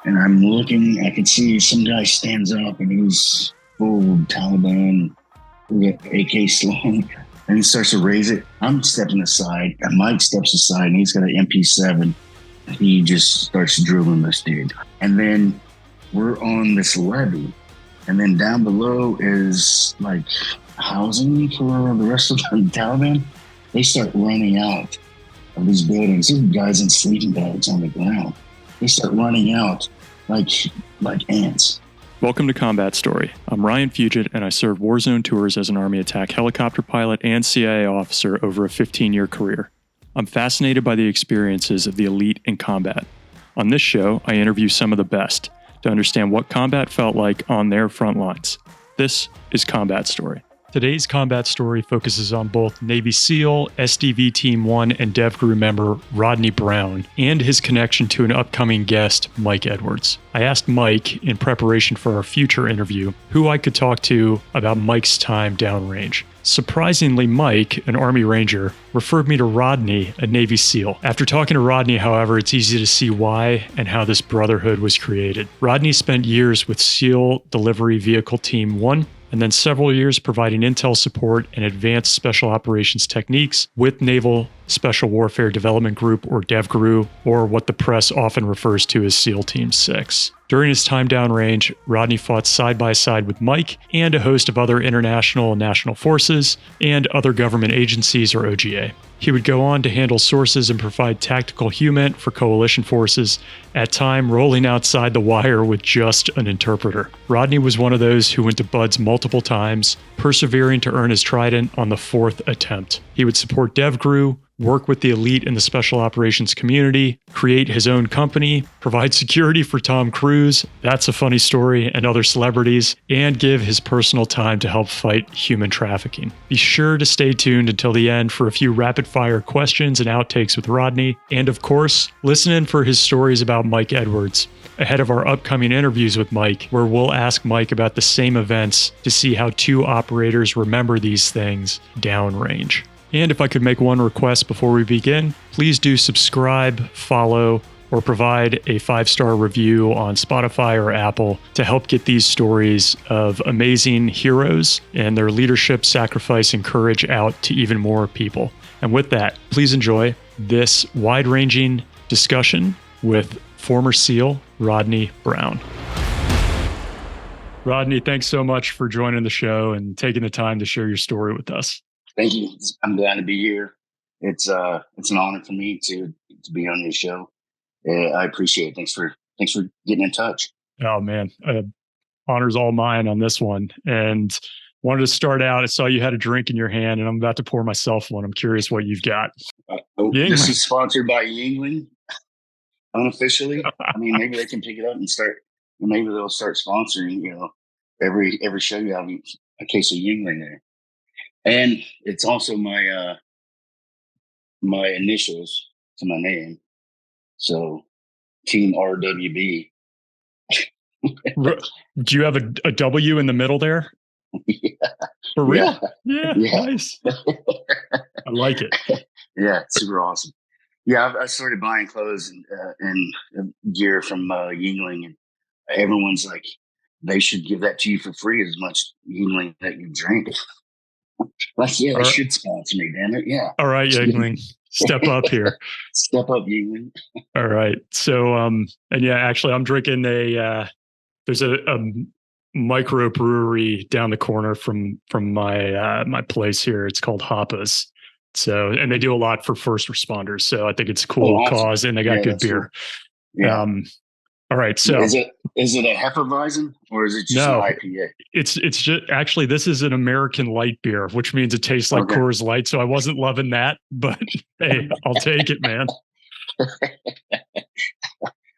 And I'm looking, I can see some guy stands up and he's full Taliban, with AK slung, and he starts to raise it. I'm stepping aside, and Mike steps aside, and he's got an MP7. He just starts drilling this dude. And then we're on this levee, and then down below is like housing for the rest of the Taliban. They start running out of these buildings. There's guys in sleeping bags on the ground. They start running out like ants. Welcome to Combat Story. I'm Ryan Fugit, and I served Warzone tours as an Army attack helicopter pilot and CIA officer over a 15-year career. I'm fascinated by the experiences of the elite in combat. On this show, I interview some of the best to understand what combat felt like on their front lines. This is Combat Story. Today's Combat Story focuses on both Navy SEAL, SDV Team One, and DEVGRU member Rodney Brown, and his connection to an upcoming guest, Mike Edwards. I asked Mike, in preparation for our future interview, who I could talk to about Mike's time downrange. Surprisingly, Mike, an Army Ranger, referred me to Rodney, a Navy SEAL. After talking to Rodney, however, it's easy to see why and how this brotherhood was created. Rodney spent years with SEAL Delivery Vehicle Team One, and then several years providing intel support and advanced special operations techniques with Naval Special Warfare Development Group, or DEVGRU, or what the press often refers to as SEAL Team 6. During his time downrange, Rodney fought side by side with Mike and a host of other international and national forces and other government agencies, or OGA. He would go on to handle sources and provide tactical HUMINT for coalition forces, at time rolling outside the wire with just an interpreter. Rodney was one of those who went to BUD/S multiple times, persevering to earn his trident on the fourth attempt. He would support DEVGRU, work with the elite in the special operations community, create his own company, provide security for Tom Cruise, that's a funny story, and other celebrities, and give his personal time to help fight human trafficking. Be sure to stay tuned until the end for a few rapid-fire questions and outtakes with Rodney, and of course, listen in for his stories about Mike Edwards, ahead of our upcoming interviews with Mike, where we'll ask Mike about the same events to see how two operators remember these things downrange. And if I could make one request before we begin, please do subscribe, follow, or provide a 5-star review on Spotify or Apple to help get these stories of amazing heroes and their leadership, sacrifice, and courage out to even more people. And with that, please enjoy this wide-ranging discussion with former SEAL Rodney Brown. Rodney, thanks so much for joining the show and taking the time to share your story with us. Thank you. I'm glad to be here. It's an honor for me to be on this show. I appreciate it. Thanks for getting in touch. Oh man, honor's all mine on this one. And wanted to start out. I saw you had a drink in your hand, and I'm about to pour myself one. I'm curious what you've got. This is sponsored by Yingling, unofficially. I mean, maybe they can pick it up and start. Maybe they'll start sponsoring. Every show you have a case of Yingling there. And it's also my initials to my name. So Team RWB. Do you have a W in the middle there? Yeah. For real? Yeah. Nice. I like it. Yeah, super awesome. Yeah, I started buying clothes and gear from Yingling, and everyone's like, they should give that to you for free, as much Yingling that you drink. Like, yeah, they should sponsor me, damn it. Yeah. All right, Yingling. Step up here. Step up, Yingling. All right. So, and yeah, actually, I'm drinking there's a microbrewery down the corner from my place here. It's called Hoppus. So, and they do a lot for first responders. So I think it's a cool cause, and they got good beer. Cool. Yeah. All right. So is it a Hefeweizen or is it just an IPA? It's just actually, this is an American light beer, which means it tastes like Coors Light. So I wasn't loving that, but hey, I'll take it, man.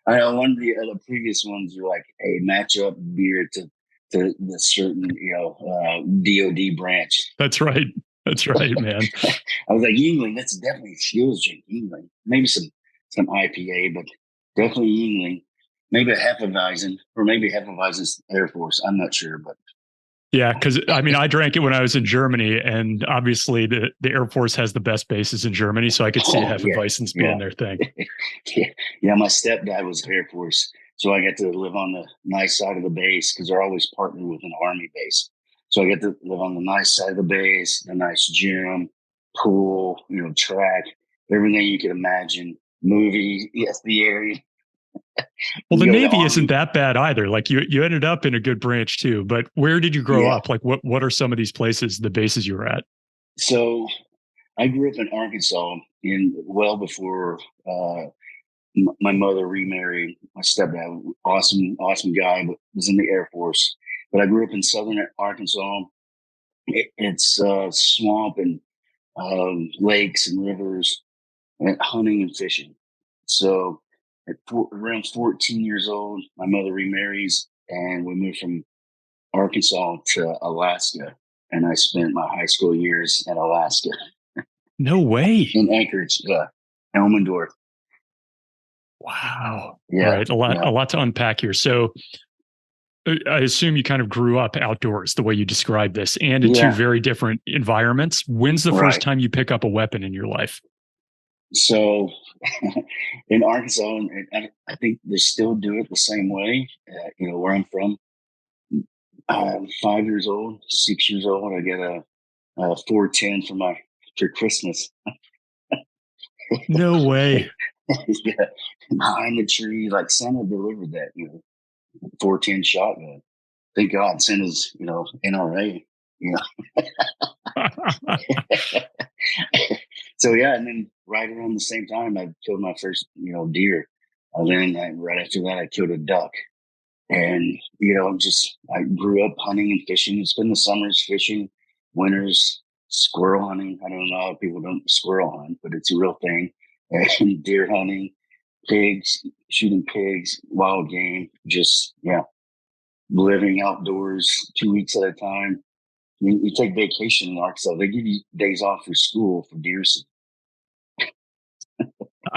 I know one of the previous ones were like a matchup beer to the certain, DOD branch. That's right. That's right, man. I was like, Yingling, that's definitely skills drink, Yingling. Maybe some IPA, but definitely Yingling. Maybe a Hefeweizen, or maybe Hefeweizen's Air Force. I'm not sure, but yeah, because I mean, I drank it when I was in Germany, and obviously the Air Force has the best bases in Germany, so I could see Hefeweizen's being their thing. Yeah, my stepdad was Air Force, So I get to live on the nice side of the base because they're always partnered with an Army base. So I get to live on the nice side of the base, the nice gym, pool, track, everything you could imagine, movie, theater. Well, the You go to the Navy isn't Army. that bad either. Like you ended up in a good branch too. But where did you grow Yeah. up? Like what are some of these places, the bases you were at? So I grew up in Arkansas well before my mother remarried. My stepdad, awesome guy, but was in the Air Force. But I grew up in southern Arkansas. It's swamp and lakes and rivers and hunting and fishing. So around 14 years old, my mother remarries and we moved from Arkansas to Alaska. And I spent my high school years in Alaska No way. in Anchorage, Elmendorf. Wow. All Yeah. right. Yeah. A lot to unpack here. So I assume you kind of grew up outdoors the way you described this and in two Yeah. very different environments. When's the first Right. time you pick up a weapon in your life? So in Arkansas, and I think they still do it the same way, where I'm from. 5 years old, 6 years old, I get a 410 for Christmas. No way. Yeah, behind the tree, like Santa delivered that, 410 shotgun. Thank God Santa's, NRA, you know. So yeah, and then right around the same time, I killed my first, deer. And then right after that, I killed a duck. And I grew up hunting and fishing. Spend the summers fishing, winters squirrel hunting. I don't know how people don't squirrel hunt, but it's a real thing. And deer hunting, pigs, shooting pigs, wild game. Just living outdoors 2 weeks at a time. I mean, you take vacation in Arkansas, they give you days off for school for deer season. This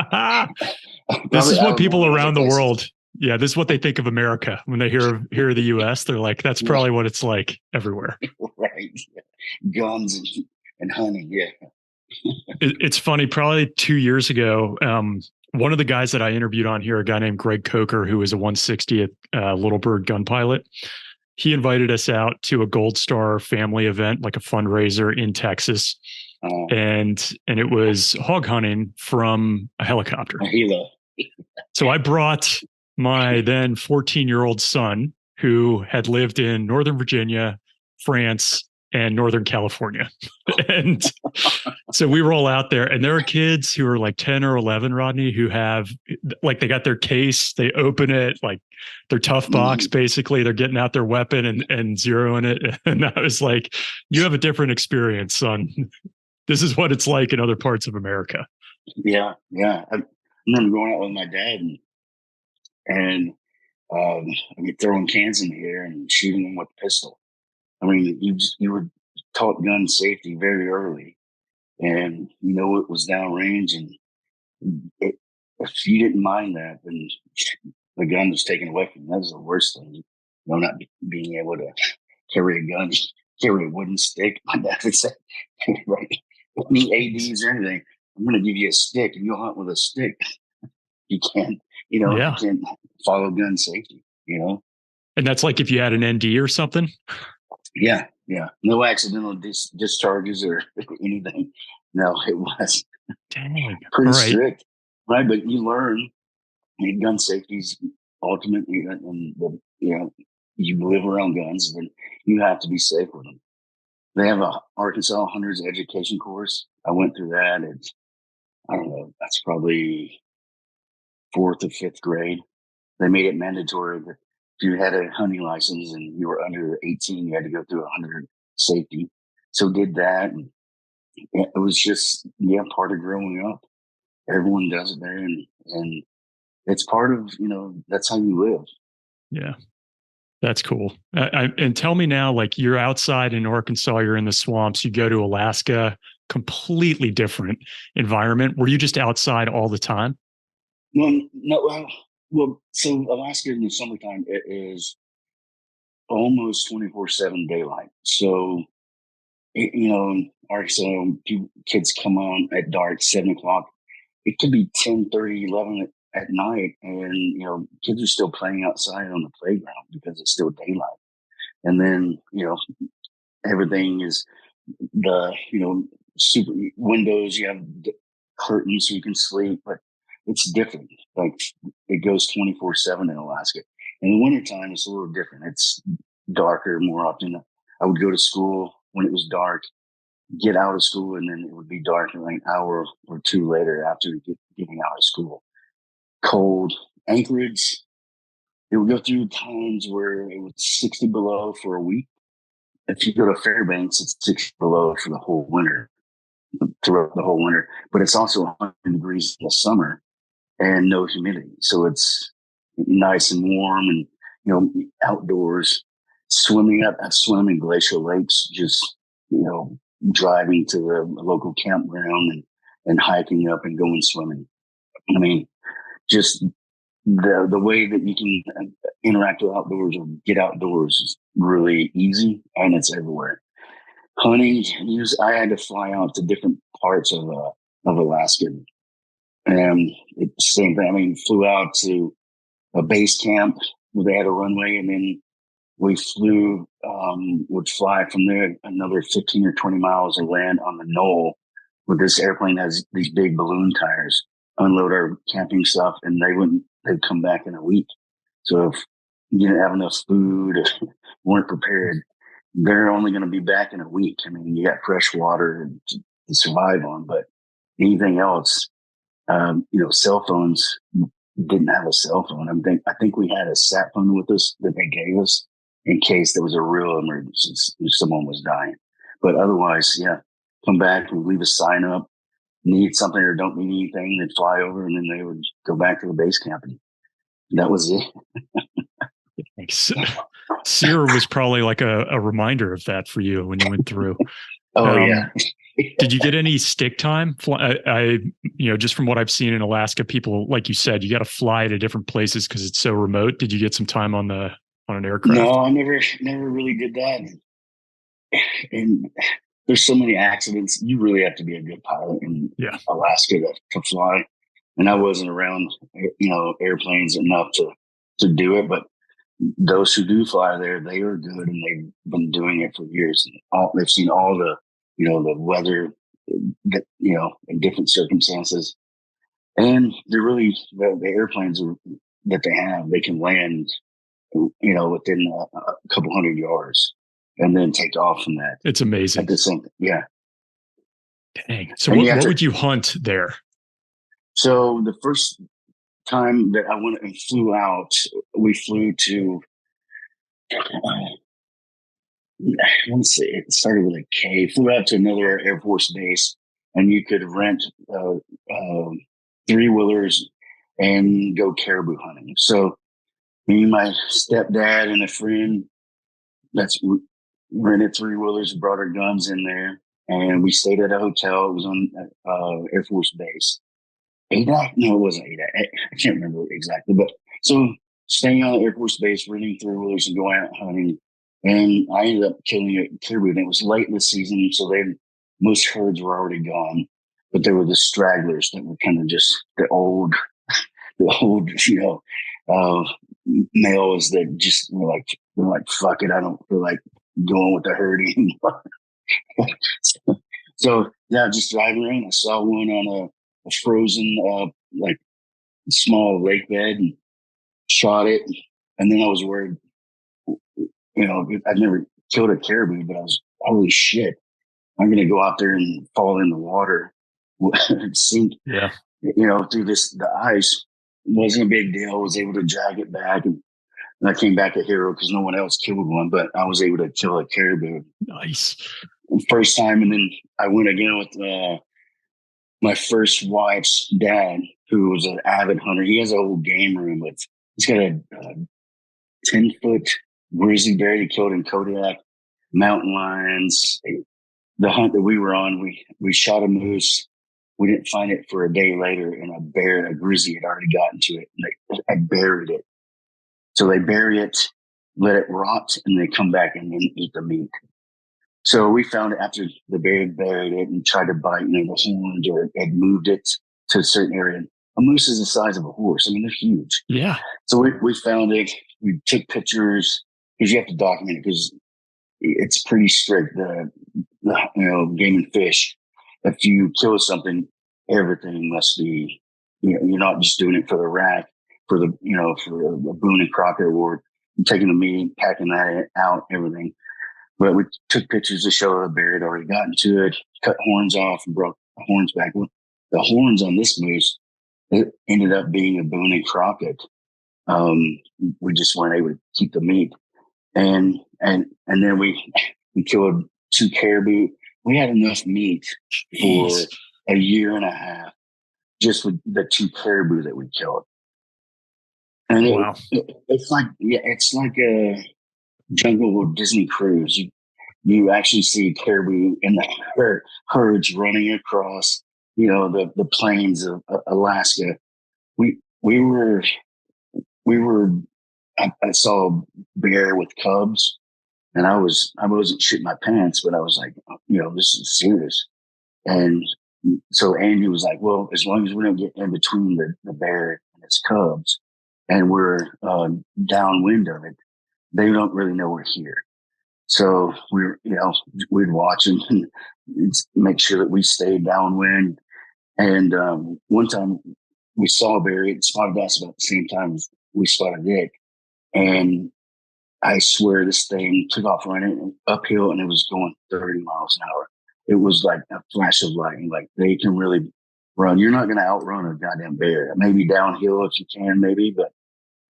Probably, is I what don't know people in other around the places. world, yeah, this is what they think of America when they hear the US. They're like, that's probably what it's like everywhere. Right. Guns and hunting. Yeah. It's funny, probably 2 years ago, one of the guys that I interviewed on here, a guy named Greg Coker, who is a 160th Little Bird gun pilot, he invited us out to a Gold Star family event, like a fundraiser in Texas. And it was hog hunting from a helicopter. A helo. So I brought my then 14-year-old son, who had lived in Northern Virginia, France, and Northern California. And so we roll out there, and there are kids who are like 10 or 11, Rodney, who have, like, they got their case, they open it, like their tough box, basically. They're getting out their weapon and zeroing it. And I was like, you have a different experience, son. This is what it's like in other parts of America. Yeah. Yeah. I remember going out with my dad and throwing cans in the air and shooting them with a pistol. I mean, you were taught gun safety very early, and it was downrange, and if you didn't mind that, then the gun was taken away from you. That was the worst thing. Not being able to carry a gun, carry a wooden stick. My dad would say, right, any ADs or anything, I'm going to give you a stick, and you'll hunt with a stick. You can't, you can't follow gun safety, And that's like if you had an ND or something? Yeah, yeah. No accidental discharges or anything. No, it was Dang. pretty All right. strict, right? But you learn gun safety is ultimately, and you live around guns, then you have to be safe with them. They have a Arkansas Hunters Education course. I went through that. I don't know, that's probably fourth or fifth grade. They made it mandatory that if you had a hunting license and you were under 18, you had to go through a hunter safety. So did that. And it was just, part of growing up. Everyone does it there. And it's part of, that's how you live. Yeah. That's cool. And tell me now, like, you're outside in Arkansas, you're in the swamps, you go to Alaska, completely different environment. Were you just outside all the time? No. Well, so Alaska in the summertime, it is almost 24/7 daylight. So, in Arkansas, kids come on at dark, 7 o'clock. It could be 10:30, 11 at night, and kids are still playing outside on the playground because it's still daylight. And then everything is super windows. You have curtains so you can sleep, but it's different. Like it goes 24/7 in Alaska. In the wintertime, it's a little different. It's darker more often. I would go to school when it was dark, get out of school, and then it would be dark like an hour or two later after getting out of school. Cold. Anchorage, it would go through times where it was 60 below for a week. If you go to Fairbanks, it's 60 below for the whole winter, throughout the whole winter. But it's also 100 degrees in the summer and no humidity. So it's nice and warm and, outdoors. Swimming in glacial lakes, just, driving to the local campground and hiking up and going swimming. I mean, just the way that you can interact with outdoors or get outdoors is really easy, and it's everywhere. Hunting, I had to fly out to different parts of Alaska, and it's the same thing. I mean, flew out to a base camp where they had a runway, and then we would fly from there another 15 or 20 miles and land on the knoll where this airplane has these big balloon tires, unload our camping stuff, and they'd come back in a week. So if you didn't have enough food or weren't prepared, they're only going to be back in a week. I mean, you got fresh water to survive on, but anything else, cell phones, didn't have a cell phone. I think we had a sat phone with us that they gave us in case there was a real emergency if someone was dying. But otherwise, come back and leave a sign up, need something or don't need anything, they'd fly over, and then they would go back to the base camp. And that was it. SEER was probably like a reminder of that for you when you went through. Yeah. Did you get any stick time? Just from what I've seen in Alaska, people, like you said, you got to fly to different places because it's so remote. Did you get some time on an aircraft? No, I never really did that. And there's so many accidents. You really have to be a good pilot in Alaska to fly. And I wasn't around, airplanes enough to do it. But those who do fly there, they are good, and they've been doing it for years. And they've seen all the, the weather, that, in different circumstances. And they're really, the airplanes that they have, they can land, within a couple hundred yards and then take off from that. It's amazing. At the same, yeah. Dang. So what would you hunt there? So the first time that I went and flew out, we flew to, I want to say it started with a K. Flew out to another Air Force base, and you could rent 3-wheelers and go caribou hunting. So me, my stepdad, and a friend rented 3-wheelers, brought our guns in there, and we stayed at a hotel. It was on Air Force Base. ADAC? No, it wasn't ADAC. I can't remember exactly. But so staying on the Air Force Base, renting 3-wheelers and going out hunting. And I ended up killing a caribou. And it was late in the season, so most herds were already gone. But there were the stragglers that were kind of just the old, males that just were like, fuck it, I don't feel like going with the herd anymore. So just driving around, I saw one on a frozen, small lake bed, and shot it. And then I was worried, I'd never killed a caribou, but I was, holy shit, I'm going to go out there and fall in the water and sink, through the ice. It wasn't a big deal. I was able to drag it back, and I came back a hero because no one else killed one, but I was able to kill a caribou. Nice. First time. And then I went again with my first wife's dad, who was an avid hunter. He has a whole game room he's got a 10-foot grizzly bear he killed in Kodiak, mountain lions. The hunt that we were on, we shot a moose. We didn't find it for a day later, and a grizzly had already gotten to it, and they had buried it. So they bury it, let it rot, and they come back and then eat the meat. So we found it after the bear had buried it and tried to bite, and the horns or had moved it to a certain area. A moose is the size of a horse. I mean, they're huge. Yeah. So we found it. We took pictures because you have to document it because it's pretty strict. The Game and Fish. If you kill something, everything must be. You're not just doing it for the rack, for the for a Boone and Crockett award. You're taking the meat, packing that out, everything. But we took pictures to show the bear had already gotten to it, cut horns off, and brought the horns back. The horns on this moose, it ended up being a Boone and Crockett. We just weren't able to keep the meat, and then we killed 2 caribou. We had enough meat for a year and a half just with the 2 caribou that we killed. And wow. It's like a jungle of Disney cruise. You actually see caribou in the herds running across, the plains of Alaska. We were I saw a bear with cubs, and I wasn't shitting my pants, but I was like, this is serious. And so Andy was like, well, as long as we don't get in between the bear and its cubs, and we're downwind of it, they don't really know we're here. So we'd watch them and make sure that we stayed downwind. And one time we saw a bear. It spotted us about the same time as we spotted it. And I swear this thing took off running uphill, and it was going 30 miles an hour. It was like a flash of lightning. Like, they can really run. You're not going to outrun a goddamn bear. Maybe downhill if you can, maybe, but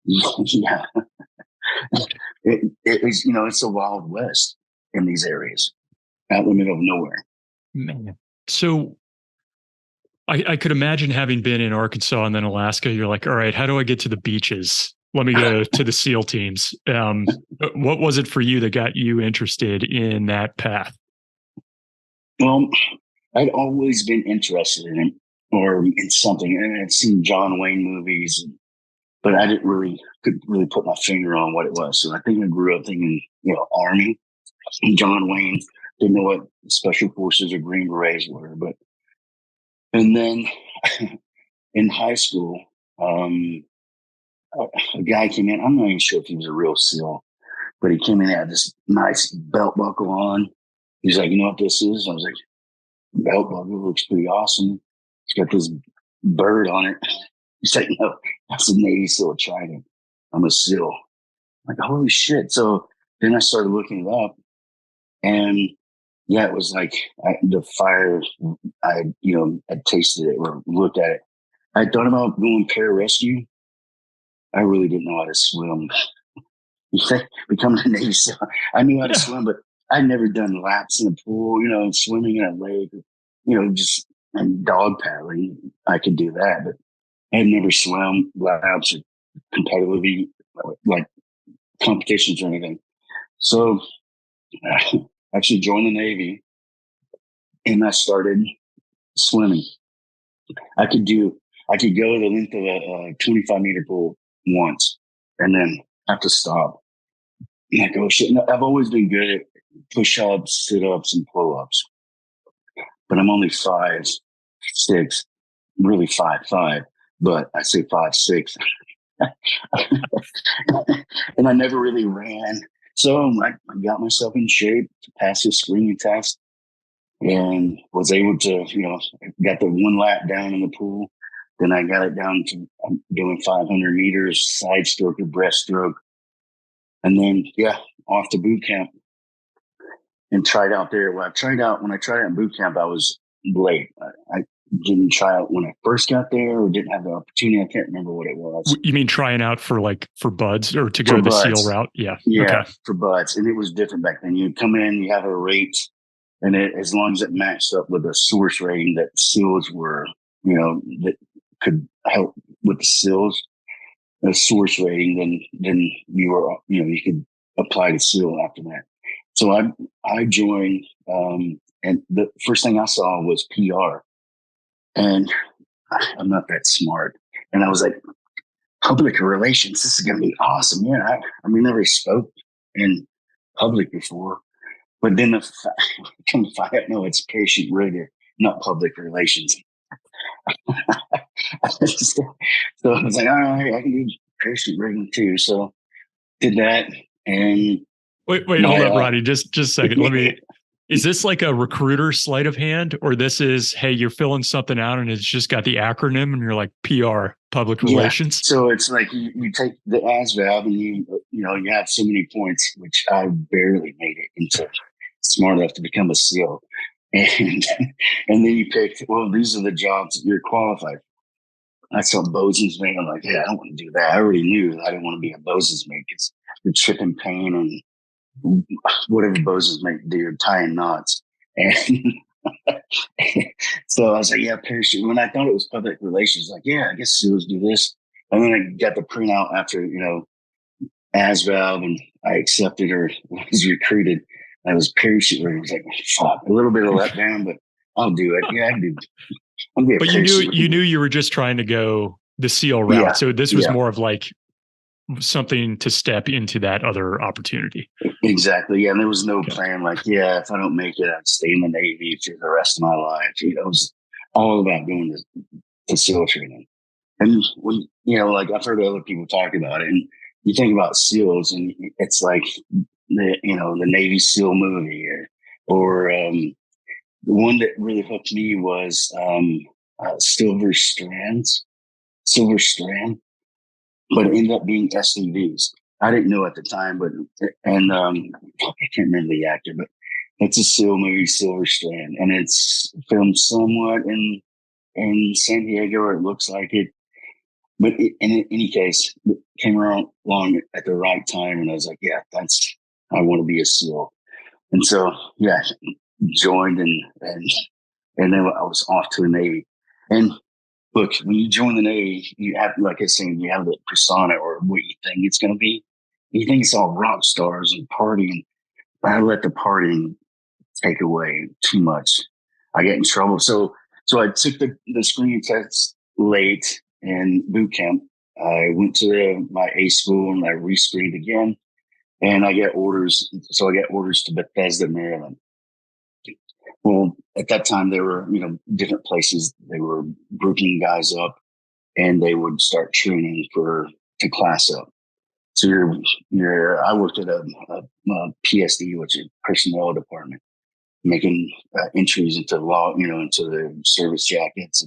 yeah. It's it's the Wild West in these areas, out in the middle of nowhere. Man. So I could imagine, having been in Arkansas and then Alaska, you're like, all right, how do I get to the beaches? Let me go to the SEAL teams. What was it for you that got you interested in that path? Well, I'd always been interested in it or in something, and I'd seen John Wayne movies, but I couldn't really put my finger on what it was. So I think I grew up thinking, Army and John Wayne. Didn't know what Special Forces or Green Berets were, and then in high school, a guy came in. I'm not even sure if he was a real SEAL, but he came in and had this nice belt buckle on. He's like, you know what this is? I was like, belt buckle looks pretty awesome. It's got this bird on it. He's like, no, that's a Navy SEAL trident. I'm a SEAL. I'm like, holy shit. So then I started looking it up, and yeah, it was like the fire. I had tasted it or looked at it. I thought about going pararescue. I really didn't know how to swim. Becoming a Navy SEAL, I knew how to swim, but I'd never done laps in a pool, swimming in a lake, just and dog paddling. I could do that, but I had never swum laps or competitively, like competitions or anything. So I actually joined the Navy, and I started swimming. I could go the length of a 25-meter pool once, and then have to stop. And I go, shit. I've always been good at push-ups, sit-ups, and pull-ups, but I'm only 5'6", really 5'5", but I say 5'6", and I never really ran. So I got myself in shape to pass the screening test, and was able to, got the one lap down in the pool. Then I got it down to doing 500 meters, side stroke or breaststroke. And then, off to boot camp and tried out there. When I tried out in boot camp, I was late. I didn't try out when I first got there, or didn't have the opportunity. I can't remember what it was. You mean trying out for buds, or to go the SEAL route? Yeah. Yeah. Okay. For buds. And it was different back then. You'd come in, you have a rate, and as long as it matched up with a source rating that SEALs were, that could help with the SEALs, a source rating, then you were, you could apply to SEAL after that. So I joined, and the first thing I saw was PR, and I'm not that smart. And I was like, public relations, this is going to be awesome. Yeah. I mean, never spoke in public before, but then come to find out, no, it's patient rigor, not public relations. So I was like, all right, I can do parachute rigging too. So did that, and Wait, hold my up, Rodney. Just a second. Let yeah, me. Is this like a recruiter sleight of hand, or this is, hey, you're filling something out and it's just got the acronym and you're like PR, public yeah. relations? So it's like you take the ASVAB and you have so many points, which I barely made it into smart enough to become a SEAL, and and then you picked, well, these are the jobs that you're qualified. I saw bosun's mate. I'm like, yeah, I don't want to do that. I already knew that I didn't want to be a bosun's mate because the tripping pain and whatever bosun's mate do, tying knots. And so I was like, yeah, parachute. When I thought it was public relations, like, yeah, I guess SEALs do this. And then I got the printout after, ASVAB, and I accepted or was recruited. I was parachute. I was like, fuck, a little bit of letdown, but I'll do it. Yeah, I do. I'll be a But parachute. you were just trying to go the SEAL route. Yeah, So this was yeah. more of like something to step into that other opportunity. Exactly. Yeah. And there was no Okay. plan like, yeah, if I don't make it, I'd stay in the Navy for the rest of my life. It was all about going to SEAL training. And when, like I've heard other people talk about it, and you think about SEALs and it's like the Navy SEAL movie, or the one that really hooked me was Silver Strand, but it ended up being SDVs. I didn't know at the time, and I can't remember the actor, but it's a SEAL movie, Silver Strand, and it's filmed somewhat in San Diego, or it looks like it. But in any case, it came around along at the right time, and I was like, yeah, I want to be a SEAL, and so yeah, joined and then I was off to the Navy, and look, when you join the Navy, you have, like I said, you have the persona or what you think it's going to be. You think it's all rock stars and partying. I let the partying take away too much. I get in trouble. So I took the screening test late in boot camp. I went to my A school and I rescreened again, and I get orders. So I get orders to Bethesda, Maryland. Well, at that time, there were, different places. They were grouping guys up, and they would start training to class up. So I worked at a PSD, which is personnel department, making entries into law, into the service jackets,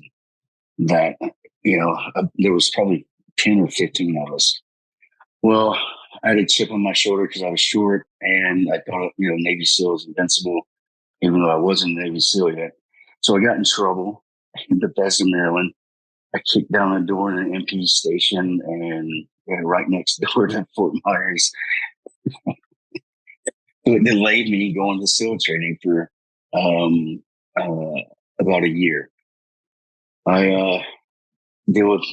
and that, there was probably 10 or 15 of us. Well, I had a chip on my shoulder because I was short, and I thought, Navy SEAL was invincible, even though I wasn't Navy SEAL yet. So I got in trouble in Bethesda, Maryland. I kicked down the door in an MP station, and right next door to Fort Myers. So it delayed me going to SEAL training for um, about a year. I deal with,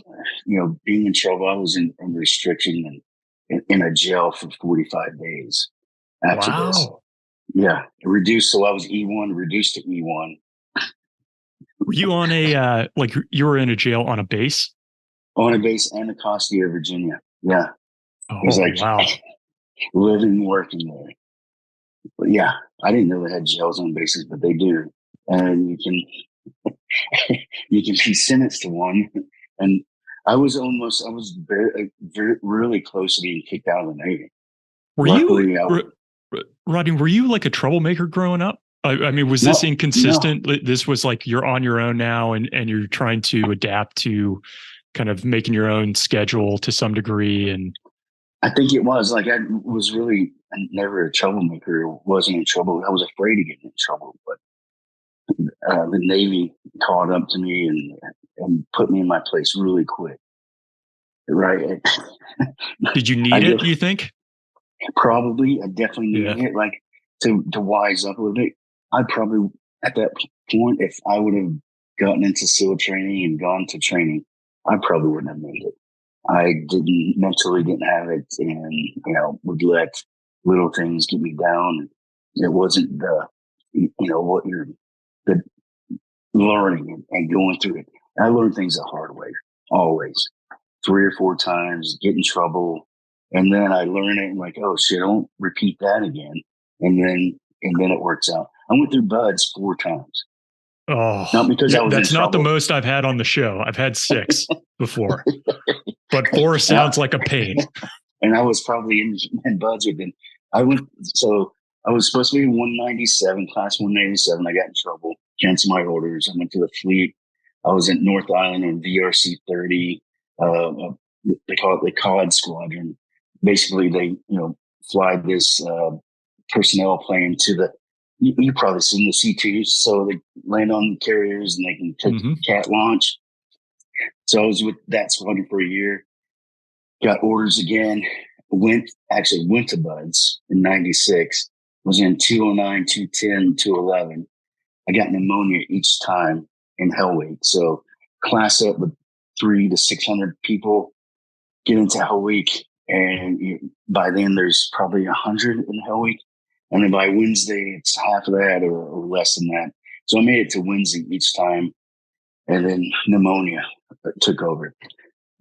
being in trouble. I was in restriction and in a jail for 45 days after this. Wow. Yeah, reduced. So I was E1, reduced to E1. Were you on a like you were in a jail on a base? On a base, Anacostia, Virginia. Yeah, it was Oh, like wow. living and working there. But yeah, I didn't know they had jails on bases, but they do. And you can you can be sentenced to one. And I was very really close to being kicked out of the Navy. Were you, Luckily, Rodney, were you like a troublemaker growing up? I mean, was this no. inconsistent? This was like you're on your own now and you're trying to adapt to kind of making your own schedule to some degree. And I think it was like I was really never a troublemaker. Wasn't in trouble. I was afraid of getting in trouble, but the Navy caught up to me and put me in my place really quick. Right? did you I need get it, you think? probably I definitely Yeah. needed it, like to wise up a little bit. I probably at that point, if I would have gotten into SEAL training and gone to training, I probably wouldn't have made it. I didn't have it, and would let little things get me down. It wasn't what you're the learning and going through it. I learned things the hard way, always, 3 or 4 times, get in trouble, and then I learn it and like, oh shit, I won't repeat that again, and then it works out. I went through buds 4 times. Oh, Not because yeah, I was that's in not the trouble. most I've had on the show. I've had 6 before, but 4 sounds like a pain. And I was probably in buds with them. So I was supposed to be 197, class 197. I got in trouble, canceled my orders. I went to the fleet. I was at North Island in VRC 30. They call it the COD squadron. Basically, they, fly this personnel plane to you probably seen the C2s. So they land on the carriers and they can take cat launch. So I was with that squadron for a year. Got orders again. Went to buds in 96. Was in 209, 210, 211. I got pneumonia each time in Hell Week. So class up with 300 to 600 people, get into Hell Week. And by then there's probably 100 in Hell Week. And then by Wednesday, it's half of that or less than that. So I made it to Wednesday each time. And then pneumonia took over.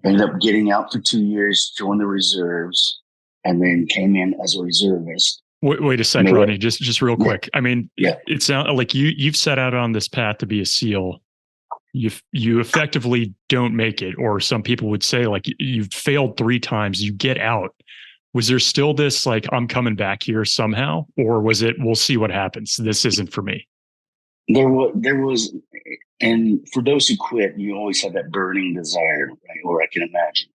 Ended up getting out for 2 years, joined the reserves, and then came in as a reservist. Wait a second, Rodney, just real quick. I mean, yeah. It sounds like you've set out on this path to be a SEAL. You effectively don't make it, or some people would say like you've failed 3 times, you get out. Was there still this like, I'm coming back here somehow? Or was it, we'll see what happens, this isn't for me? There was, and for those who quit, you always have that burning desire, right? Or I can imagine,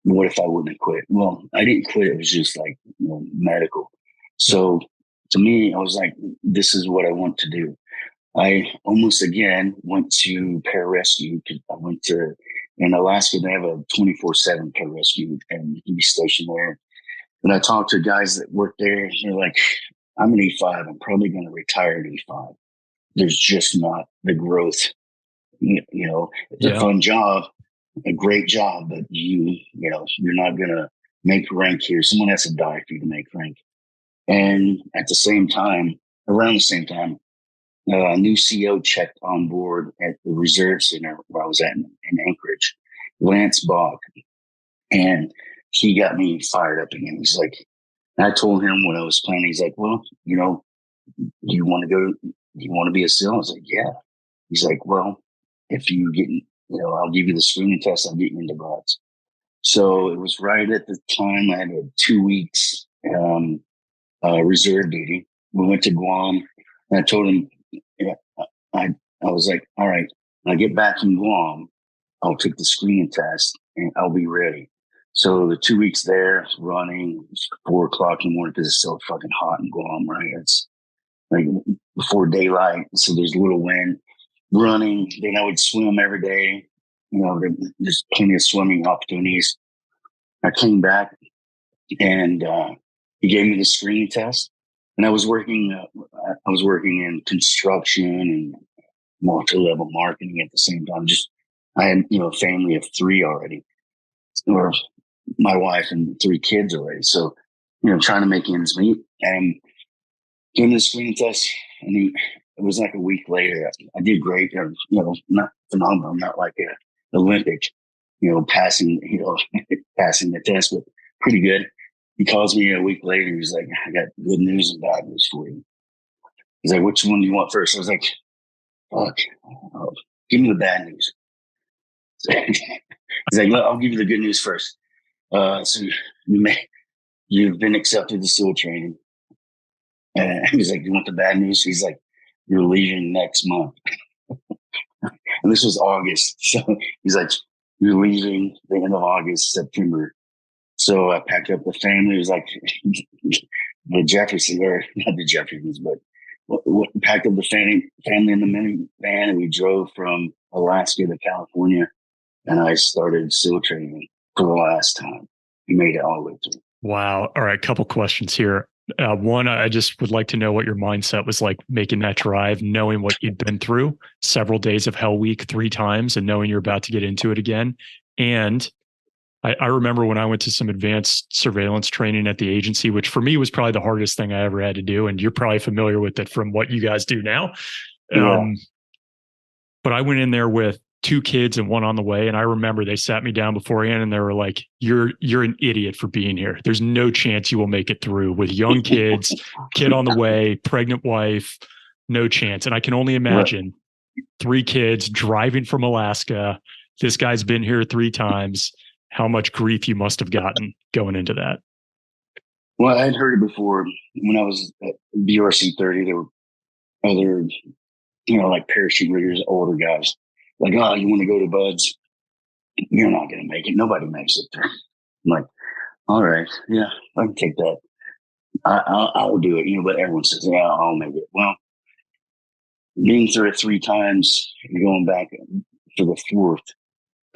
what if I wouldn't have quit? Well, I didn't quit. It was just like, medical. So to me, I was like, this is what I want to do. I almost again went to pararescue because I went to, in Alaska, they have a 24/7 pararescue and you can be stationed there. And I talked to guys that work there and they're like, I'm an E5. I'm probably going to retire at E5. There's just not the growth. It's a fun job, a great job, but you're not going to make rank here. Someone has to die for you to make rank. And at the same time, around the same time, a new CO checked on board at the reserve center where I was at in Anchorage, Lance Bach. And he got me fired up again. He's like, I told him when I was planning, he's like, well, do you want to be a SEAL? I was like, yeah. He's like, well, if you get, I'll give you the screening test. I'll get you into buds. So it was right at the time I had 2 weeks reserve duty. We went to Guam and I told him, I was like, all right, when I get back from Guam, I'll take the screening test and I'll be ready. So the 2 weeks there running, it's 4:00 in the morning because it's so fucking hot in Guam, right? It's like before daylight. So there's a little wind running. Then I would swim every day. There's plenty of swimming opportunities. I came back and he gave me the screening test. And I was working in construction and multi-level marketing at the same time. I had, a family of 3 already, or my wife and 3 kids already. So, trying to make ends meet and gave me the screening test. And it was like a week later. I did great, not phenomenal, not like an Olympic, passing the test, but pretty good. He calls me a week later. He's like, I got good news and bad news for you. He's like, which one do you want first? I was like, fuck, give me the bad news. He's like, I'll give you the good news first. So you've been accepted to SEAL training. And he's like, you want the bad news? He's like, you're leaving next month. And this was August. So he's like, you're leaving the end of August, September. So I packed up the family. It was like the Jeffersons, or not the Jeffersons, but packed up the family in the minivan, and we drove from Alaska to California. And I started SEAL training for the last time. We made it all the way through. Wow. All right. Couple questions here. One, I just would like to know what your mindset was like making that drive, knowing what you'd been through, several days of Hell Week 3 times, and knowing you're about to get into it again. And I remember when I went to some advanced surveillance training at the agency, which for me was probably the hardest thing I ever had to do. And you're probably familiar with it from what you guys do now. Yeah. But I went in there with 2 kids and 1 on the way. And I remember they sat me down beforehand and they were like, you're an idiot for being here. There's no chance you will make it through with young kids, kid on the way, pregnant wife, no chance. And I can only imagine 3 kids driving from Alaska. This guy's been here 3 times. How much grief you must have gotten going into that. Well, I'd heard it before when I was at BRC 30. There were other, like parachute riggers, older guys, like, oh, you want to go to Buds? You're not going to make it. Nobody makes it there. I'm like, all right, yeah, I can take that. I'll do it. But everyone says, yeah, I'll make it. Well, being through it 3 times and going back for the 4th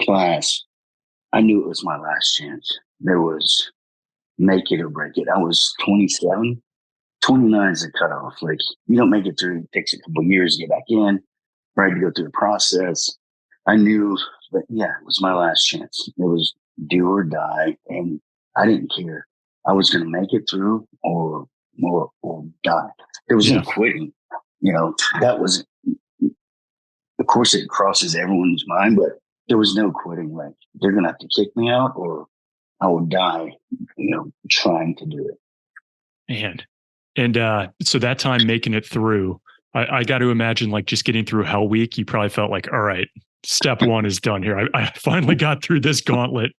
class, I knew it was my last chance. There was make it or break it. I was 27. 29 is the cutoff. Like, you don't make it through. It takes a couple of years to get back in, right, to go through the process. I knew that, yeah, it was my last chance. It was do or die, and I didn't care. I was going to make it through or die. There was no quitting. That was, of course, it crosses everyone's mind, but there was no quitting. Like, they're going to have to kick me out or I will die, trying to do it. Man. And so that time making it through, I got to imagine, like, just getting through Hell Week, you probably felt like, all right, step 1 is done here. I finally got through this gauntlet.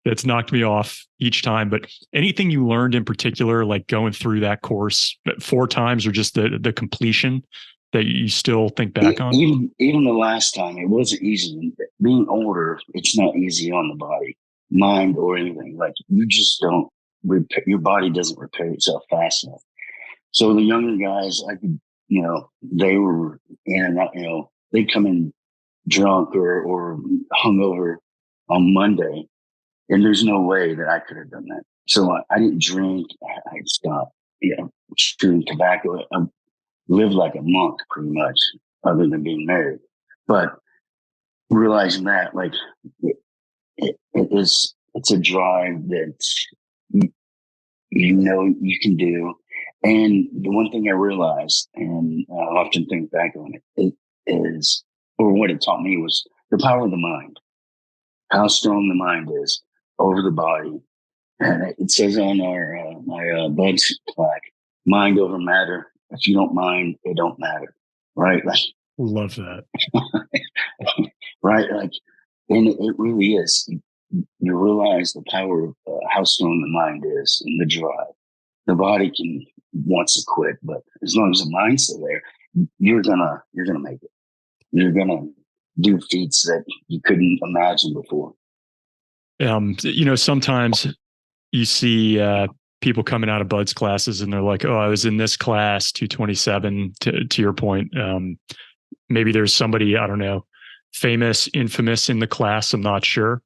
That's knocked me off each time. But anything you learned in particular, like going through that course 4 times, or just the completion that you still think back on? Even the last time, it wasn't easy. Being older, it's not easy on the body, mind, or anything. Like, you just don't your body doesn't repair itself fast enough. So the younger guys, I could, they were in and out, they'd come in drunk or hungover on Monday, and there's no way that I could have done that. So I didn't drink. I stopped, chewing tobacco. I lived like a monk pretty much, other than being married. But realizing that, like, it's a drive that you can do. And the one thing I realized, and I often think back on it, or what it taught me, was the power of the mind, how strong the mind is over the body. And it says on my Bud's plaque, mind over matter. If you don't mind, it don't matter. Right? Like, love that. Right? Like, and it really is. You realize the power of how strong the mind is and the drive. The body wants to quit, but as long as the mind's still there, you're gonna make it. You're gonna do feats that you couldn't imagine before. Sometimes you see people coming out of Bud's classes and they're like, oh, I was in this class 227 to your point. Maybe there's somebody, I don't know, famous, infamous in the class. I'm not sure.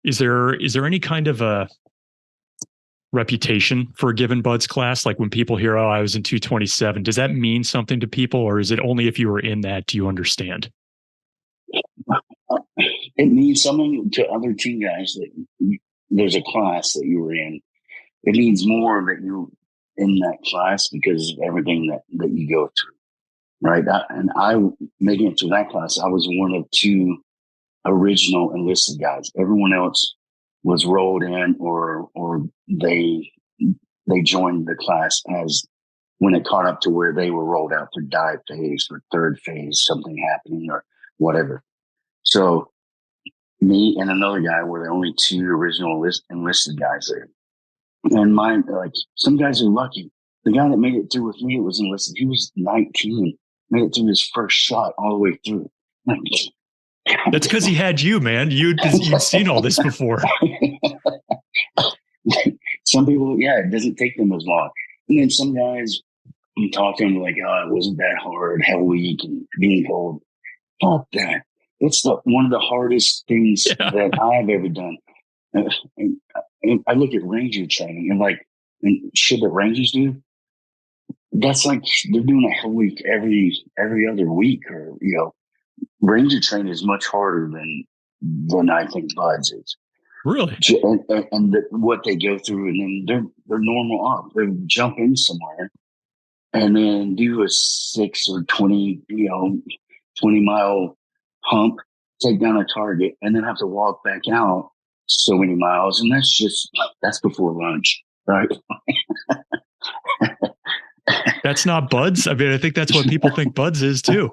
Is there any kind of a reputation for a given Bud's class? Like, when people hear, oh, I was in 227, does that mean something to people, or is it only if you were in that do you understand? It means something to other team guys that there's a class that you were in. It means more that you're in that class because of everything that you go through, right? Making it through that class, I was one of 2 original enlisted guys. Everyone else was rolled in or they joined the class as when it caught up to where they were rolled out for dive phase or 3rd phase, something happening or whatever. So me and another guy were the only 2 original enlisted guys there. And mine, like, some guys are lucky. The guy that made it through with me was enlisted. He was 19, made it through his first shot all the way through. That's because he had you, man. You'd seen all this before. Some people, it doesn't take them as long. And then some guys, you talk to them like, oh, it wasn't that hard, Hell Week, and being told, fuck that. It's one of the hardest things that I've ever done. And I look at Ranger training and shit that Rangers do. That's like they're doing a Hell Week every other week, or Ranger training is much harder than I think Buds is. Really? And what they go through, and then they're normal up. They jump in somewhere and then do a 6 or 20 mile hump, take down a target, and then have to walk back out so many miles. And that's before lunch, right? That's not Buds. I mean, I think that's what people think Buds is too.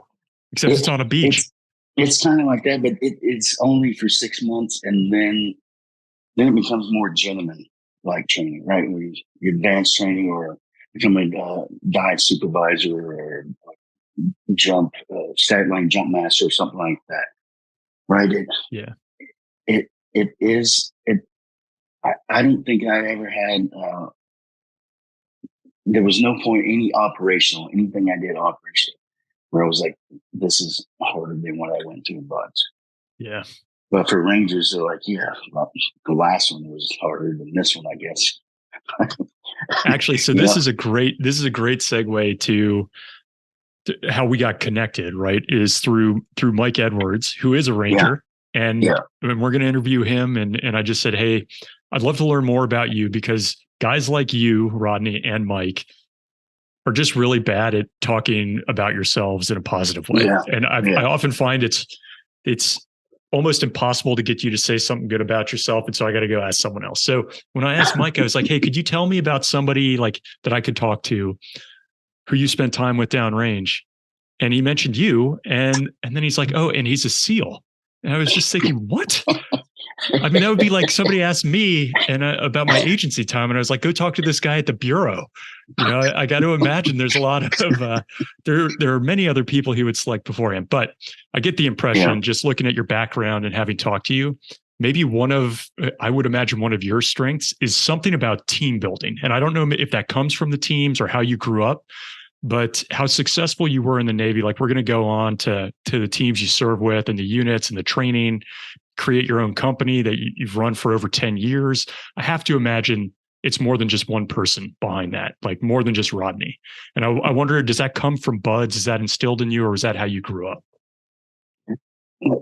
except it's on a beach. It's kind of like that, but it's only for 6 months, and then it becomes more gentleman like training, right? Where you advance training or become a dive supervisor or jump static line jump master or something like that, right? It is. I don't think I ever had. There was no point anything I did operational where I was like, this is harder than what I went through, but yeah. But for Rangers, they're like, yeah, well, the last one was harder than this one, I guess. Actually, so this is a great segue to how we got connected, right? Is through Mike Edwards, who is a Ranger. And we're going to interview him. And I just said, hey, I'd love to learn more about you because guys like you, Rodney and Mike, are just really bad at talking about yourselves in a positive way. Yeah. And I often find it's almost impossible to get you to say something good about yourself. And so I got to go ask someone else. So when I asked Mike, I was like, hey, could you tell me about somebody like that I could talk to who you spent time with downrange? And he mentioned you. And then he's like, oh, and he's a SEAL. And I was just thinking, what? I mean, that would be like somebody asked me about my agency time. And I was like, go talk to this guy at the Bureau. You know, I got to imagine there's a lot of, there are many other people he would select before him. But I get the impression just looking at your background and having talked to you, maybe I would imagine one of your strengths is something about team building. And I don't know if that comes from the teams or how you grew up, but how successful you were in the Navy. Like we're going to go on to the teams you serve with and the units and the training, create your own company that you've run for over 10 years. I have to imagine it's more than just one person behind that, like more than just Rodney. And I wonder, does that come from buds? Is that instilled in you or is that how you grew up?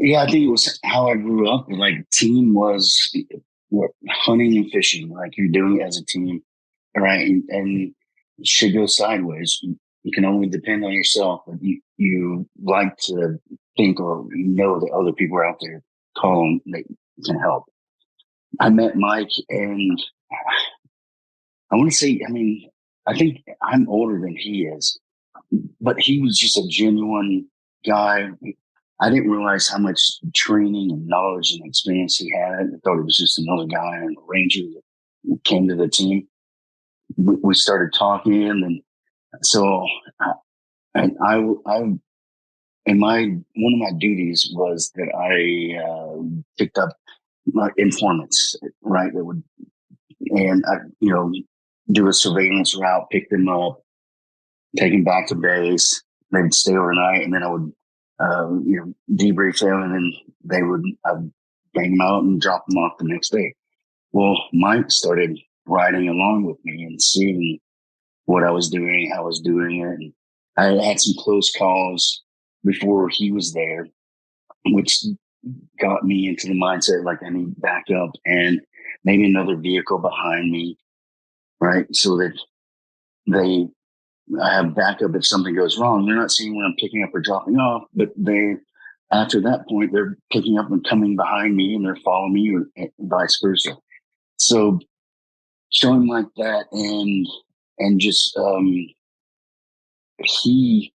Yeah, I think it was how I grew up. Like team was hunting and fishing, like you're doing it as a team, right? And shit goes sideways. You can only depend on yourself, but you like to think or know that other people are out there calling that can help. I met Mike, and I want to say, I think I'm older than he is, but he was just a genuine guy. I didn't realize how much training and knowledge and experience he had. I thought he was just another guy in a Ranger that came to the team. We started talking, and so one of my duties was that I picked up informants, right? That would, and I, do a surveillance route, pick them up, take them back to base. They'd stay overnight, and then I would, debrief them, and then I'd bring them out and drop them off the next day. Well, Mike started riding along with me and seeing what I was doing, how I was doing it. And I had some close calls before he was there, which got me into the mindset like I need backup and maybe another vehicle behind me, right? So that I have backup if something goes wrong. They're not seeing when I'm picking up or dropping off, but after that point, they're picking up and coming behind me and they're following me or vice versa. So showing like that and just, he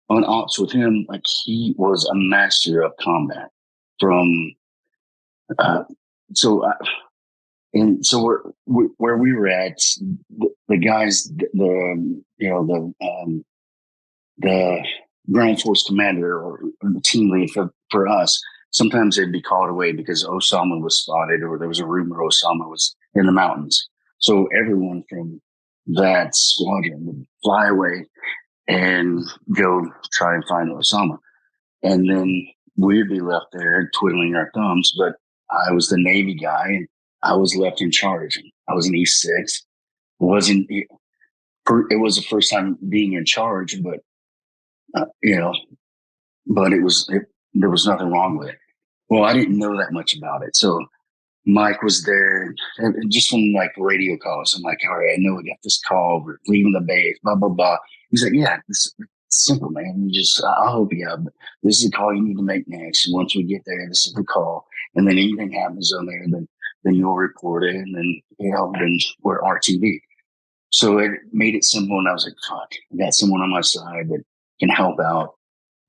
on ops with him, like he was a master of combat where we were at, the guys, the ground force commander or the team lead for us, sometimes they'd be called away because Osama was spotted or there was a rumor Osama was in the mountains. So everyone from that squadron would fly away and go try and find Osama. And then we'd be left there twiddling our thumbs. But I was the Navy guy and I was left in charge. I was an E6. It was the first time being in charge, but but there was nothing wrong with it. Well, I didn't know that much about it. So Mike was there and just from like radio calls. I'm like, all right, I know we got this call. We're leaving the base, blah, blah, blah. He's like, yeah, it's simple, man. I'll help you out. But this is the call you need to make next. And once we get there, this is the call. And then anything happens on there, then you'll report it. And then, then we're RTV. So it made it simple. And I was like, fuck, I got someone on my side that can help out.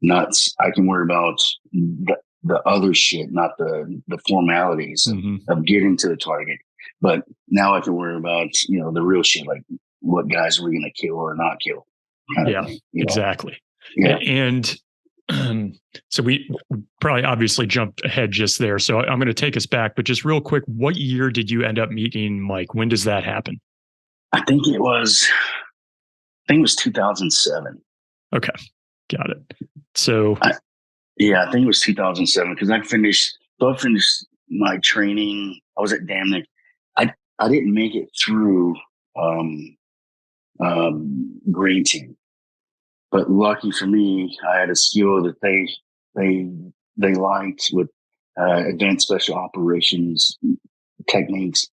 nuts. I can worry about the other shit, not the formalities of getting to the target. But now I can worry about, the real shit, like what guys are we going to kill or not kill, kind of thing. Exactly. Yeah. And so we probably obviously jumped ahead just there. So I'm going to take us back, but just real quick, what year did you end up meeting Mike? When does that happen? I think it was 2007. Okay. Got it. So I think it was 2007 because I finished my training. I was at Damnick. I didn't make it through green team, but lucky for me, I had a skill that they liked with advanced special operations techniques,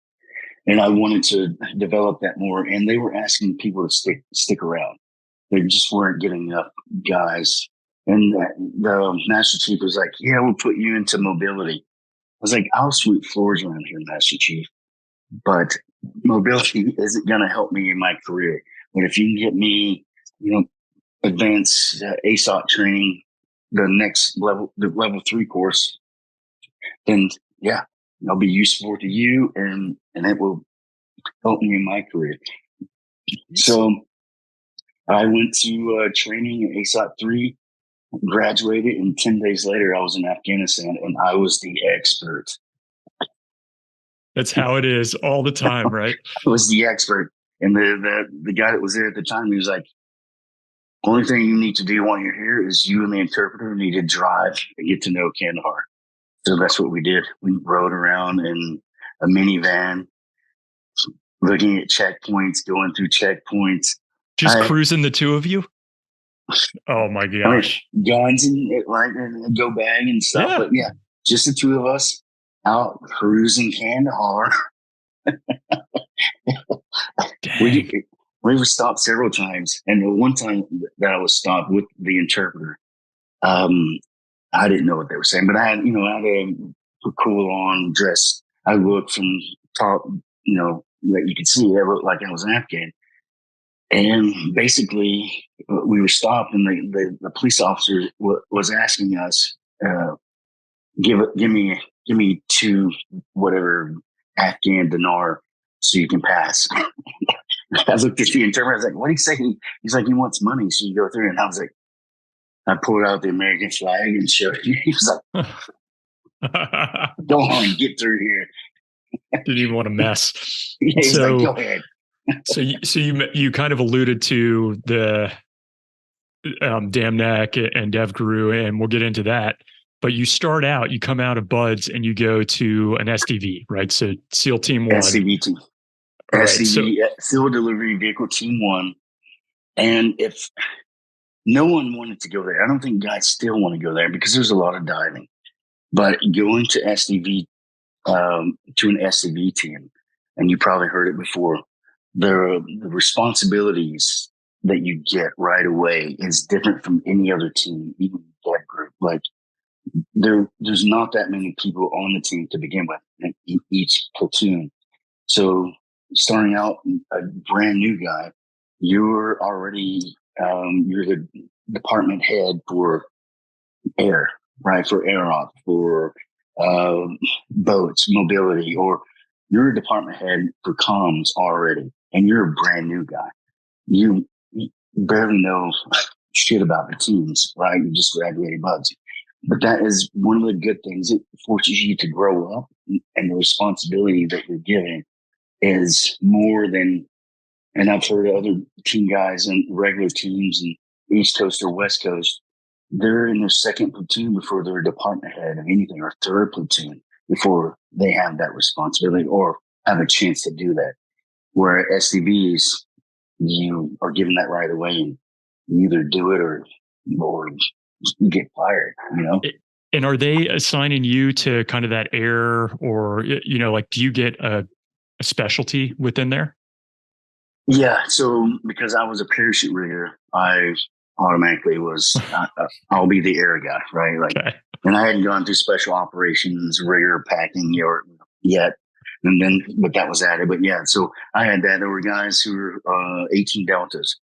and I wanted to develop that more. And they were asking people to stick around. They just weren't getting enough guys. And the Master Chief was like, "Yeah, we'll put you into mobility." I was like, "I'll sweep floors around here, Master Chief, but mobility isn't going to help me in my career. But if you can get me, advanced ASOT training, the next level, the level 3 course, then yeah, I'll be useful to you, and it will help me in my career." So I went to training at ASOT 3, graduated, and 10 days later I was in Afghanistan, and I was the expert. That's how it is all the time, right? I was the expert. And the guy that was there at the time, he was like, "Only thing you need to do while you're here is you and the interpreter need to drive and get to know Kandahar." So that's what we did. We rode around in a minivan, looking at checkpoints, going through checkpoints. Just cruising the two of you? Oh my gosh. Guns and go bag and stuff. Yeah. But yeah, just the two of us out cruising Kandahar. We were stopped several times. And the one time that I was stopped with the interpreter, I didn't know what they were saying, but I had a cool on dress. I looked from top, that you could see. I looked like I was an Afghan. And basically, we were stopped, and the police officer was asking us, give me 2 whatever Afghan dinar so you can pass. I looked at the interpreter. I was like, "What did he say?" He's like, "He wants money, so you go through." And I was like, I pulled out the American flag and showed him. He was like, "Go on, get through here." Didn't even want to mess. Yeah, he's like, "Go ahead." So you kind of alluded to the Damnick and DEVGRU, and we'll get into that. But you come out of Buds and you go to an SDV, right? So SEAL Team One. SDV Team. Right, SDV, SEAL Delivery Vehicle Team One. And if no one wanted to go there, I don't think guys still want to go there because there's a lot of diving. But going to SDV, to an SDV team, and you probably heard it before, the responsibilities that you get right away is different from any other team, even DEVGRU. Like there's not that many people on the team to begin with in each platoon. So starting out a brand new guy, you're already you're the department head for air, right? For air off, for boats, mobility, or you're a department head for comms already, and you're a brand new guy. You barely know shit about the teams, right? You just graduated Buds. But that is one of the good things. It forces you to grow up, and the responsibility that you're given is more than, and I've heard other team guys and regular teams in East Coast or West Coast, they're in their second platoon before they're a department head of anything, or third platoon before they have that responsibility or have a chance to do that. Where SDVs, you are given that right away, and you either do it or you get fired, And are they assigning you to kind of that air, or, like, do you get a specialty within there? Yeah. So because I was a parachute rigger, I automatically was, I'll be the air guy, right? Like, okay. And I hadn't gone through special operations, rigger packing yet. But that was added. But yeah, so I had that. There were guys who were 18 Deltas.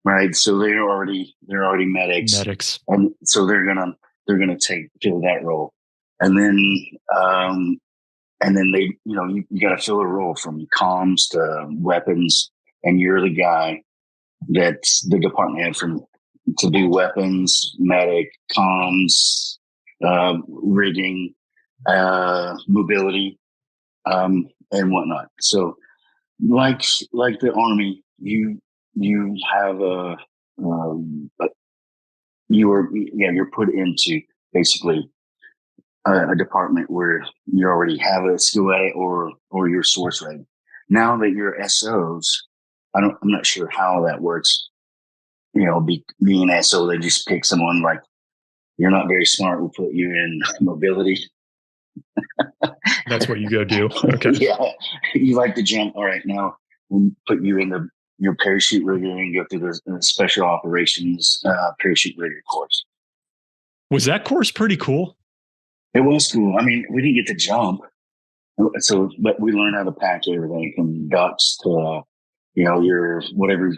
right? So they're already medics, Medics. and so they're gonna fill that role, and then they, you got to fill a role from comms to weapons, and you're the guy that's the department head from to do weapons, medic, comms, rigging, mobility, and whatnot. So, like the Army, you have you're put into basically a department where you already have a skill at it, or you're source ready. Now that you're SOs, I'm not sure how that works. Being SO, they just pick someone like you're not very smart. We'll put you in mobility. That's what you go do. Okay. Yeah, you like to jump. All right, now we'll put you in your parachute rigger and go through the special operations parachute rigger course. Was that course pretty cool? It was cool. I mean, we didn't get to jump, but we learned how to pack everything from ducks to your whatever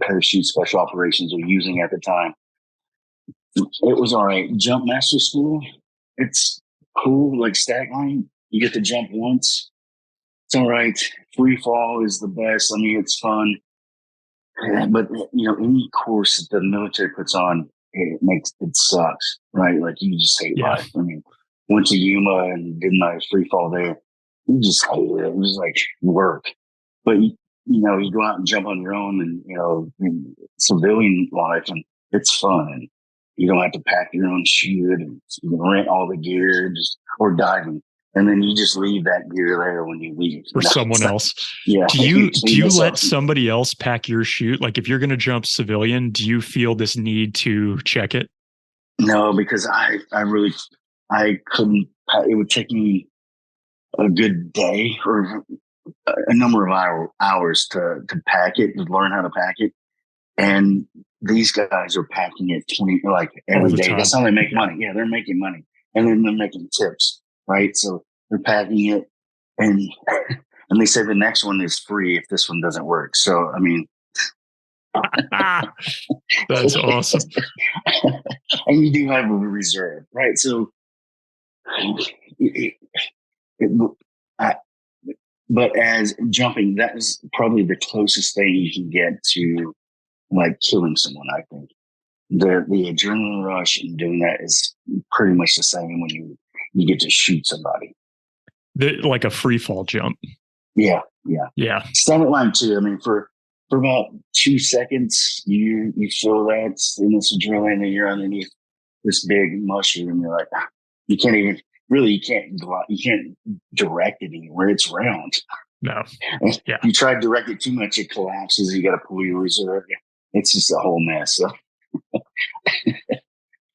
parachute special operations are using at the time. It was all right. Jump master school, it's cool. Like stack line, you get to jump once. It's all right. Free fall is the best. I mean, it's fun. But any course that the military puts on, it sucks, right? Like you just hate life. I mean, went to Yuma and did my free fall there. You just hate it. It was like work. But you go out and jump on your own, and in civilian life, and it's fun. And you don't have to pack your own chute, and you can rent all the gear, or diving. And then you just leave that gear there when you leave. For someone else. Yeah. Do you let somebody else pack your chute? Like if you're going to jump civilian, do you feel this need to check it? No, because I couldn't. It would take me a good day or a number of hours to pack it, to learn how to pack it. And these guys are packing it every day. That's how they make money. Yeah, they're making money, and then they're making tips, right? So they're packing it, and they say the next one is free if this one doesn't work. So I mean, that's awesome. And you do have a reserve, right? So, but as jumping, that is probably the closest thing you can get to like killing someone. I think the adrenaline rush in doing that is pretty much the same when you get to shoot somebody. Like a free fall jump. Yeah. Static line too. I mean, for about 2 seconds, you feel that in this adrenaline, and you're underneath this big mushroom, and you're like, you can't direct it anywhere. It's round. No. Yeah. You try to direct it too much, it collapses. You got to pull your reserve. It's just a whole mess.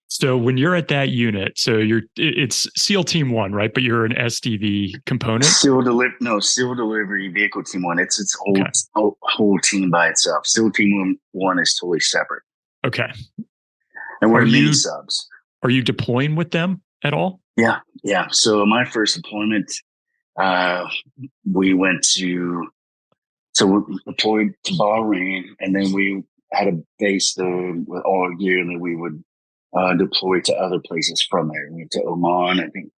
So when you're at that unit, it's SEAL Team One, right? But you're an SDV component. SEAL Delivery Vehicle Team One. It's its whole team by itself. SEAL Team One is totally separate. Okay. And we're mini subs. Are you deploying with them at all? Yeah. So my first deployment, we deployed to Bahrain, and then we had a base there with all our gear, and then we would deploy to other places from there. We went to Oman, I think,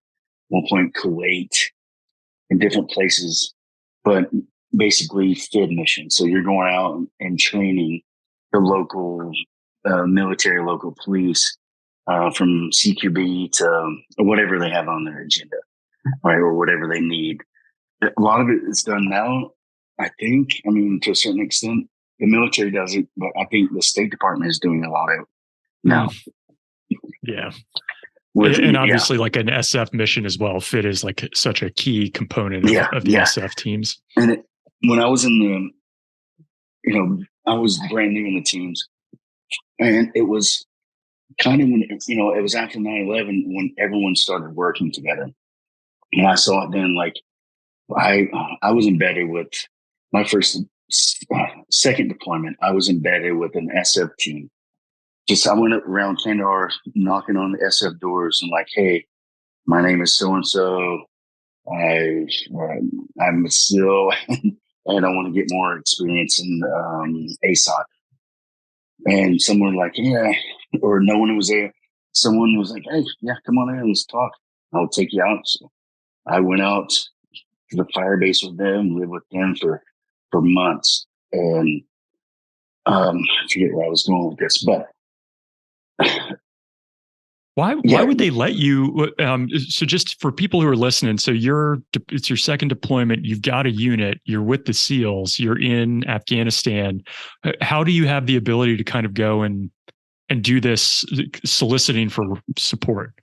one point Kuwait, and different places, but basically FID missions. So you're going out and training the local military, local police, from CQB to whatever they have on their agenda, right, or whatever they need. A lot of it is done now, I think. I mean, to a certain extent, the military does it, but I think the State Department is doing a lot of it now. Yeah. And obviously like an SF mission as well. FIT is like such a key component of the SF teams. And when I was in I was brand new in the teams, and it was kind of when, it was after 9/11 when everyone started working together. And I saw it then, like I was embedded with my second deployment. I was embedded with an SF team. I went around Kandahar knocking on the SF doors and like, hey, my name is so-and-so. I'm a SEAL and I want to get more experience in ASOT. And someone like, yeah, or no one was there. Someone was like, hey, yeah, come on in, let's talk. I'll take you out. So I went out to the fire base with them, lived with them for months. And I forget where I was going with this, but Why would they let you? So just for people who are listening, so it's your second deployment. You've got a unit. You're with the SEALs. You're in Afghanistan. How do you have the ability to kind of go and do this soliciting for support?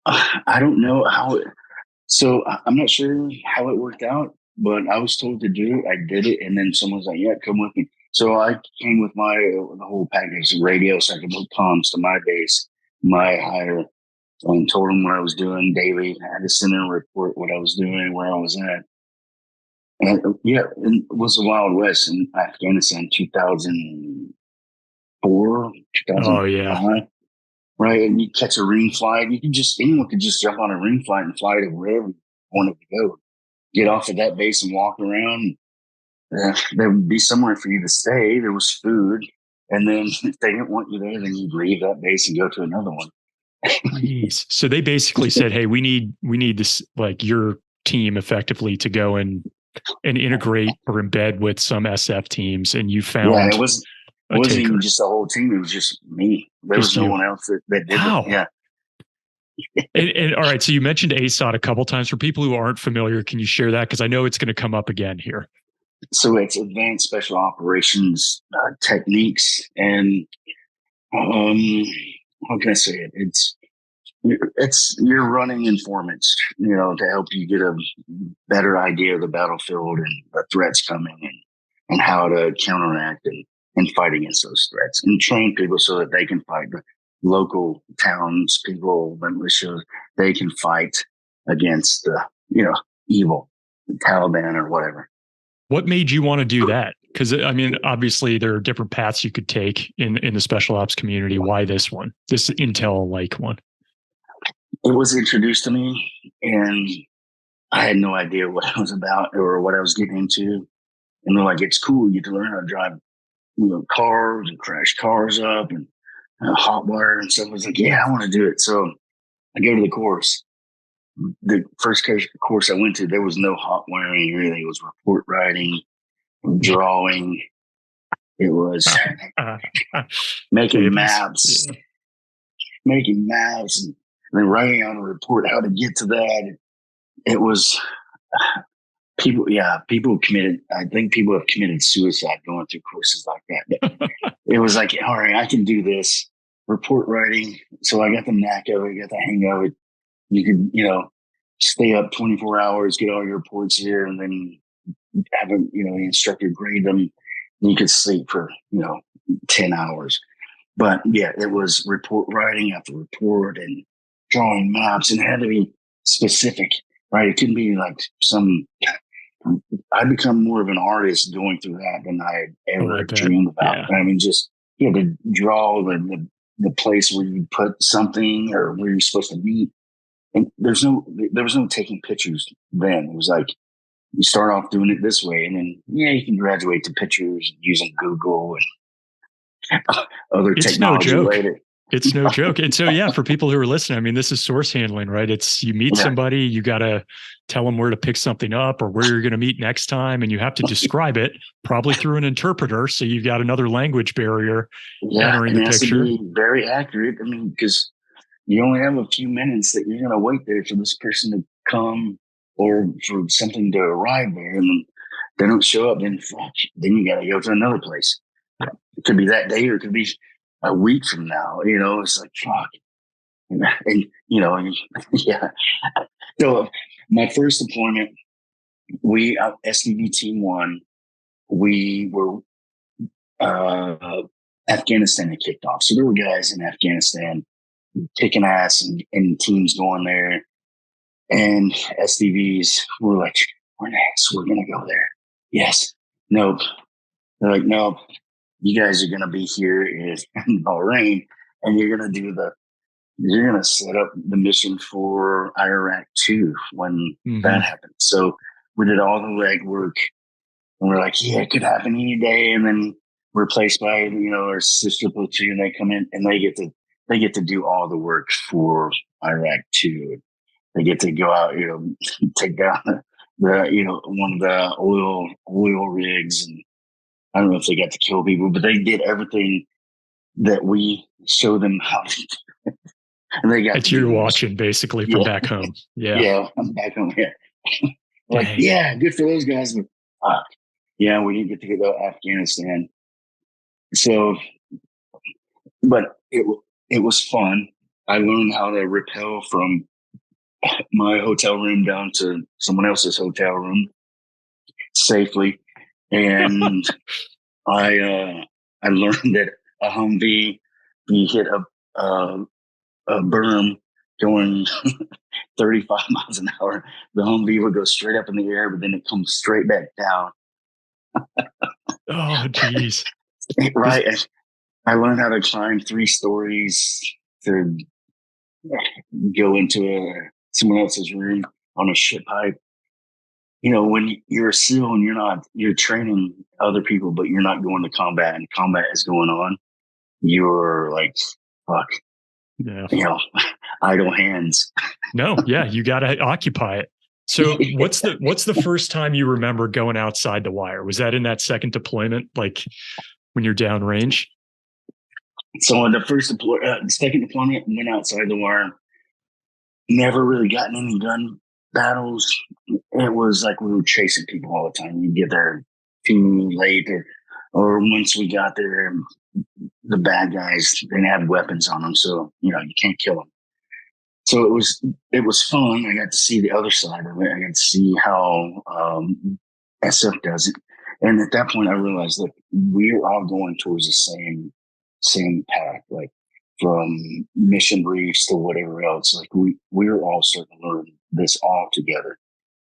I don't know how. So I'm not sure how it worked out, but I was told to do it. I did it, and then someone was like, "Yeah, come with me." So I came with the whole package, radio, so I could book comms to my base, my hire, and told them what I was doing daily. I had to send in a report what I was doing, where I was at. And yeah, it was the Wild West in Afghanistan, 2004, Oh yeah, 2005. Right, and you catch a ring flight. Anyone could just jump on a ring flight and fly to wherever you wanted to go. Get off at that base and walk around. There would be somewhere for you to stay. There was food, and then if they didn't want you there, then you'd leave that base and go to another one. Jeez. So they basically said, "Hey, we need this, like, your team effectively to go and integrate or embed with some SF teams," and you found It wasn't even just the whole team. It was just me. There was no one else that did it. Yeah. And all right, so you mentioned ASOT a couple times. For people who aren't familiar, can you share that? Because I know it's going to come up again here. So it's advanced special operations techniques, and how can I say it? You're running informants, to help you get a better idea of the battlefield and the threats coming, and how to counteract and fight against those threats, and train people so that they can fight the local towns, people, militias. They can fight against the, evil, the Taliban or whatever. What made you want to do that? Because I mean, obviously there are different paths you could take in the special ops community. Why this intel-like one? It was introduced to me, and I had no idea what it was about or what I was getting into. And they're like, it's cool. You get to learn how to drive, cars and crash cars up and hot wire and stuff. I was like, yeah, I want to do it. So I go to the course. The first course I went to, there was no hot wiring really. It was report writing, drawing. It was making maps, and then writing on a report how to get to that. It was people committed. I think people have committed suicide going through courses like that. But it was like, all right, I can do this report writing. So I got the knack of it, got the hang of it. You could, stay up 24 hours, get all your reports here, and then have the instructor grade them. And you could sleep for, 10 hours. But yeah, it was report writing after report and drawing maps, and it had to be specific, right? It couldn't be like I become more of an artist going through that than I had ever dreamed about. Yeah. I mean, just you had to draw the place where you put something or where you're supposed to be. And there was no taking pictures then. It was like you start off doing it this way, and then you can graduate to pictures using Google and other technology later. It's no joke. And so, yeah, for people who are listening, I mean, this is source handling, right? It's you meet somebody, you got to tell them where to pick something up or where you're going to meet next time. And you have to describe it probably through an interpreter. So you've got another language barrier entering the picture. To be very accurate. I mean, because you only have a few minutes that you're going to wait there for this person to come or for something to arrive there. And they don't show up, then you got to go to another place. It could be that day or it could be a week from now. It's like, fuck. And yeah. So my first deployment, we SDV Team One, we were Afghanistan had kicked off. So there were guys in Afghanistan kicking ass and teams going there. And SDVs were like, we're next. We're going to go there. Yes. Nope. They're like, nope. You guys are going to be here in Bahrain, and you're going to set up the mission for Iraq 2 when that happened. So we did all the legwork, and we're like, yeah, it could happen any day. And then replaced by, our sister platoon. They come in and they get to do all the work for Iraq too. They get to go out, take down one of the oil rigs, and I don't know if they got to kill people, but they did everything that we show them how to do. And they got that you're watching basically from back home. Yeah, I'm back home here. Like, yeah, good for those guys, but yeah, we didn't get to go to Afghanistan. So, but it was fun. I learned how to rappel from my hotel room down to someone else's hotel room safely, and I learned that a Humvee, you hit a berm going 35 miles an hour, the Humvee would go straight up in the air, but then it comes straight back down. Oh, geez. Right. I learned how to climb 3 stories to go into someone else's room on a ship pipe. When you're a SEAL and you're training other people, but you're not going to combat and combat is going on, you're like, fuck, idle hands. No. Yeah. You got to occupy it. So what's the first time you remember going outside the wire? Was that in that second deployment? Like when you're downrange? So in the second deployment, went outside the wire. Never really gotten any gun battles. It was like we were chasing people all the time. You get there too late, or once we got there, the bad guys didn't have weapons on them, so you can't kill them. So it was fun. I got to see the other side of it. I got to see how SF does it, and at that point, I realized that we're all going towards the same path, like from mission briefs to whatever else. Like we're all starting to learn this all together.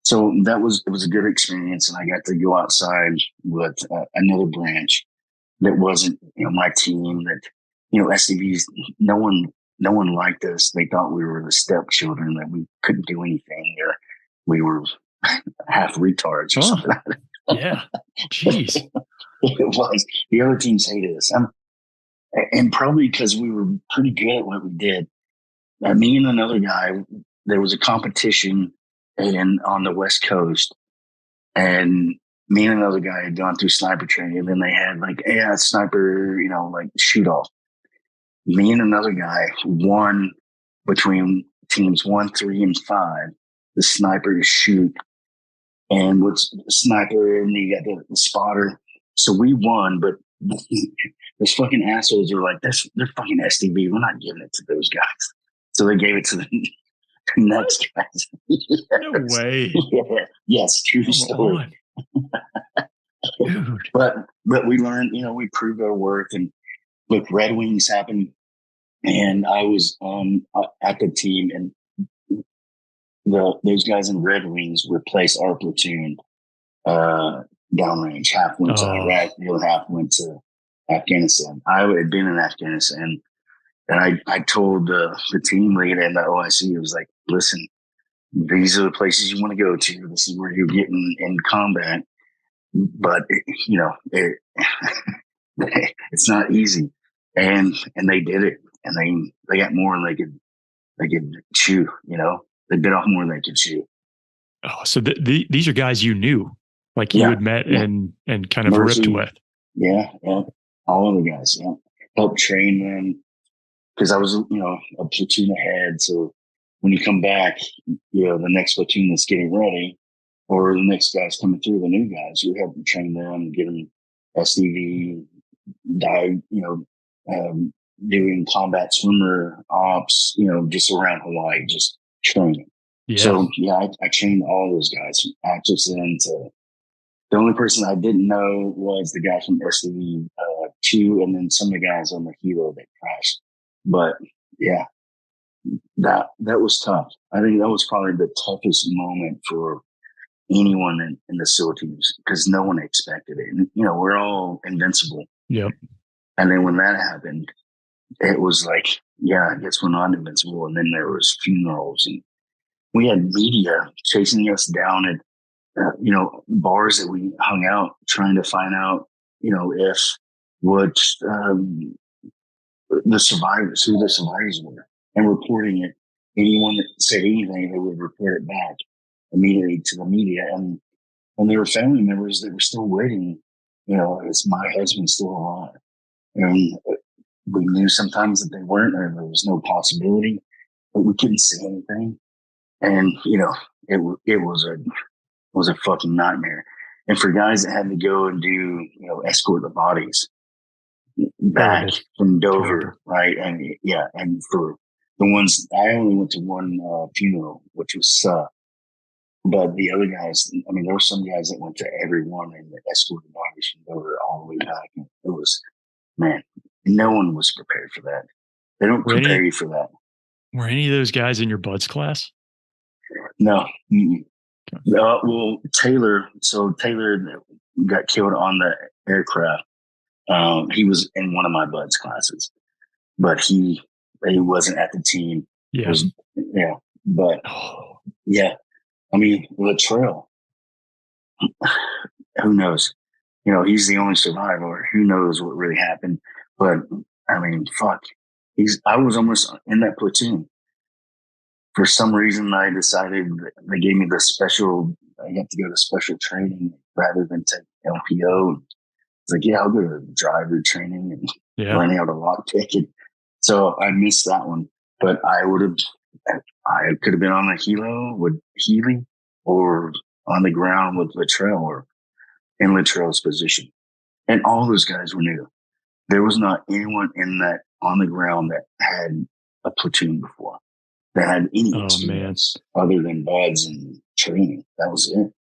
So it was a good experience, and I got to go outside with another branch that wasn't my team. That SDVs, no one liked us. They thought we were the stepchildren, that we couldn't do anything, or we were half retards or something. Yeah, jeez. It was. The other teams hated us. And probably because we were pretty good at what we did. Me and another guy, there was a competition on the West Coast, and me and another guy had gone through sniper training, and then they had sniper, like shoot off. Me and another guy won between teams 1, 3, and 5. The sniper to shoot, and with sniper, and you got the spotter. So we won, but those fucking assholes are like, they're fucking SDV. We're not giving it to those guys. So they gave it to the next guys. Yes. No way. Yeah. Yes, true story. Dude. But we learned, we proved our worth, and look, Red Wings happened, and I was at the team, and those guys in Red Wings replaced our platoon downrange. Half went to Iraq, the other half went to Afghanistan. I had been in Afghanistan, and I told the team leader and the OIC, it was like, listen, these are the places you want to go to. This is where you're getting in combat. But, it's not easy. And they did it. And they got more than they could chew, They bit off more than they could chew. Oh, so these are guys you knew, like you had met and kind of ripped with. Yeah. All of the guys, helped train them, because I was, a platoon ahead. So when you come back, the next platoon that's getting ready, or the next guys coming through, the new guys, you're helping train them, get them SDV, doing combat swimmer ops, just around Hawaii, just training. Yeah. So I trained all those guys from Atchison to the only person I didn't know was the guy from SDV 2, and then some of the guys on the Hilo that crashed. But yeah, that was tough. I think that was probably the toughest moment for anyone in the SEAL teams, because no one expected it. And, we're all invincible. Yep. And then when that happened, it was like, I guess we're not invincible. And then there was funerals, and we had media chasing us down at, bars that we hung out, trying to find out, if what the survivors, who the survivors were, and reporting it. Anyone that said anything, they would report it back immediately to the media. And there were family members that were still waiting. Is my husband still alive? And we knew sometimes that they weren't, or there was no possibility, but we couldn't say anything. And it was a fucking nightmare. And for guys that had to go and do escort the bodies back from Dover, right? And for the ones, I only went to one funeral, which was but the other guys, I mean, there were some guys that went to every one and escorted bodies from Dover all the way back. And it was, man, no one was prepared for that. They don't prepare you for that. Were any of those guys in your buds class? No. Well, Taylor got killed on the aircraft. He was in one of my buds classes, but he wasn't at the team. Yeah. But yeah. I mean, Latrell, who knows? He's the only survivor. Who knows what really happened? But I mean, fuck. I was almost in that platoon. For some reason, I decided they gave me the special. I got to go to special training rather than take LPO. It's like, yeah, I'll go to driver training and learning how to lockpick it. So I missed that one, but I could have been on a helo with Healy or on the ground with Latrell or in Latrell's position. And all those guys were new. There was not anyone on the ground that had a platoon before, that had any experience other than buds and training. That was it.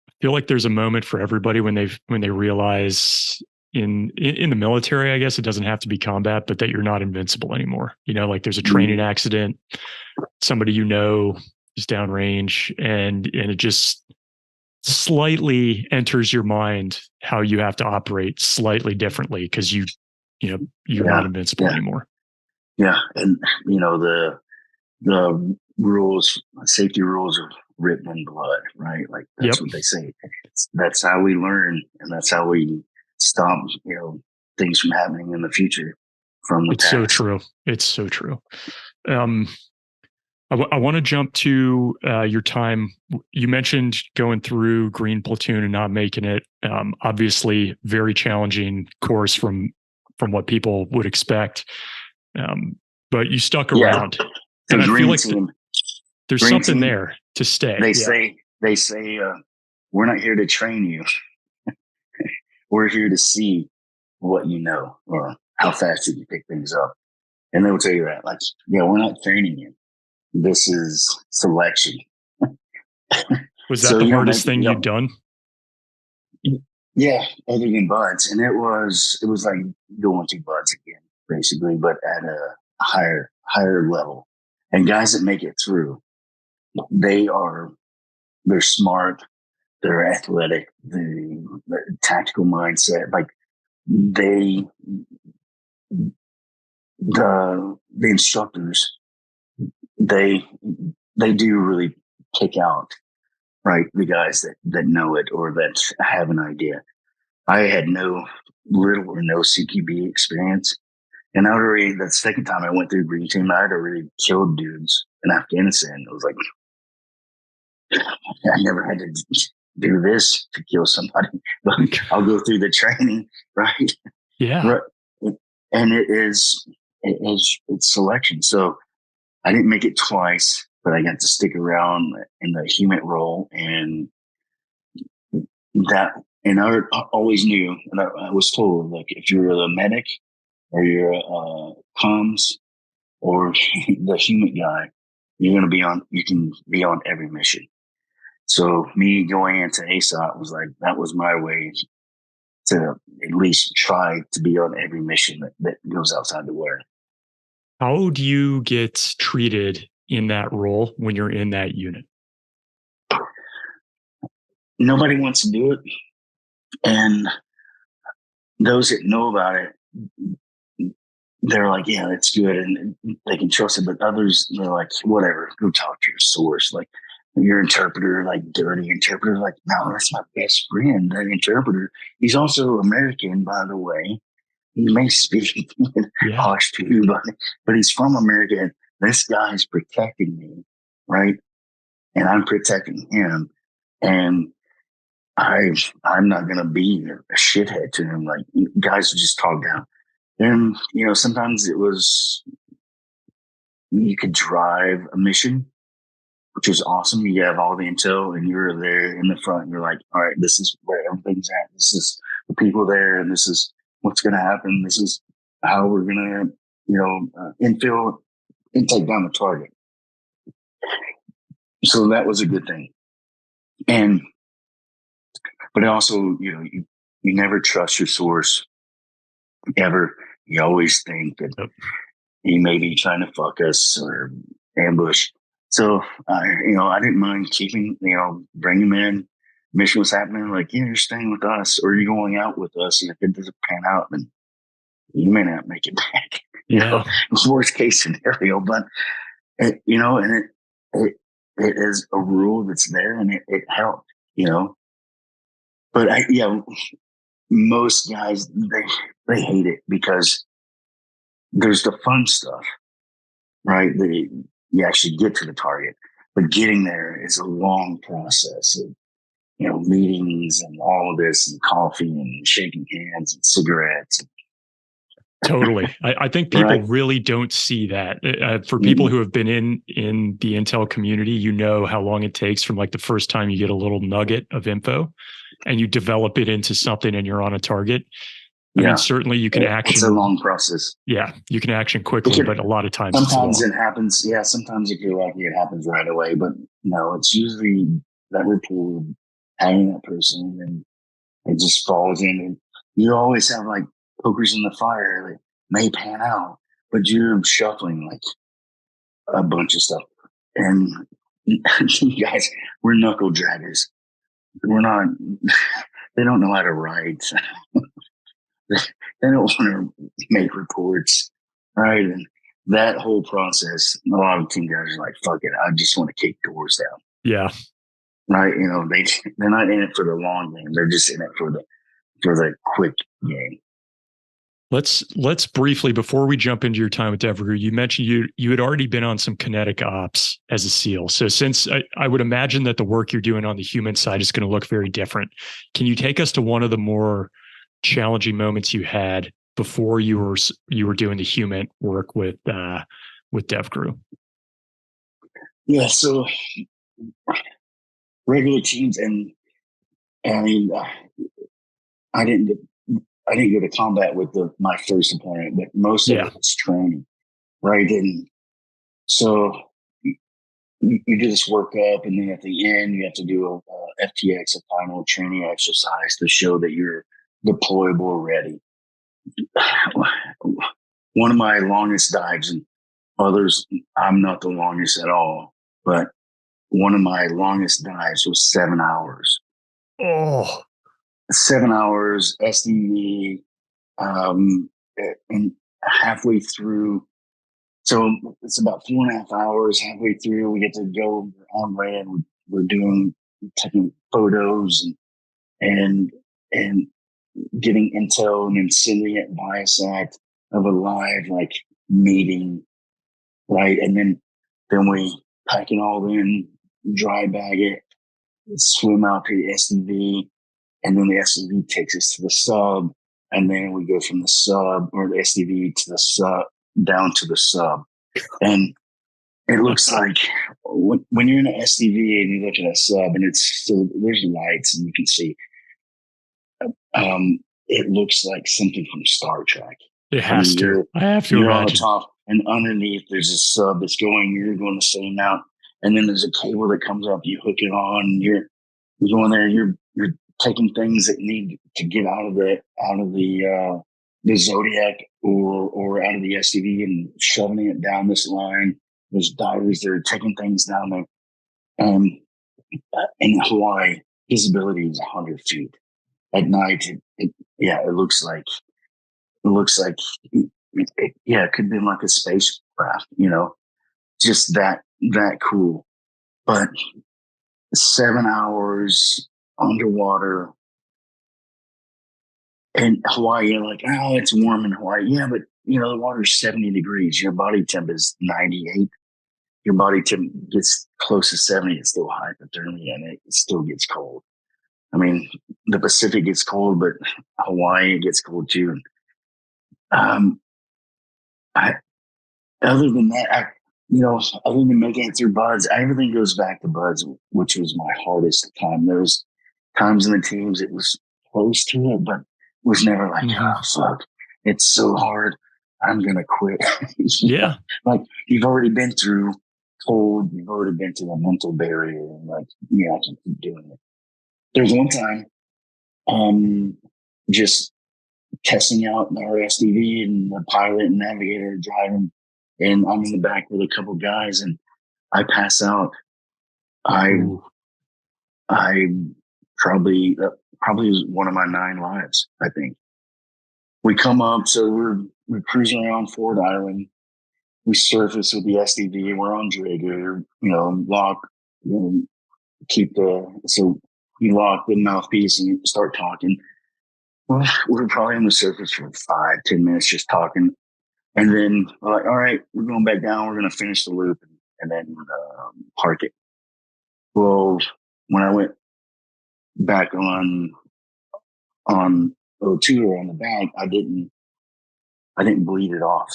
I feel like there's a moment for everybody when they realize in the military, I guess it doesn't have to be combat, but that you're not invincible anymore. Like there's a training accident, somebody is downrange, and it just slightly enters your mind how you have to operate slightly differently because you're not invincible anymore. Yeah, and the rules, safety rules are written in blood, right? Like that's what they say. That's how we learn, and that's how we stop, things from happening in the future from the past. So true. It's so true. I want to jump to your time. You mentioned going through Green Platoon and not making it. Obviously, very challenging course from what people would expect. But you stuck around. And I feel like there's something there to stay. They say, we're not here to train you. We're here to see what you know or how fast you can pick things up. And they will tell you that, like, we're not training you. This is selection. Was that the hardest thing you'd done? Yeah, other than buds. And it was like going to buds again, basically, but at a higher level. And guys that make it through, they're smart, they're athletic, the tactical mindset, like the instructors, they do really pick out, right, the guys that know it or that have an idea. I had little or no CQB experience. And the second time I went through Green Team, I had already killed dudes in Afghanistan. It was like, I never had to do this to kill somebody, but I'll go through the training, right? Yeah. And it's selection. So I didn't make it twice, but I got to stick around in the HUMINT role, and I always knew, and I was told, like, if you're the medic or you're comms or the HUMINT guy, you can be on every mission. So me going into ASOT was like, that was my way to at least try to be on every mission that goes outside the wire. How do you get treated in that role when you're in that unit? Nobody wants to do it. And those that know about it, they're like, yeah, that's good. And they can trust it. But others, they're like, whatever, go talk to your source. Like, your interpreter, like dirty interpreter, like, no, that's my best friend, that interpreter. He's also American, by the way. he may speak harsh to you, but he's from America. And this guy's protecting me, right? And I'm protecting him. And I'm not going to be a shithead to him. Like, guys would just talk down. And, sometimes it was, you could drive a mission, which is awesome. You have all the intel and you're there in the front. And you're like, all right, this is where everything's at. This is the people there. And this is what's going to happen. This is how we're going to, infill and take down the target. So that was a good thing. But also, you never trust your source ever. You always think that he may be trying to fuck us or ambush. So, I didn't mind keeping, bring him in. Mission was happening. Like, you're staying with us or you're going out with us. And if it doesn't pan out, then you may not make it back. Worst case scenario. But, it is a rule that's there and it helped, But most guys, they hate it because there's the fun stuff, right? You actually get to the target, but getting there is a long process of, meetings and all of this and coffee and shaking hands and cigarettes. Totally. I think people really don't see that. For people who have been in the intel community, how long it takes from like the first time you get a little nugget of info and you develop it into something and you're on a target. I mean, certainly you can action. It's a long process. Yeah, you can action quickly, but a lot of times sometimes it happens. Yeah, sometimes if you're lucky, it happens right away. But no, it's usually that rapport, having that person, and it just falls in. And you always have like pokers in the fire that may pan out, but you're shuffling like a bunch of stuff. And you guys, we're knuckle draggers. We're not. They don't know how to write. They don't want to make reports, right? And that whole process, a lot of team guys are like, fuck it, I just want to kick doors down. Yeah. Right? They're not in it for the long game. They're just in it for the quick game. Let's briefly, before we jump into your time with DEVGRU, you mentioned you had already been on some kinetic ops as a SEAL. So since I would imagine that the work you're doing on the HUMINT side is going to look very different, can you take us to one of the more challenging moments you had before you were doing the HUMINT work with DEVGRU? Yeah, so regular teams, and I didn't go to combat with my first deployment, but most of it was training, right? And so you do this workup, and then at the end you have to do a FTX, a final training exercise, to show that you're deployable ready. One of my longest dives, and others, I'm not the longest at all, but one of my longest dives was 7 hours. Oh, 7 hours, SDV, and halfway through. So it's about 4.5 hours. Halfway through, we get to go on land. We're taking photos and getting intel and then sending it via SAT of a live meeting, right? And then we pack it all in, dry bag it, swim out to the SDV, and then the SDV takes us to the sub, and then we go from the sub or the SDV to the sub down to the sub. And it looks like when you're in an SDV and you look at a sub, and there's lights and you can see. It looks like something from Star Trek. It has to. I have to you're imagine. On the top, and underneath there's a sub that's going. You're going the same amount, and then there's a cable that comes up. You hook it on. And you're going there. You're taking things that need to get out of the Zodiac or out of the SDV and shoving it down this line. There's divers that are taking things down there. In Hawaii, visibility is 100 feet. At night, it looks like it could be like a spacecraft, just that cool. But 7 hours underwater, And Hawaii, you're like, oh, it's warm in Hawaii. Yeah, but the water's 70 degrees. Your body temp is 98. Your body temp gets close to 70. It's still hypothermia and it still gets cold. I mean, the Pacific gets cold, but Hawaii it gets cold too. Um, I, other than that, other than making it through buds, everything goes back to buds, which was my hardest time. There was times in the teams it was close to it, but it was never like, oh, fuck, it's so hard. I'm going to quit. Yeah. Like you've already been through cold. You've already been through the mental barrier. And like, yeah, I can keep doing it. There's one time, just testing out our SDV and the pilot and navigator driving, and I'm in the back with a couple guys, and I pass out. I probably was one of my 9 lives. I think we come up, so we're cruising around Ford Island. We surface with the SDV. We're on Drager, lock, keep so you lock the mouthpiece and you start talking. Well, we're probably on the surface for 5-10 minutes just talking. And then we're like, all right, we're going back down. We're going to finish the loop and then park it. Well, when I went back on O2 or on the bag, I didn't bleed it off.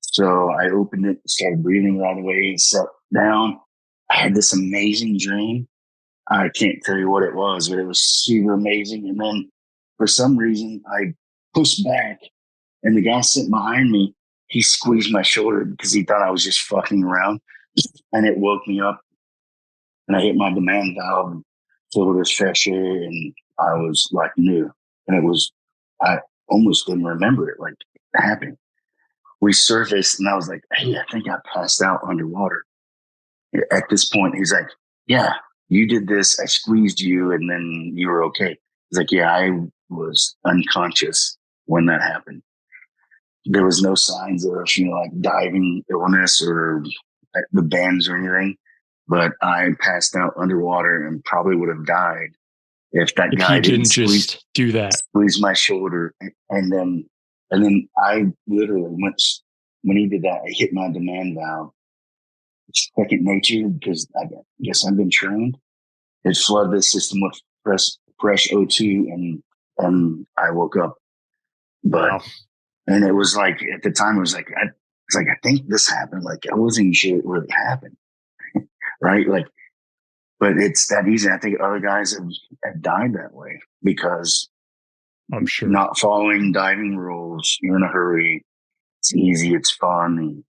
So I opened it, started breathing right away, sat down. I had this amazing dream. I can't tell you what it was, but it was super amazing. And then for some reason, I pushed back, and the guy sitting behind me, he squeezed my shoulder because he thought I was just fucking around, and it woke me up. And I hit my demand valve and filled with fresh air, and I was like new. And I almost didn't remember it like happening. We surfaced, and I was like, hey, I think I passed out underwater. At this point, he's like, yeah, you did this. I squeezed you, and then you were okay. He's like, yeah, I was unconscious when that happened. There was no signs of, like diving illness or the bends or anything. But I passed out underwater and probably would have died if that guy didn't just do that. Squeeze my shoulder. And then I literally when he did that, I hit my demand valve. It's second nature because I guess I've been trained. It flooded the system with fresh O2 and I woke up. But wow. And it was like, at the time, I think this happened. Like I wasn't even sure it really happened. Right? Like, but it's that easy. I think other guys have died that way because I'm sure not following diving rules. You're in a hurry. It's easy. It's fun. And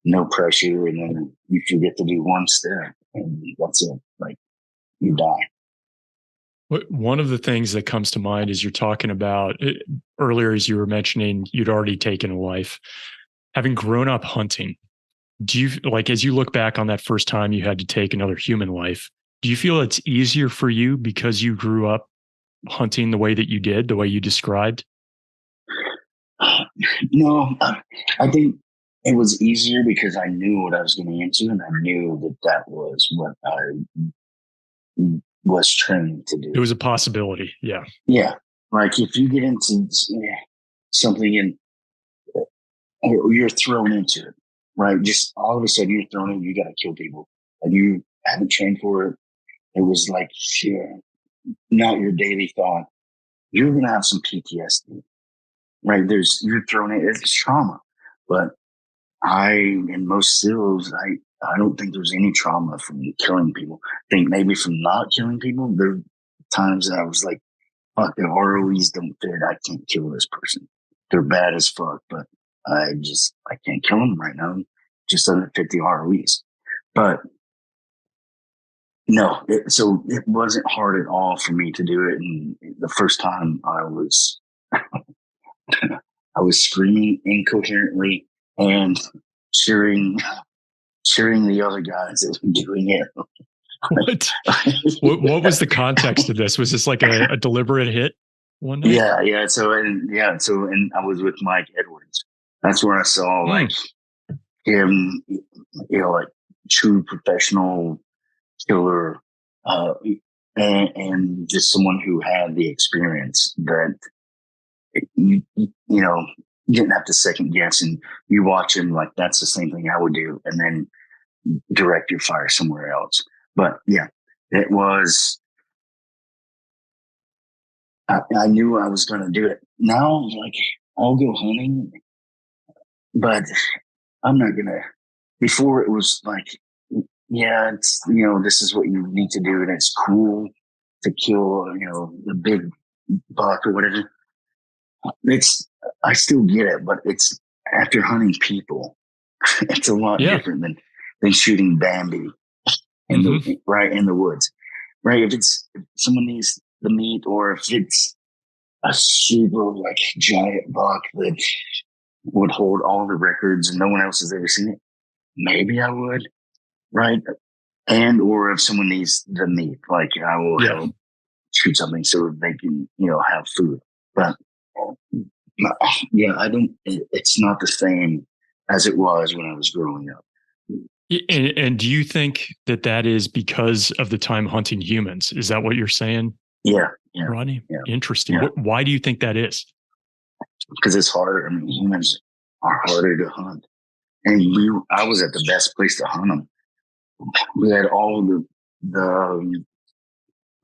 no pressure. And then you forget to do one step and that's it. Like you die. One of the things that comes to mind is you're talking about earlier, as you were mentioning, you'd already taken a life. Having grown up hunting, do you, like, as you look back on that first time you had to take another human life, do you feel it's easier for you because you grew up hunting the way that you did, the way you described? No, I think it was easier because I knew what I was getting into and I knew that was what I was trained to do. It was a possibility. Yeah. Yeah. Like if you get into something and you're thrown into it, right? Just all of a sudden you're thrown in, you got to kill people and you haven't trained for it. It was like, not your daily thought. You're going to have some PTSD, right? You're thrown in, it's trauma. But in most SEALs, I don't think there's any trauma from killing people. I think maybe from not killing people, there are times that I was like, fuck, the ROEs don't fit. I can't kill this person. They're bad as fuck, but I can't kill them right now. Just under 50 ROEs. But no, so it wasn't hard at all for me to do it. And the first time I was screaming incoherently and cheering the other guys that were doing it. What was the context of this? Was this like a deliberate hit one night? Yeah. So I was with Mike Edwards. That's where I saw like him, like true professional killer, and just someone who had the experience that you didn't have to second guess, and you watch him like that's the same thing I would do, and then direct your fire somewhere else. But yeah, it was. I knew I was going to do it. Now, like I'll go hunting, but I'm not gonna. Before it was like, yeah, it's this is what you need to do, and it's cool to kill the big buck or whatever. I still get it, but it's after hunting people, it's a lot different than shooting Bambi in the woods, right? If someone needs the meat, or if it's a super like giant buck that would hold all the records and no one else has ever seen it, maybe I would, right? And or if someone needs the meat, like I will help shoot something so they can have food, but. Yeah, I don't. It's not the same as it was when I was growing up. And do you think that is because of the time hunting humans? Is that what you're saying? Yeah, Rodney. Yeah, interesting. Yeah. Why do you think that is? Because it's harder. I mean, humans are harder to hunt, and I was at the best place to hunt them. We had all the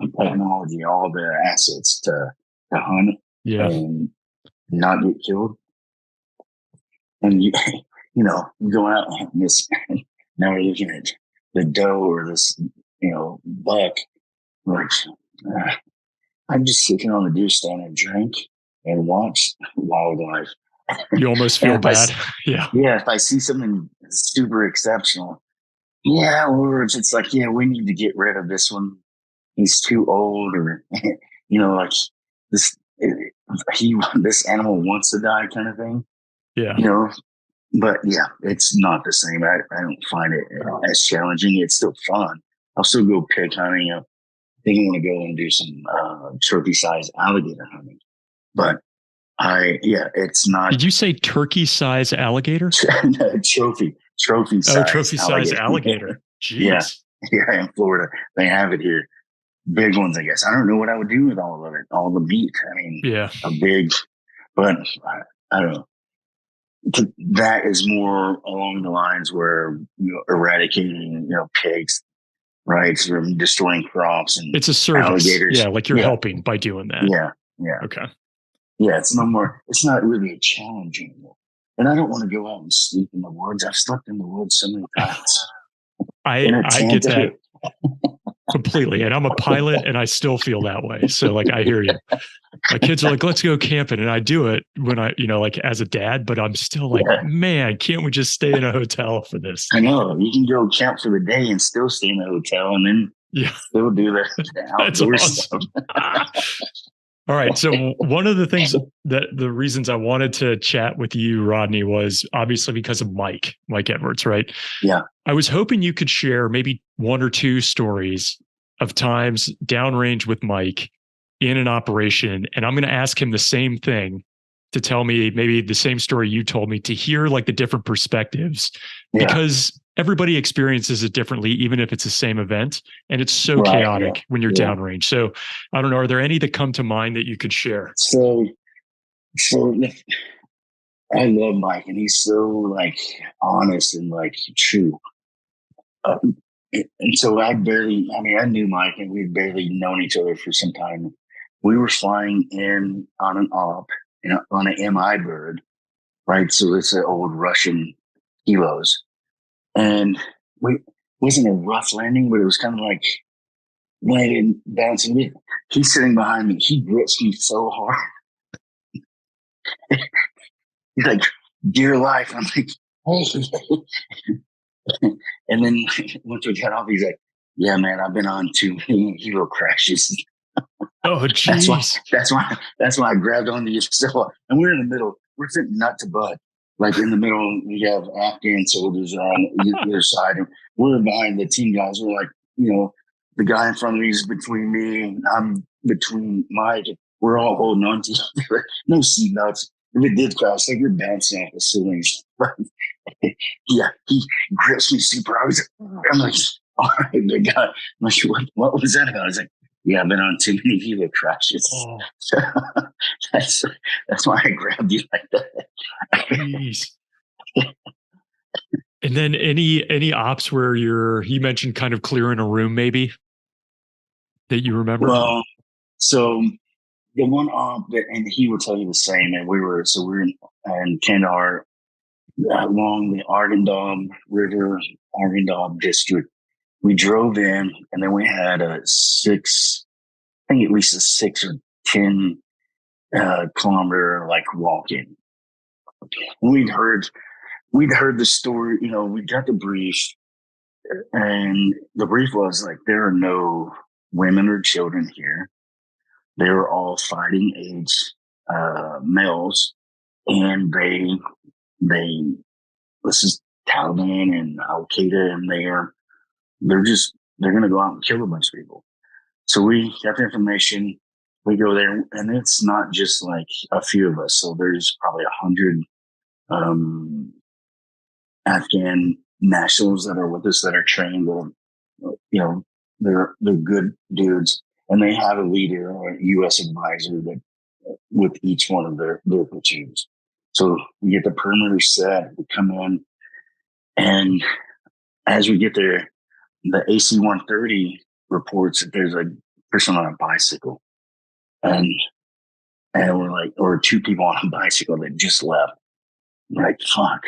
technology, all the assets to hunt. Yeah. And not get killed. And you go out and this, now we're looking at the doe or this, buck, like, I'm just sitting on the deer stand and drink and watch wildlife. You almost feel bad. Yeah. If I see something super exceptional, or if it's like, we need to get rid of this one. He's too old, or, like this, this animal wants to die kind of thing. Yeah. But it's not the same. I don't find it as challenging. It's still fun. I'll still go pig hunting. I think I want to go and do some turkey size alligator hunting. But it's not. Did you say turkey size alligator? Trophy size. Oh, trophy size alligator. Jeez. Yeah, in Florida, they have it here. Big ones, I guess. I don't know what I would do with all of it, all the meat. I mean, a big, but I don't know. That is more along the lines where eradicating, pigs, right? From destroying crops and it's a service. Alligators. Yeah, like you're helping by doing that. Yeah. Okay. Yeah, it's no more. It's not really a challenge anymore. And I don't want to go out and sleep in the woods. I've slept in the woods so many times. I get that completely. And I'm a pilot and I still feel that way. So like, I hear you. My kids are like, let's go camping. And I do it when I, like as a dad, but I'm still like, man, can't we just stay in a hotel for this? I know. You can go camp for the day and still stay in the hotel and then still do the outdoor stuff. All right. So one of the things the reasons I wanted to chat with you, Rodney, was obviously because of Mike Edwards, right? Yeah. I was hoping you could share maybe one or two stories of times downrange with Mike in an operation. And I'm going to ask him the same thing to tell me maybe the same story you told me, to hear like the different perspectives, because everybody experiences it differently, even if it's the same event. And it's so chaotic when you're downrange. So I don't know, are there any that come to mind that you could share? So I love Mike, and he's so like honest and like true. And so I knew Mike, and we'd barely known each other for some time. We were flying in on an op, on an MI bird, right? So it's an old Russian kilos. And it wasn't a rough landing, but it was kind of like landing, bouncing. He's sitting behind me. He grips me so hard. He's like, dear life. I'm like, hey. And then once we got off, he's like, yeah, man, I've been on too many hero crashes. Oh, geez. That's why I grabbed onto you. So, and we're in the middle. We're sitting nut to butt. Like in the middle, we have Afghan soldiers on either side, and we're behind the team guys. We're like, the guy in front of me is between me, and I'm between Mike. We're all holding on to each other. No seatbelts. If it did crash, like you're bouncing off the ceilings. Yeah, he grips me super hard. I'm like, all right, big guy. I'm like, what was that about? I was like, Yeah, I've been on too many vehicle crashes. Oh, So that's why I grabbed you like that. jeez. And then any ops where you mentioned kind of clearing a room maybe that you remember? Well, so the one op that, and he will tell you the same. And we were in Kandahar along the Arghandab River, Arghandab district. We drove in, and then we had I think at least a 6 or 10 kilometer like walk in. We'd heard the story. We got the brief, and the brief was like, there are no women or children here. They were all fighting age males, and this is Taliban and Al Qaeda, and they're going to go out and kill a bunch of people. So we got the information. We go there, and it's not just like a few of us. So there's probably 100 Afghan nationals that are with us that are trained. They're good dudes, and they have a leader or a U.S. advisor that with each one of their platoons. So we get the perimeter set. We come in, and as we get there, the AC-130 reports that there's a person on a bicycle, and we're like, or 2 people on a bicycle that just left. We're like, fuck.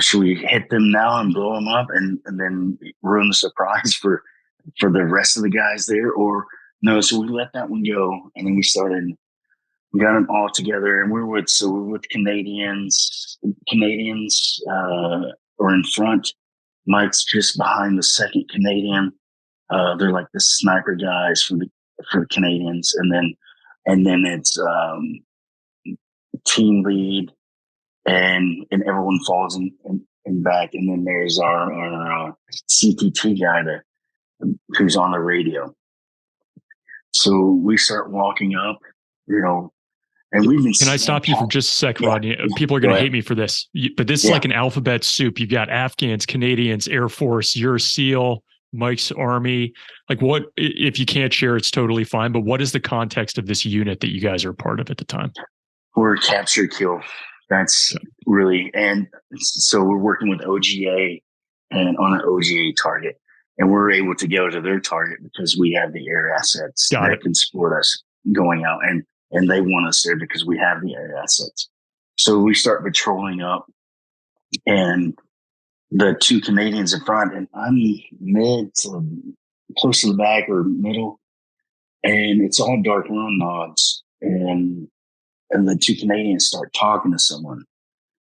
Should we hit them now and blow them up and then ruin the surprise for the rest of the guys there? Or no, so we let that one go, and then we got them all together, and we're with Canadians. Canadians are in front. Mike's just behind the second Canadian. They're like the sniper guys for the Canadians, and then it's team lead, and everyone falls in back, and then there's our CTT guy who's on the radio. So we start walking up, and we've been. Can I stop you for just a sec, Rodney? People are going to hate me for this, but this is like an alphabet soup. You've got Afghans, Canadians, Air Force, you're a SEAL, Mike's Army. Like, what, if you can't share, it's totally fine, but what is the context of this unit that you guys are a part of at the time? We're capture kill. That's really, and so we're working with OGA and on an OGA target, and we're able to go to their target because we have the air assets that can support us going out, and they want us there because we have the air assets. So we start patrolling up, and the 2 Canadians in front, and I'm mid to close to the back or middle, and it's all dark room nods, and the 2 Canadians start talking to someone,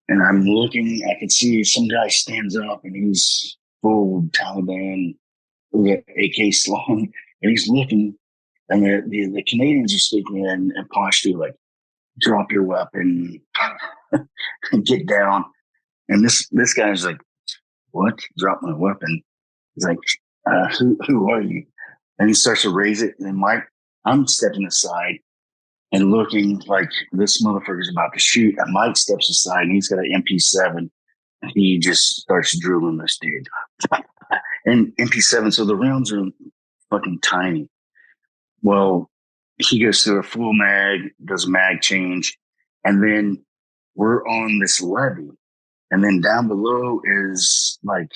and I'm looking. I can see some guy stands up, and he's full Taliban with AK slung, and he's looking. And the Canadians are speaking in Pashto, like, drop your weapon and get down. And this guy's like, what? Drop my weapon? He's like, who are you? And he starts to raise it, and then I'm stepping aside and looking like this motherfucker's about to shoot. And Mike steps aside, and he's got an MP7, and he just starts drilling this dude. And MP7, so the rounds are fucking tiny. Well, he goes through a full mag, does a mag change, and then we're on this levee. And then down below is like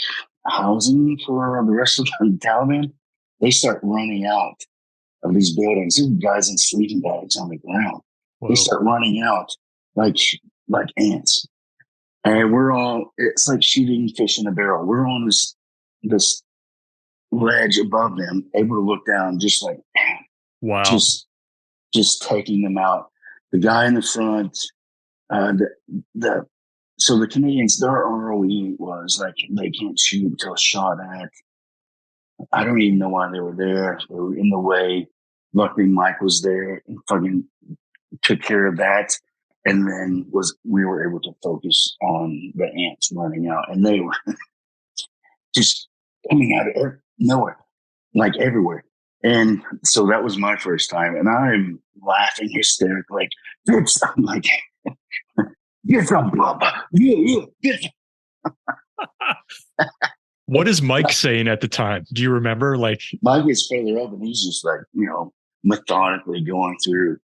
housing for the rest of the Taliban. They start running out of these buildings. There's guys in sleeping bags on the ground. Whoa. They start running out like ants. And it's like shooting fish in a barrel. We're on this ledge above them, able to look down, just like, wow, just taking them out. The guy in the front, so the Canadians, their ROE was like, they can't shoot until shot at. I don't even know why they were there. They were in the way. Luckily, Mike was there and fucking took care of that. And then we were able to focus on the ants running out, and they were just coming out of nowhere, like everywhere. And so that was my first time, and I'm laughing hysterically. I'm like, get some blah, blah. Yeah, get some. What is Mike saying at the time? Do you remember? Like, Mike is further up, and he's just like, methodically going through,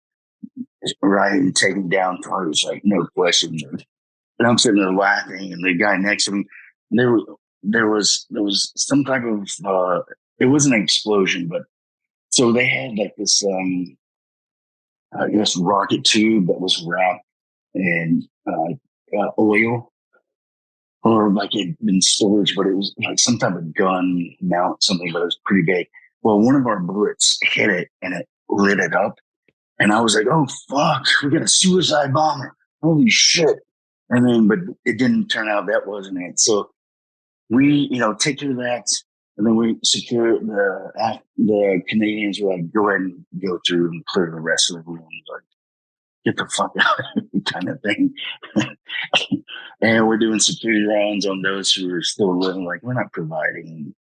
right, and taking down targets, like no question. And I'm sitting there laughing, and the guy next to me, there was some type of it wasn't an explosion, but so they had like this I guess rocket tube that was wrapped in oil, or like it had been storage, but it was like some type of gun mount, something, but it was pretty big. Well, one of our bullets hit it and it lit it up. And I was like, oh, fuck, we got a suicide bomber. Holy shit. And then, but it didn't turn out that wasn't it. So we, take care of that. And then we secure the Canadians were like, go ahead and go through and clear the rest of the rooms. Like, get the fuck out kind of thing. And we're doing security rounds on those who are still living. Like, we're not providing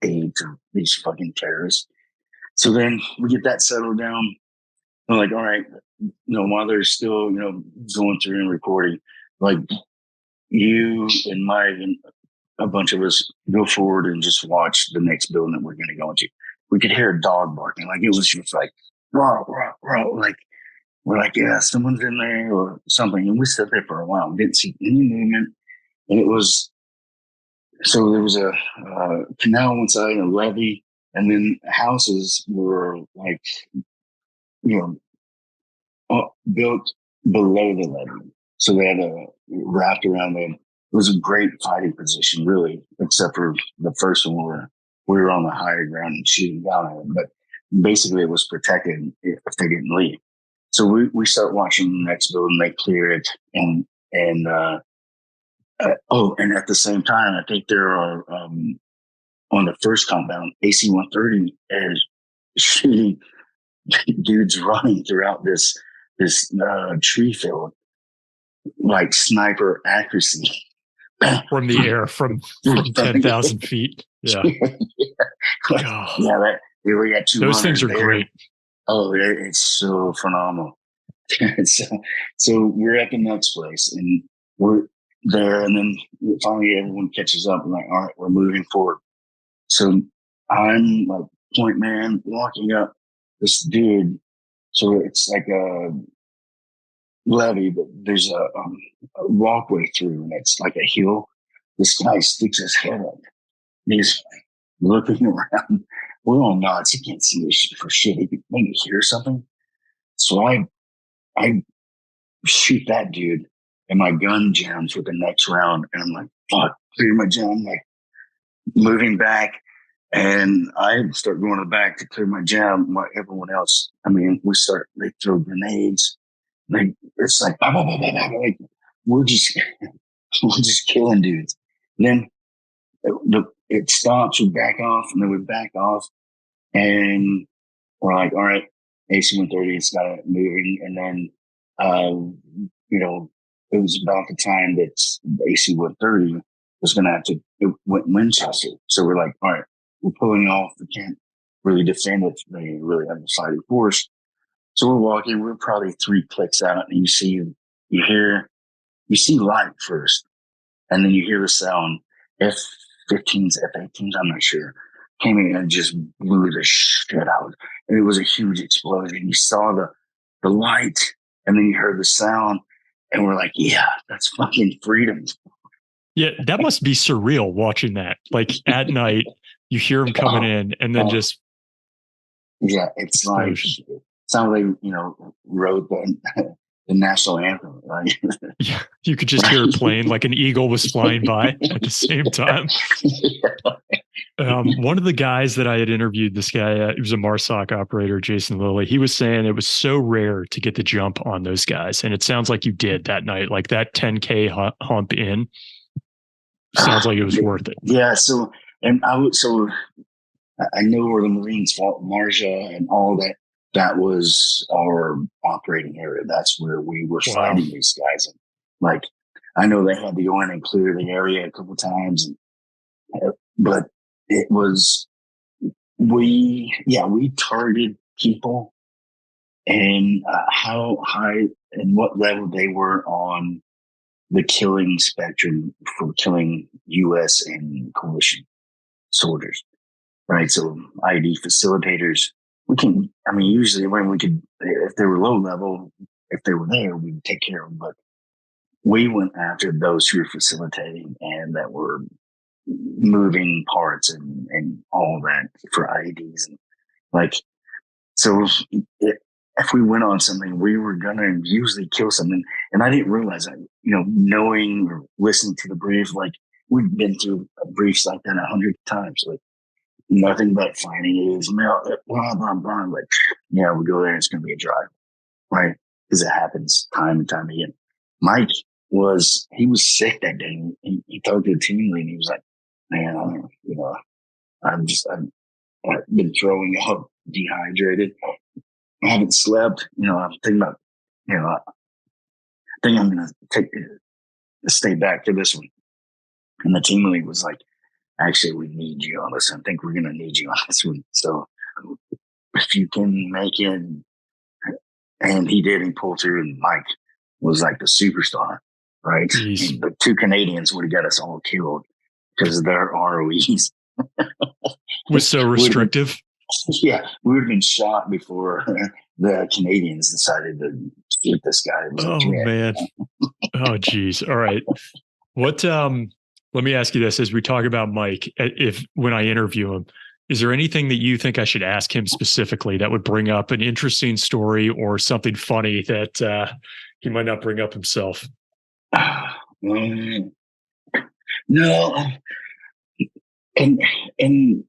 aid to these fucking terrorists. So then we get that settled down. I'm like, all right, while they're still, going through and recording, like you and Mike and a bunch of us go forward and just watch the next building that we're going to go into. We could hear a dog barking. Like, it was just like, rah, rah, rah. Like, we're like, yeah, someone's in there or something. And we sat there for a while, didn't see any movement. And it was, so there was a canal on one side, a levee, and then houses were like, built below the levee. So they had a wrapped around them. It was a great fighting position, really, except for the first one where we were on the higher ground and shooting down at them. But basically, it was protected if they didn't leave. So we start watching the next building. They clear it, and and at the same time, I think there are on the first compound, AC-130 is shooting dudes running throughout this tree field, like sniper accuracy. From the air, from 10,000 feet. Yeah. Yeah, we got 200. Those things are great. Oh, it's so phenomenal. so we're at the next place, and we're there, and then finally everyone catches up. And like, all right, we're moving forward. So I'm like point man walking up this dude. So it's like a levee, but there's a walkway through, and it's like a hill. This guy sticks his head up. He's looking around. We're all nods. He can't see this shit for shit. He can maybe hear something. So I shoot that dude, and my gun jams with the next round. And I'm like, fuck, clear my jam. I'm like moving back, and I start going to the back to clear my jam. Everyone else, they throw grenades. Like, it's like, bah, bah, bah, bah, bah, like we're just killing dudes. And then it stops, we back off, and then we back off, and we're like, all right, AC-130, it's got it moving. And then, it was about the time that the AC-130 was going to have to, it went Winchester. So we're like, all right, we're pulling off. We can't really defend it. They really have a fighting force. So we're walking, we're probably 3 clicks out, and you see light first, and then you hear the sound. F-15s, F-18s, I'm not sure, came in and just blew the shit out. And it was a huge explosion. You saw the light, and then you heard the sound, and we're like, yeah, that's fucking freedom. Yeah, that must be surreal watching that. Like at night, you hear them coming in, and then just yeah, it's explosion. Like sound like wrote the national anthem, right? Yeah, you could just hear a plane, like an eagle was flying by at the same time. One of the guys that I had interviewed, this guy, he was a MARSOC operator, Jason Lilly. He was saying it was so rare to get the jump on those guys, and it sounds like you did that night. Like that 10K hump in sounds like it was worth it. Yeah. So I know where the Marines fought Marja and all that. That was our operating area. That's where we were fighting these guys. And like, I know they had to go in and clear the area a couple times, but it was, we targeted people, and how high and what level they were on the killing spectrum for killing U.S. and coalition. soldiers, right? So ID facilitators, we can, I mean, usually when we could, if they were low level, if they were there, we'd take care of them. But we went after those who were facilitating and that were moving parts and all that for IEDs. And like, so if we went on something, we were going to usually kill something. And I didn't realize that, knowing or listening to the brief, like we've been through briefs like that 100 times, like nothing but finding is blah, blah, blah. Like, yeah, we go there and it's going to be a drive, right? Because it happens time and time again. Mike he was sick that day. And he talked to the team lead and he was like, man, I've been throwing up, dehydrated. I haven't slept. I'm thinking about, I think I'm going to stay back to this one. And the team lead was like, actually, we need you on this. I think we're going to need you on this one. So if you can make it, and he did, he pulled through, and Mike was like the superstar, right? The 2 Canadians would have got us all killed because of their ROEs. Was so restrictive. Yeah, we would have been shot before the Canadians decided to shoot this guy. Man. Oh, geez. All right. What, let me ask you this as we talk about Mike, when I interview him, is there anything that you think I should ask him specifically that would bring up an interesting story or something funny that he might not bring up himself? No. And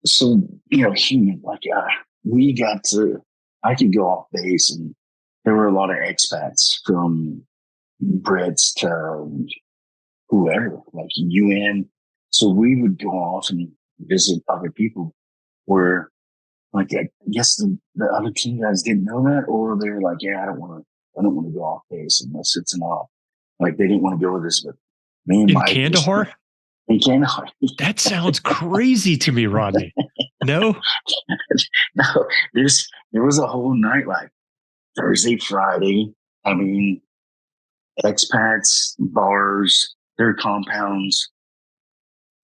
so, HUMINT, like, I could go off base and there were a lot of expats from Brits to whoever, like UN. So we would go off and visit other people where, like, I guess the other team guys didn't know that, or they were like, yeah, I don't want to go off base unless it's an off. Like they didn't want to go with us, but me and in Mike Kandahar? In Kandahar. That sounds crazy to me, Rodney. No? No, there was a whole night, like Thursday, Friday. I mean, expats, bars, their compounds,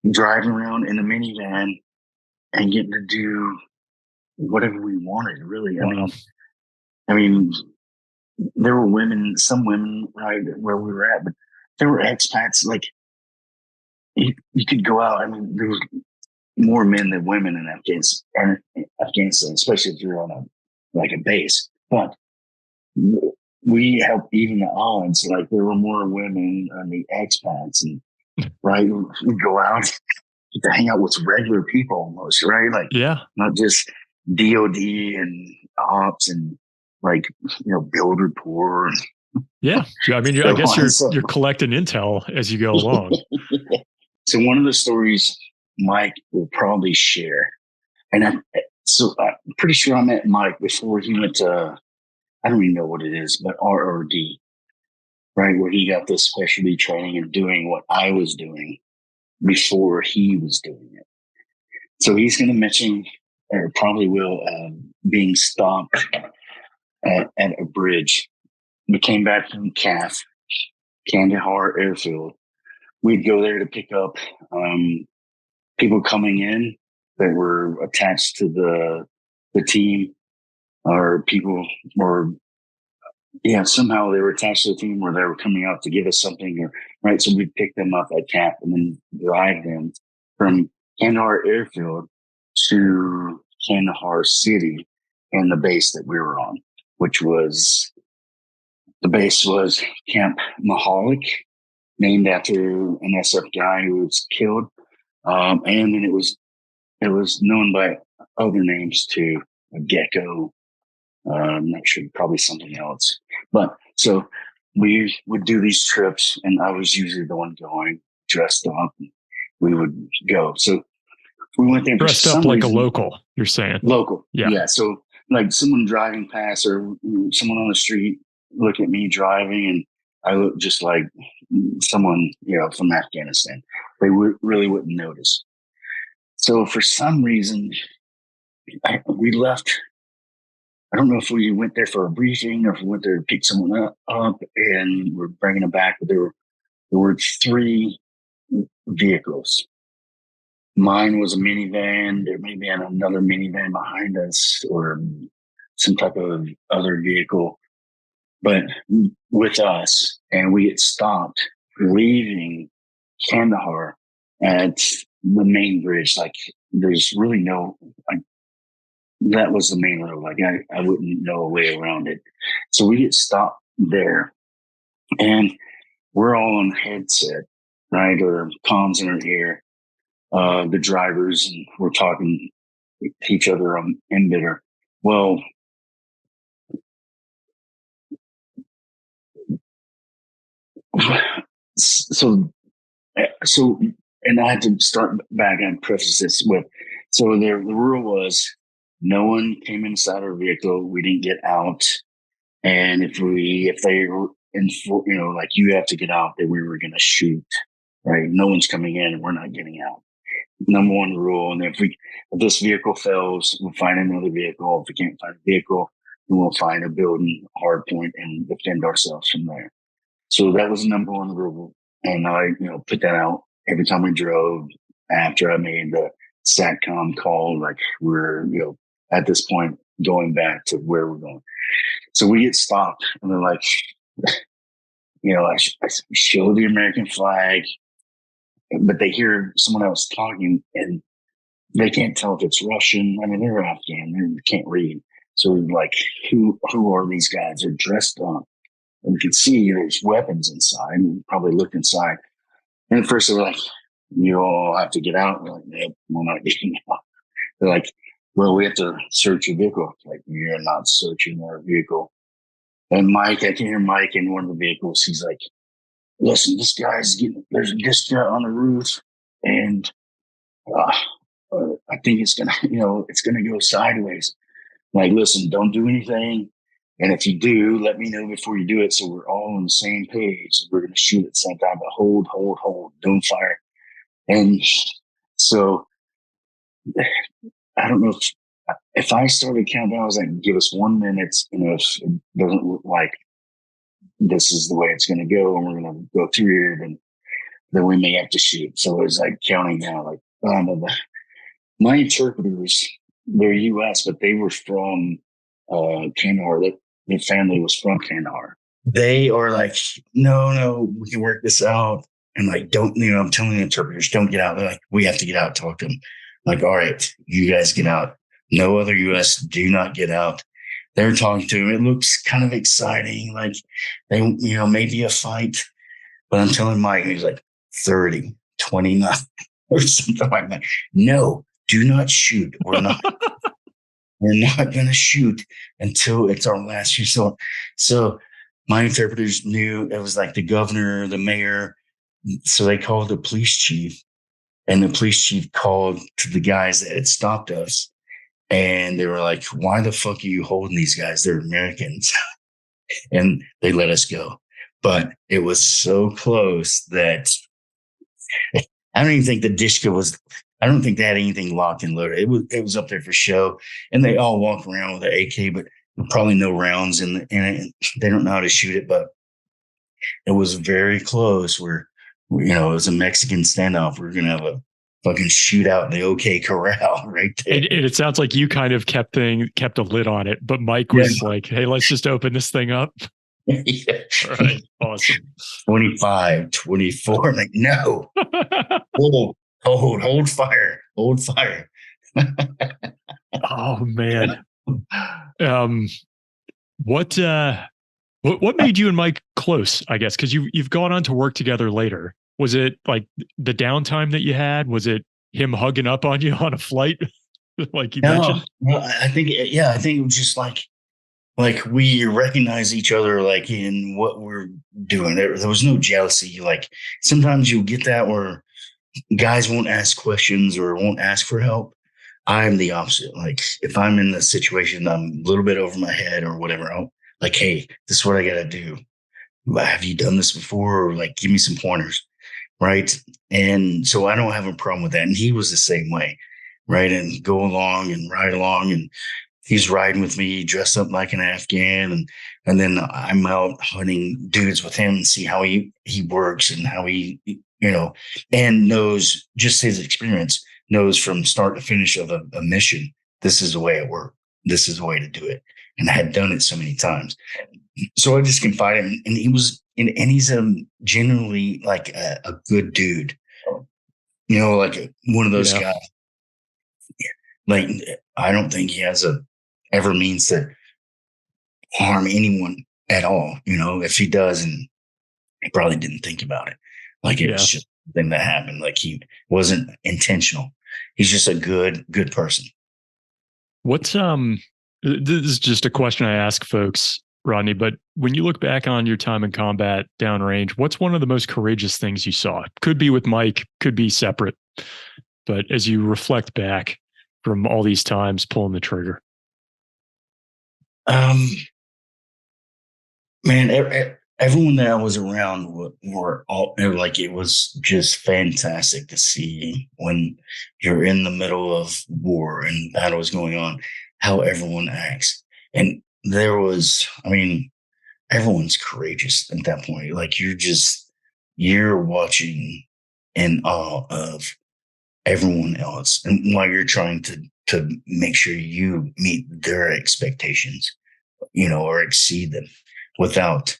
driving around in a minivan and getting to do whatever we wanted, really. Wow. I mean, there were some women, right, where we were at, but there were expats, like, you could go out. I mean, there was more men than women in Afghanistan, especially if you're on a base. But we helped even the odds. Like there were more women on the expats, and right, we go out to hang out with regular people almost, right? Like, yeah, not just DOD and ops and build rapport. Yeah, I mean, I guess you're collecting intel as you go along. So one of the stories Mike will probably share, and I'm pretty sure I met Mike before he went to, I don't even know what it is, but RRD, right, where he got this specialty training and doing what I was doing before he was doing it. So he's going to mention, or probably will, being stopped at a bridge. We came back from Kandahar Airfield. We'd go there to pick up people coming in that were attached to the team, or people, or somehow they were attached to the team, or they were coming out to give us something, or right. So we'd pick them up at CAP and then drive them from Kandahar Airfield to Kandahar City and the base that we were on, which was Camp Mahalik, named after an SF guy who was killed. And then it was known by other names too, a Gecko. I'm not sure, probably something else. But so we would do these trips, and I was usually the one going, dressed up. And we would go. So we went there dressed up like a local. You're saying local, yeah. So like someone driving past, or someone on the street look at me driving, and I look just like someone, from Afghanistan. They really wouldn't notice. So for some reason, we left. I don't know if we went there for a briefing or if we went there to pick someone up and we're bringing them back. But there were 3 vehicles Mine was a minivan. There may be another minivan behind us or some type of other vehicle, but with us. And we get stopped leaving Kandahar at the main bridge. Like there's really no, like, that was the main road. Like I wouldn't know a way around it. So we get stopped there and we're all on headset, right? Or comms in our ear. The drivers, and we're talking to each other on embedder. Well, so, and I had to start back and preface this with, so the rule was no one came inside our vehicle. We didn't get out. And if they were like you have to get out, that we were going to shoot, right? No one's coming in and we're not getting out. Number one rule. And if this vehicle fails, we'll find another vehicle. If we can't find a vehicle, then we'll find a building, hard point, and defend ourselves from there. So that was the number one rule. And I, put that out every time we drove after I made the SATCOM call, like we're, at this point going back to where we're going. So we get stopped and they're like, I show the American flag, but they hear someone else talking and they can't tell if it's Russian. I mean, they're Afghan, they can't read. So like, who are these guys? They're dressed up. And we can see there's weapons inside. We probably looked inside. And at first they were like, you all have to get out. We're like, nope, we're not getting out. They're like, well, we have to search your vehicle. Like, you're not searching our vehicle. And Mike, I can hear Mike in one of the vehicles. He's like, listen, there's a disc on the roof. And I think it's going to go sideways. Like, listen, don't do anything. And if you do, let me know before you do it. So we're all on the same page. We're going to shoot at the same time, but hold. Don't fire. And so I don't know if I started counting, I was like, give us 1 minute. If it doesn't look like this is the way it's going to go and we're going to go through here, then we may have to shoot. So it was like counting down, like, my interpreters, they're U.S., but they were from Kandahar. Their family was from Kandahar. They are like, no, we can work this out. And like, I'm telling the interpreters, don't get out. They're like, we have to get out, talk to them. I'm like, all right, you guys get out. No other U.S. do not get out. They're talking to him. It looks kind of exciting. Like they, maybe a fight. But I'm telling Mike, he's like 30, 29 or something like that. No, do not shoot. We're not going to shoot until it's our last shoot. So my interpreters knew it was like the governor, the mayor. So they called the police chief, and the police chief called to the guys that had stopped us. And they were like, why the fuck are you holding these guys? They're Americans. And they let us go. But it was so close that I don't even think I don't think they had anything locked and loaded. It was up there for show. And they all walk around with an AK, but probably no rounds in it. They don't know how to shoot it, but it was very close where, it was a Mexican standoff. We're going to have a fucking shootout in the OK Corral right there. And it sounds like you kind of kept a lid on it, but Mike was like, hey, let's just open this thing up. Yeah. All right. Awesome. 25, 24. Like, no. Hold fire. Oh man. What made you and Mike close, I guess? Because you've gone on to work together later. Was it like the downtime that you had? Was it him hugging up on you on a flight? Like you mentioned? Well, I think it was just like we recognize each other, like in what we're doing. There was no jealousy. Like sometimes you'll get that where guys won't ask questions or won't ask for help. I'm the opposite. Like if I'm in a situation, I'm a little bit over my head or whatever. I'm like, hey, this is what I got to do. Have you done this before? Or like, give me some pointers. Right. And so I don't have a problem with that. And he was the same way. Right. And go along and ride along. And he's riding with me, dressed up like an Afghan. And then I'm out hunting dudes with him and see how he works and how he, and knows just his experience. knows from start to finish of a mission, this is the way it worked. This is the way to do it. And I had done it so many times. So I just confided in him, and he's genuinely like a good dude, like one of those Yeah. guys. Like, I don't think he has ever means to harm anyone at all. If he does, and he probably didn't think about it. Like, it was just a thing that happened. Like, he wasn't intentional. He's just a good person. What's this is just a question I ask folks, Rodney, but when you look back on your time in combat downrange, what's one of the most courageous things you saw? Could be with Mike, could be separate. But as you reflect back from all these times pulling the trigger. Man, everyone that I was around were all like, it was just fantastic to see when you're in the middle of war and battle is going on, how everyone acts. And everyone's courageous at that point. Like, you're watching in awe of everyone else, and while you're trying to make sure you meet their expectations, or exceed them without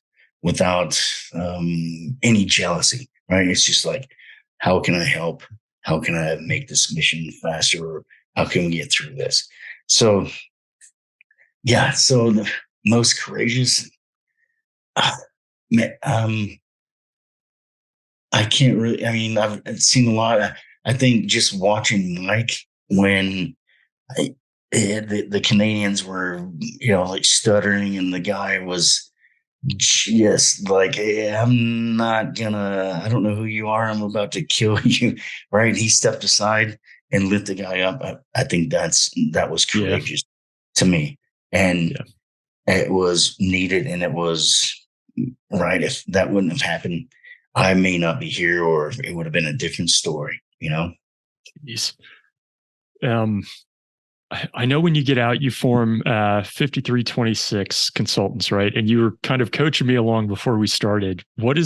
any jealousy, right? It's just like, how can I help? How can I make this mission faster? Or how can we get through this? So, yeah. So the most courageous, I can't really. I mean, I've seen a lot. I think just watching Mike when the Canadians were, like stuttering, and the guy was just like, hey, I don't know who you are. I'm about to kill you. Right. He stepped aside and lit the guy up. I think that was courageous to me. And it was needed, and it was right. If that wouldn't have happened, I may not be here, or it would have been a different story, Jeez. I know when you get out, you form 5326 Consultants, right? And you were kind of coaching me along before we started. Talk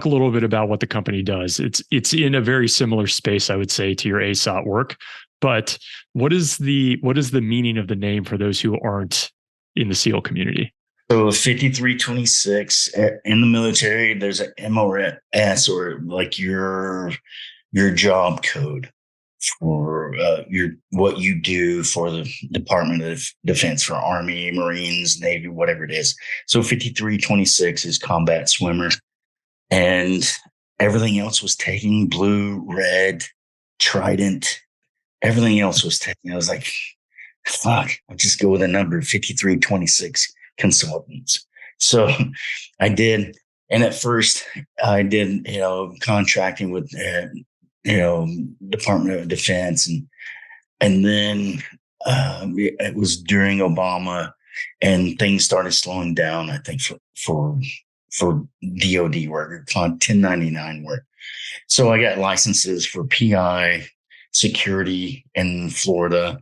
a little bit about what the company does. It's in a very similar space, I would say, to your ASOT work. But what is the meaning of the name for those who aren't in the SEAL community? So 5326 in the military, there's an MOS, or like your job code for what you do for the Department of Defense, for Army, Marines, Navy, whatever it is. So 5326 is combat swimmer, and everything else was taken: blue, red, trident. Everything else was taken. I was like, fuck, I'll just go with a number, 5326 Consultants. So I did. And at first I did, contracting with, Department of Defense. And then it was during Obama, and things started slowing down, I think, for DOD work, 1099 work. So I got licenses for PI security in Florida,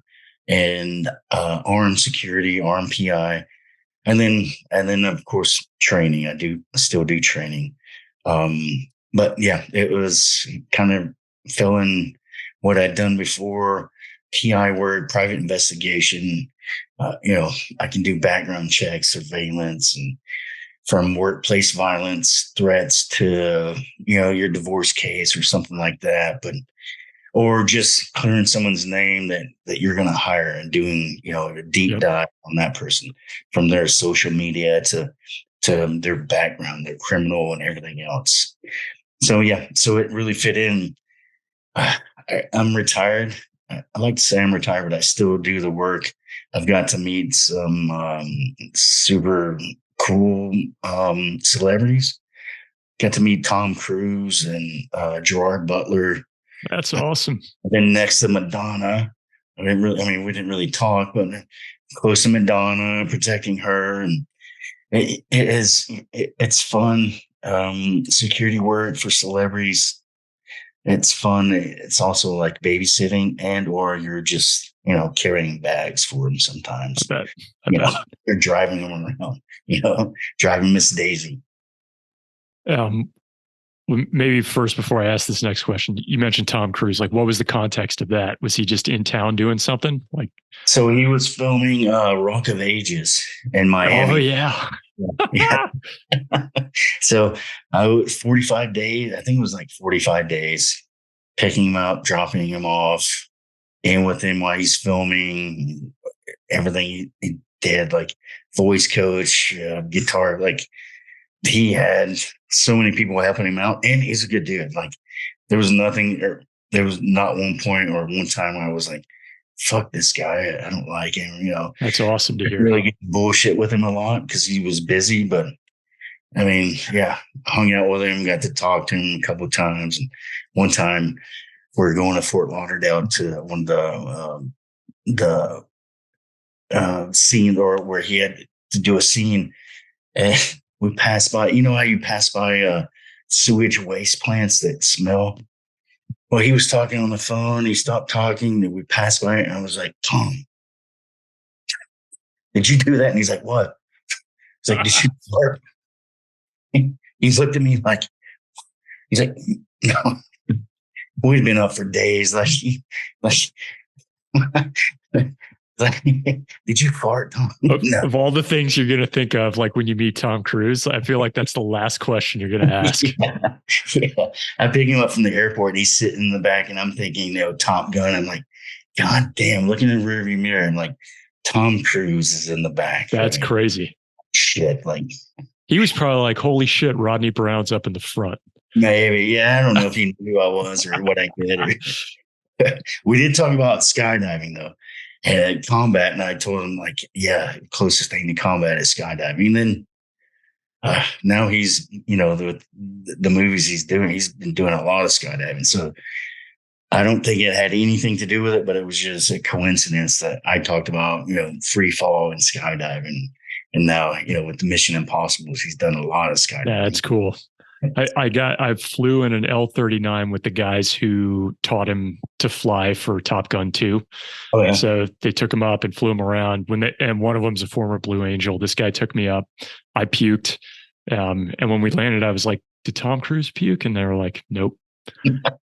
and armed security, armed PI. And then of course training. I still do training. But yeah, it was kind of fill in what I'd done before: PI work, private investigation. I can do background checks, surveillance, and from workplace violence threats to, your divorce case or something like that. Or just clearing someone's name that you're going to hire, and doing, a deep dive on that person, from their social media to their background, their criminal, and everything else. So, yeah, so it really fit in. I'm retired. I like to say I'm retired, but I still do the work. I've got to meet some super cool celebrities. Got to meet Tom Cruise and Gerard Butler. That's awesome. Then next to Madonna. We didn't really talk, but close to Madonna, protecting her. And it's fun. Security work for celebrities. It's fun. It's also like babysitting, or you're just, carrying bags for them sometimes. I bet. You're driving them around, driving Miss Daisy. maybe first, before I ask this next question, you mentioned Tom Cruise. Like, what was the context of that? Was he just in town doing something? Like, So he was filming Rock of Ages in Miami. oh yeah. Yeah. So I was 45 days. I think it was like 45 days, picking him up, dropping him off, in with him while he's filming. Everything he did, like voice coach, guitar, like he had so many people helping him out, and he's a good dude. Like there was nothing, or there was not one point or one time I was like, fuck this guy, I don't like him, you know. That's awesome to hear. Really get bullshit with him a lot because he was busy, but I mean, yeah, hung out with him, got to talk to him a couple of times. And one time we were going to Fort Lauderdale to one of the scene, or where he had to do a scene, and we passed by, you know how you pass by sewage waste plants that smell? Well, he was talking on the phone, he stopped talking, and we passed by it, and I was like, Tom, did you do that? And he's like, what? He's like, did you fart? He's looked at me like, he's like, no, we'd been up for days. Like, did you fart, Tom? No. Of all the things you're going to think of, like when you meet Tom Cruise, I feel like that's the last question you're going to ask. Yeah. I pick him up from the airport. He's sitting in the back, and I'm thinking, you know, Top Gun. I'm like, God damn, looking in the rearview mirror, and like, Tom Cruise is in the back. That's crazy. Shit, like he was probably like, holy shit, Rodney Brown's up in the front. Maybe. Yeah, I don't know if he knew who I was or what I did. We did talk about skydiving though. And at combat, and I told him, like, yeah, closest thing to combat is skydiving. And then now he's, you know, the movies he's doing, he's been doing a lot of skydiving. So I don't think it had anything to do with it, but it was just a coincidence that I talked about, you know, free fall and skydiving. And now, you know, with the Mission Impossibles, he's done a lot of skydiving. Yeah, that's cool. I flew in an L-39 with the guys who taught him to fly for Top Gun 2. Oh, yeah. So they took him up and flew him around. And one of them's a former Blue Angel. This guy took me up. I puked. And when we landed, I was like, did Tom Cruise puke? And they were like, nope.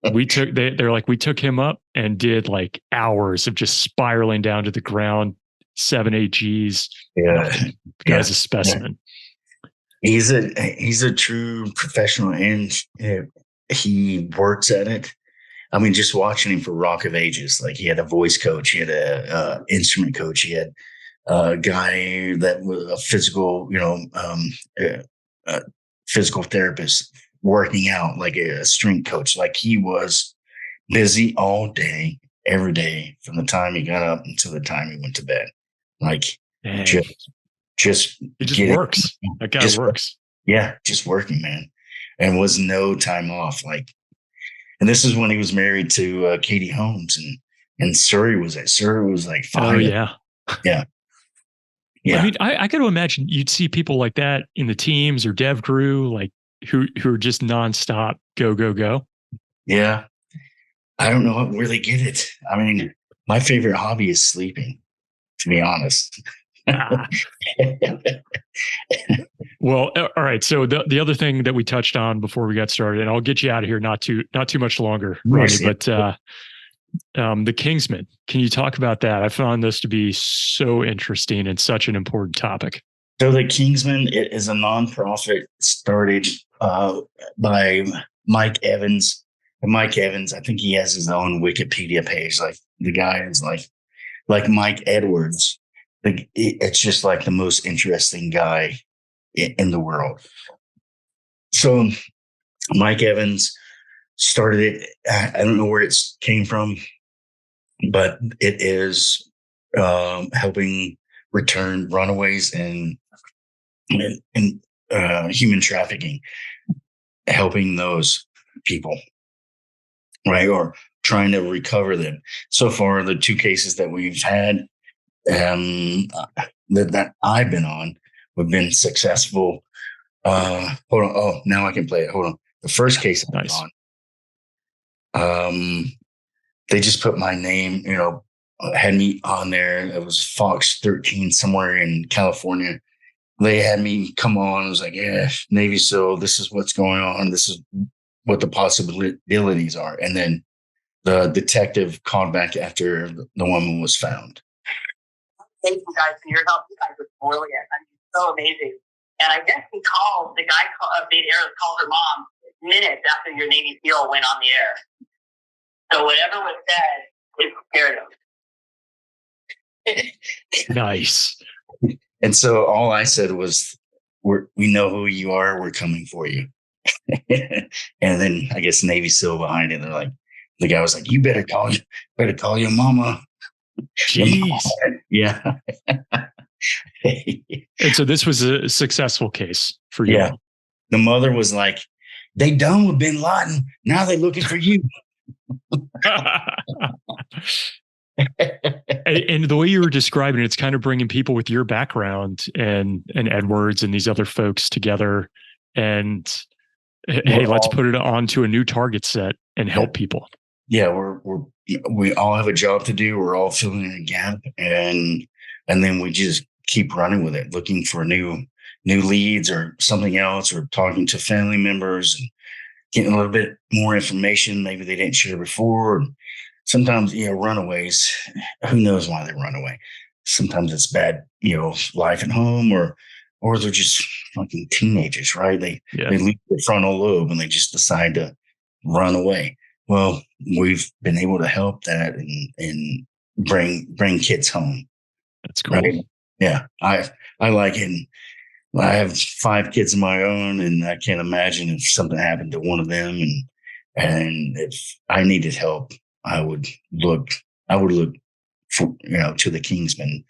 They're like, we took him up and did like hours of just spiraling down to the ground, 7 AGs. Yeah. The guy's a specimen. He's a true professional, and he works at it. I mean, just watching him for Rock of Ages, like he had a voice coach, he had a instrument coach, he had a guy that was a physical, you know, physical therapist working out, like a strength coach. Like he was busy all day, every day, from the time he got up until the time he went to bed. Like it just works. That guy works. Yeah, just working, man. And was no time off. Like, and this is when he was married to Katie Holmes, and Surrey was like 5. Oh yeah. Yeah. Yeah. I mean, I got to imagine you'd see people like that in the teams or DEVGRU, like who are just nonstop go. Yeah. I don't know where they get it. I mean, my favorite hobby is sleeping, to be honest. Well, all right. So the other thing that we touched on before we got started, and I'll get you out of here not too much longer, Rodney, but the Kingsman. Can you talk about that? I found this to be so interesting and such an important topic. So the Kingsman, it is a nonprofit started by Mike Evans. And Mike Evans, I think he has his own Wikipedia page. Like the guy is like Mike Edwards. It's just like the most interesting guy in the world. So Mike Evans started it. I don't know where it came from, but it is helping return runaways and human trafficking, helping those people, right? Or trying to recover them. So far, the 2 cases that we've had that I've been on, we've been successful. Hold on. Oh, now I can play it. Hold on. The first case I was on, they just put my name, you know, had me on there. It was Fox 13 somewhere in California. They had me come on. I was like, yeah, Navy SEAL, this is what's going on. This is what the possibilities are. And then the detective called back after the woman was found. Thank you guys for your help. You guys are brilliant. I mean, so amazing. And I guess the guy made error, called her mom minutes after your Navy SEAL went on the air. So whatever was said, it scared him. Nice. And so all I said was, we know who you are. We're coming for you. And then I guess Navy SEAL behind it. They're like, the guy was like, you better call your mama. Jeez. Yeah. And so this was a successful case for you. Yeah. The mother was like, they done with bin Laden. Now they're looking for you. And the way you were describing it, it's kind of bringing people with your background and Edwards and these other folks together. And hey, let's put it onto a new target set and help people. Yeah, we all have a job to do. We're all filling in a gap, and then we just keep running with it, looking for new leads or something else, or talking to family members and getting a little bit more information maybe they didn't share before. Sometimes, runaways, who knows why they run away? Sometimes it's bad, life at home, or they're just fucking teenagers, right? They lose their frontal lobe and they just decide to run away. Well, we've been able to help that and bring kids home. That's cool. Right? Yeah, I like it. I have 5 kids of my own, and I can't imagine if something happened to one of them, and if I needed help, I would look for, to the Kingsman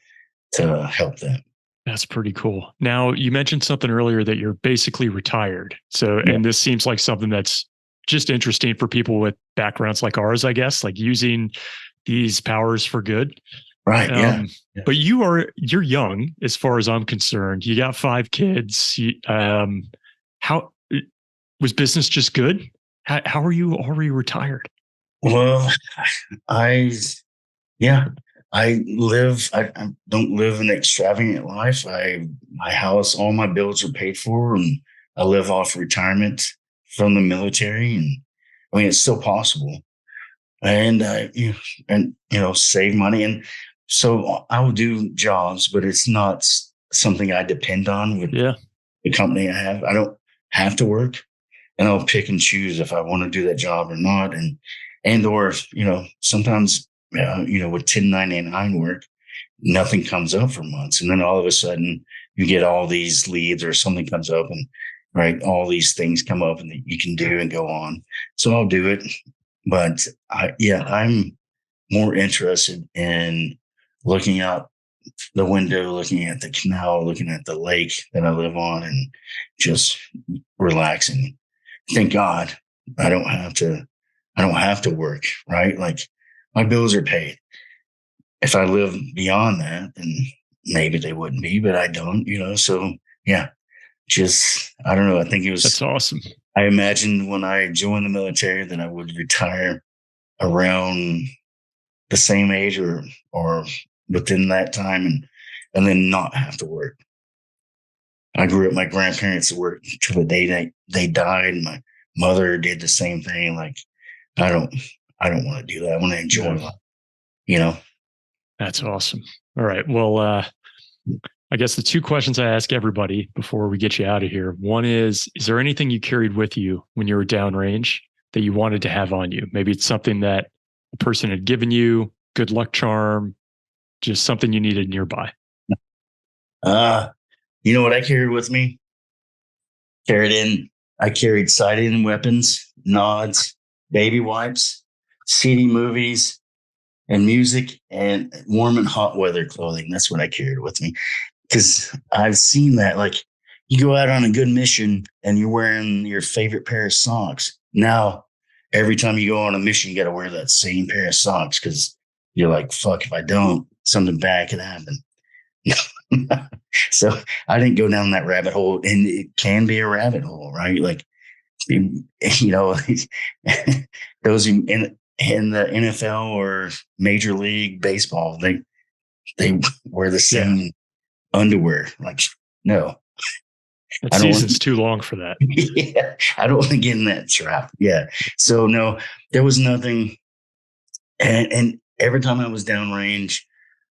to help them. That's pretty cool. Now, you mentioned something earlier that you're basically retired. So, and this seems like something that's just interesting for people with backgrounds like ours, I guess, like using these powers for good. Right. Yeah. But you're young as far as I'm concerned. You got 5 kids. How was business just good? How are you already retired? Well, I don't live an extravagant life. My house, all my bills are paid for, and I live off retirement from the military. And I mean, it's still possible. And save money. And so I will do jobs, but it's not something I depend on with the company I have. I don't have to work, and I'll pick and choose if I want to do that job or not. Or sometimes, with 1099 work, nothing comes up for months. And then all of a sudden you get all these leads, or something comes up, and all these things come up and that you can do and go on. So I'll do it. But I'm more interested in looking out the window, looking at the canal, looking at the lake that I live on, and just relaxing. Thank God I don't have to work, right? Like, my bills are paid. If I live beyond that, then maybe they wouldn't be, but I don't, so yeah, I don't know. I think that's awesome. I imagined when I joined the military that I would retire around the same age or within that time, and then not have to work. I grew up, my grandparents worked till the day they died. And my mother did the same thing. Like, I don't want to do that. I want to enjoy life, That's awesome. All right. Well, I guess the 2 questions I ask everybody before we get you out of here. One is there anything you carried with you when you were downrange that you wanted to have on you? Maybe it's something that a person had given you, good luck charm, just something you needed nearby. You know what I carried with me? I carried sight-in weapons, nods, baby wipes, CD movies, and music, and warm and hot weather clothing. That's what I carried with me. Because I've seen that, like, you go out on a good mission and you're wearing your favorite pair of socks. Now, every time you go on a mission, you got to wear that same pair of socks because you're like, fuck, if I don't, something bad could happen. So I didn't go down that rabbit hole, and it can be a rabbit hole, right? Like, those in the NFL or Major League Baseball, they wear the same underwear. Like, no, That season's too long for that. Yeah, I don't want to get in that trap. Yeah. So no, there was nothing. And every time I was downrange,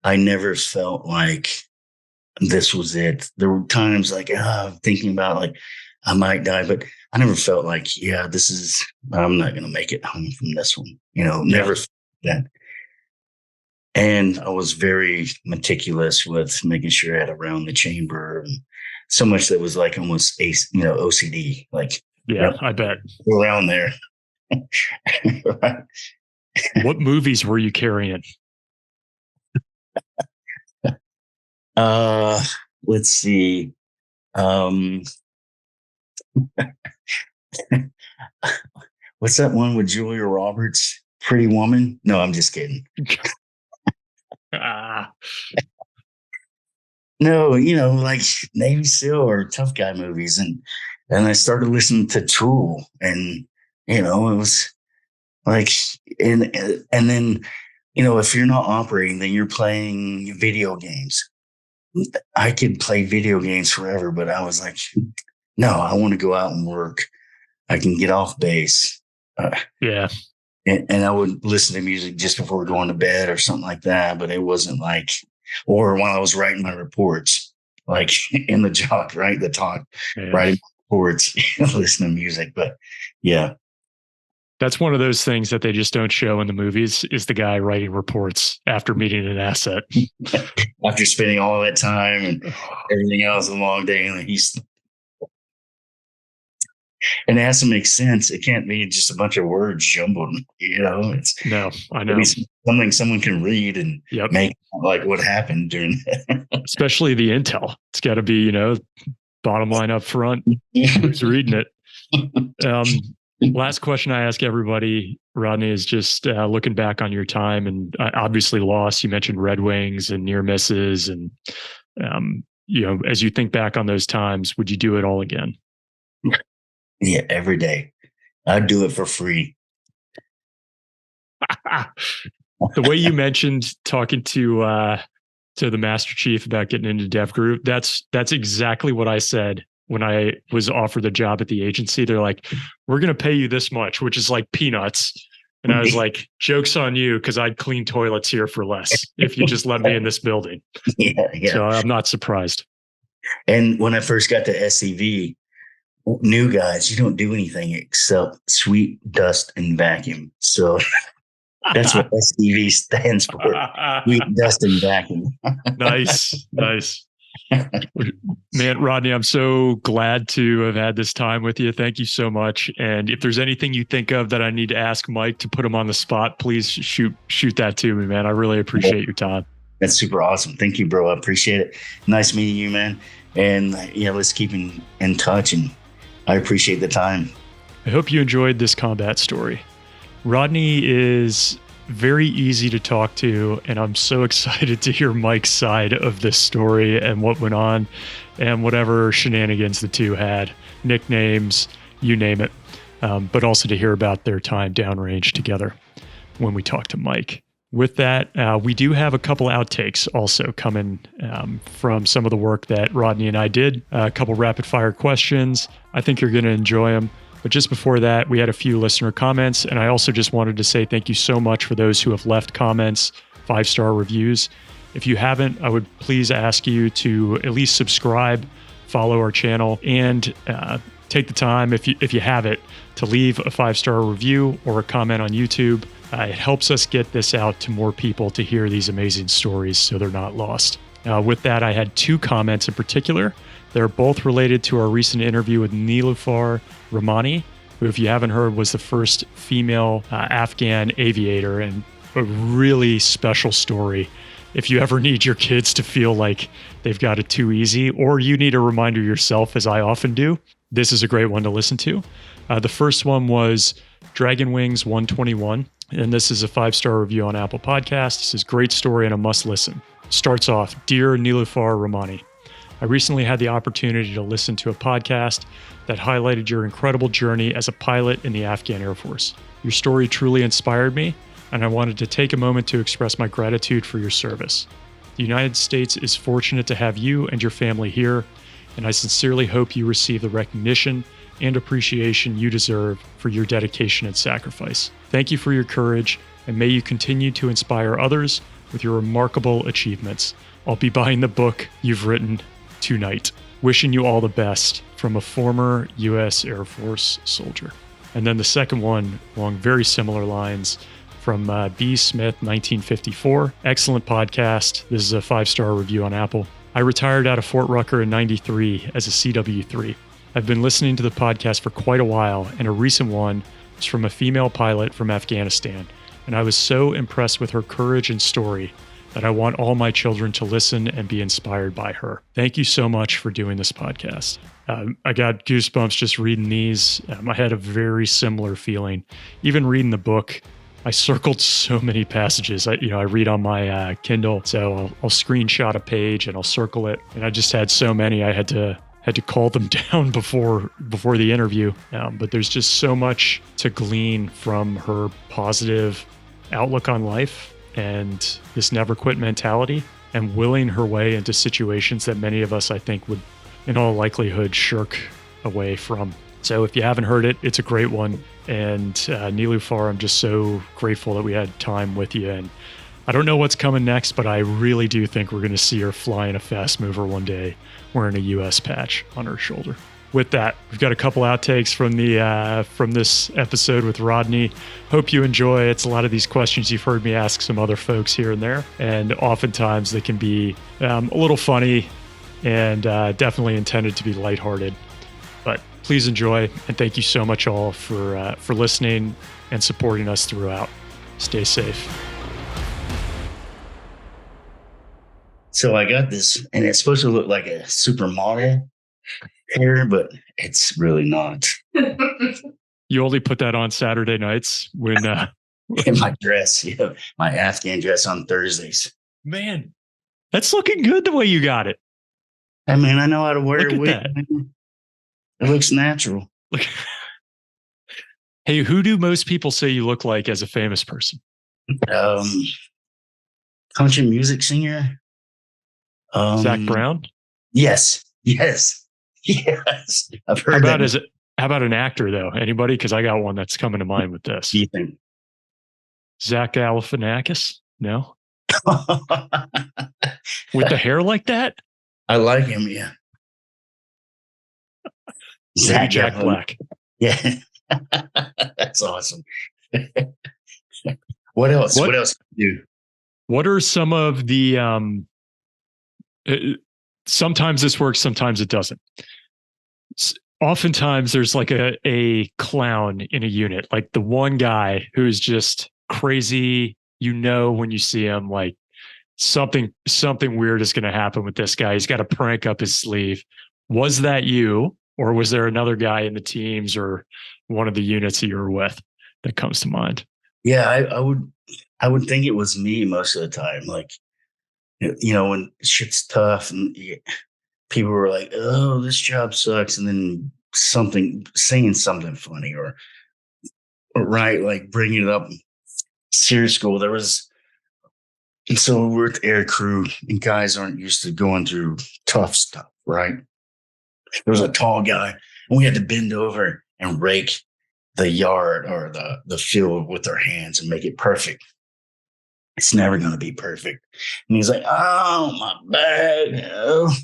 I never felt like this was it. There were times like thinking about like I might die, but I never felt like, I'm not going to make it home from this one. Never felt that. And I was very meticulous with making sure I had around the chamber, and so much that was like almost OCD. Like, I bet around there. Right. What movies were you carrying? Let's see. What's that one with Julia Roberts? Pretty Woman? No, I'm just kidding. No, like Navy SEAL or tough guy movies, and I started listening to Tool, and it was like, and then if you're not operating, then you're playing video games. I could play video games forever, but I was like, no, I want to go out and work. I can get off base. And I would listen to music just before going to bed or something like that. But it wasn't like, or when I was writing my reports, like in the job, right? The talk, writing reports, listening to music. But yeah. That's one of those things that they just don't show in the movies, is the guy writing reports after meeting an asset. After spending all that time and everything else, a long day, and and it has to make sense. It can't be just a bunch of words jumbled, No, I know. Something someone can read and make like what happened during that. Especially the intel. It's got to be, bottom line up front. Who's reading it? Last question I ask everybody, Rodney, is just looking back on your time, and obviously loss. You mentioned Red Wings and near misses, and as you think back on those times, would you do it all again? Yeah, every day. I'd do it for free. The way you mentioned talking to the Master Chief about getting into DEVGRU, that's exactly what I said when I was offered the job at the agency. They're like, we're going to pay you this much, which is like peanuts. And I was like, joke's on you, because I'd clean toilets here for less if you just let me in this building. Yeah. So I'm not surprised. And when I first got to SDV, new guys, you don't do anything except sweep, dust, and vacuum. So that's what SDV stands for. Sweep, dust, and vacuum. Nice. Man, Rodney, I'm so glad to have had this time with you. Thank you so much. And if there's anything you think of that I need to ask Mike to put him on the spot, please shoot that to me, man. I really appreciate your time. That's super awesome. Thank you, bro. I appreciate it. Nice meeting you, man. And let's keep in touch, and I appreciate the time. I hope you enjoyed this combat story. Rodney is very easy to talk to, and I'm so excited to hear Mike's side of this story and what went on and whatever shenanigans the two had, nicknames, you name it, but also to hear about their time downrange together when we talk to Mike. With that, we do have a couple outtakes also coming from some of the work that Rodney and I did, a couple rapid fire questions. I think you're going to enjoy them. But just before that, we had a few listener comments, and I also just wanted to say thank you so much for those who have left comments, 5-star reviews. If you haven't, I would please ask you to at least subscribe, follow our channel, and take the time, if you have it, to leave a 5-star review or a comment on YouTube. It helps us get this out to more people to hear these amazing stories so they're not lost. With that, I had 2 comments in particular. They're both related to our recent interview with Nilufar Rahmani, who, if you haven't heard, was the first female Afghan aviator, and a really special story. If you ever need your kids to feel like they've got it too easy, or you need a reminder yourself, as I often do, this is a great one to listen to. The first one was Dragon Wings 121, and this is a 5-star review on Apple Podcasts. This is a great story and a must listen. Starts off, Dear Nilufar Rahmani, I recently had the opportunity to listen to a podcast that highlighted your incredible journey as a pilot in the Afghan Air Force. Your story truly inspired me, and I wanted to take a moment to express my gratitude for your service. The United States is fortunate to have you and your family here, and I sincerely hope you receive the recognition and appreciation you deserve for your dedication and sacrifice. Thank you for your courage, and may you continue to inspire others with your remarkable achievements. I'll be buying the book you've written tonight. Wishing you all the best, from a former U.S. Air Force soldier. And then the second one, along very similar lines, from B. Smith, 1954. Excellent podcast. This is a 5-star review on Apple. I retired out of Fort Rucker in 93 as a CW3. I've been listening to the podcast for quite a while, and a recent one was from a female pilot from Afghanistan. And I was so impressed with her courage and story that I want all my children to listen and be inspired by her. Thank you so much for doing this podcast. I got goosebumps just reading these. I had a very similar feeling. Even reading the book, I circled so many passages. I read on my Kindle, so I'll screenshot a page and I'll circle it. And I just had so many, I had to call them down before the interview. But there's just so much to glean from her positive outlook on life and this never quit mentality, and willing her way into situations that many of us, I think, would in all likelihood shirk away from. So if you haven't heard it, it's a great one. And Nilufar, I'm just so grateful that we had time with you. And I don't know what's coming next, but I really do think we're going to see her flying a fast mover one day wearing a U.S. patch on her shoulder. With that, we've got a couple outtakes from this episode with Rodney. Hope you enjoy. It's a lot of these questions you've heard me ask some other folks here and there, and oftentimes they can be a little funny and definitely intended to be lighthearted. But please enjoy, and thank you so much all for listening and supporting us throughout. Stay safe. So I got this, and it's supposed to look like a supermodel hair, but it's really not. You only put that on Saturday nights when in my dress, my Afghan dress on Thursdays. Man, that's looking good the way you got it. I mean, I know how to wear Look a at wig. that. It looks natural. Hey, who do most people say you look like as a famous person? Country music singer. Zach Brown? Yes. I've heard that. How about an actor though? Anybody? Because I got one that's coming to mind with this. Ethan. Zach Galifianakis? No. With the hair like that? I like him. Yeah. Jack Black. Yeah. That's awesome. What else? What else can you do? What are some of the sometimes this works, sometimes it doesn't. Oftentimes there's like a clown in a unit, like the one guy who's just crazy. When you see him, like something weird is going to happen with this guy. He's got a prank up his sleeve. Was that you, or was there another guy in the teams or one of the units that you were with that comes to mind? Yeah, I would think it was me most of the time. Like, when shit's tough and people were like, "Oh, this job sucks," and then saying something funny or right, like bringing it up. Serious school, and so we're at the air crew, and guys aren't used to going through tough stuff, right? There was a tall guy, and we had to bend over and rake the yard or the field with our hands and make it perfect. It's never going to be perfect. And he's like, "Oh, my back." Oh.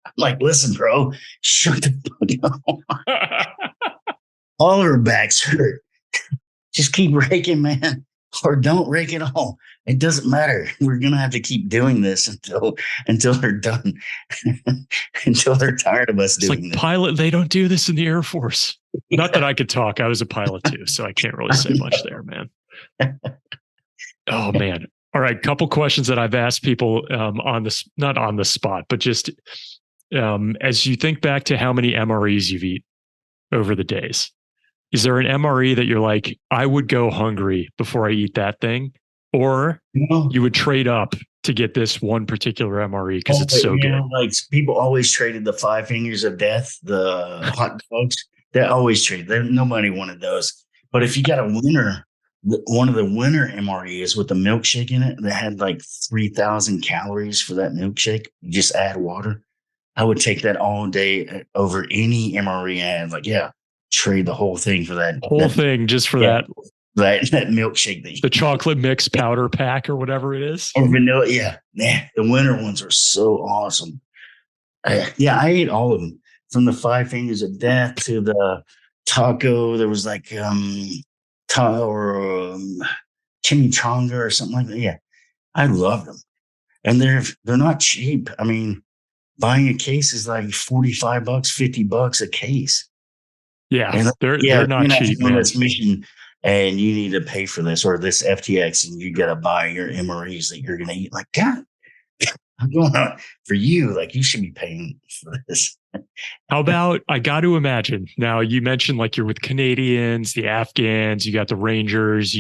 I'm like, "Listen, bro, shut the fuck up." All of our backs hurt. Just keep raking, man. Or don't rake at all. It doesn't matter. We're going to have to keep doing this until they're done. Until they're tired of us doing this. Pilot, they don't do this in the Air Force. Not that I could talk. I was a pilot too, so I can't really say much there, man. Oh, man. All right. Couple questions that I've asked people not on the spot, but just as you think back to how many MREs you've eaten over the days. Is there an MRE that you're like, I would go hungry before I eat that thing? Or you would trade up to get this one particular MRE because it's so good? Like people always traded the 5 fingers of death, the hot dogs. They always traded. Nobody wanted those. But if you got a winner, one of the winner MREs with the milkshake in it that had like 3,000 calories for that milkshake, you just add water. I would take that all day over any MRE ad. Like, yeah, trade the whole thing for that Whole thing just for that milkshake that the chocolate mix powder pack or whatever it is. or vanilla. Yeah, man, the winter ones are so awesome. I ate all of them, from the Five Fingers of Death to the taco. There was like chimichanga or something like that. Yeah, I loved them, and they're not cheap. I mean, buying a case is like $45, $50 a case. Yeah, and they're not cheap, man. This mission, and you need to pay for this or this FTX, and you got to buy your MREs that you're going to eat. Like, God, I'm going on for you. Like, you should be paying for this. How about, I got to imagine now, you mentioned like you're with Canadians, the Afghans, you got the Rangers,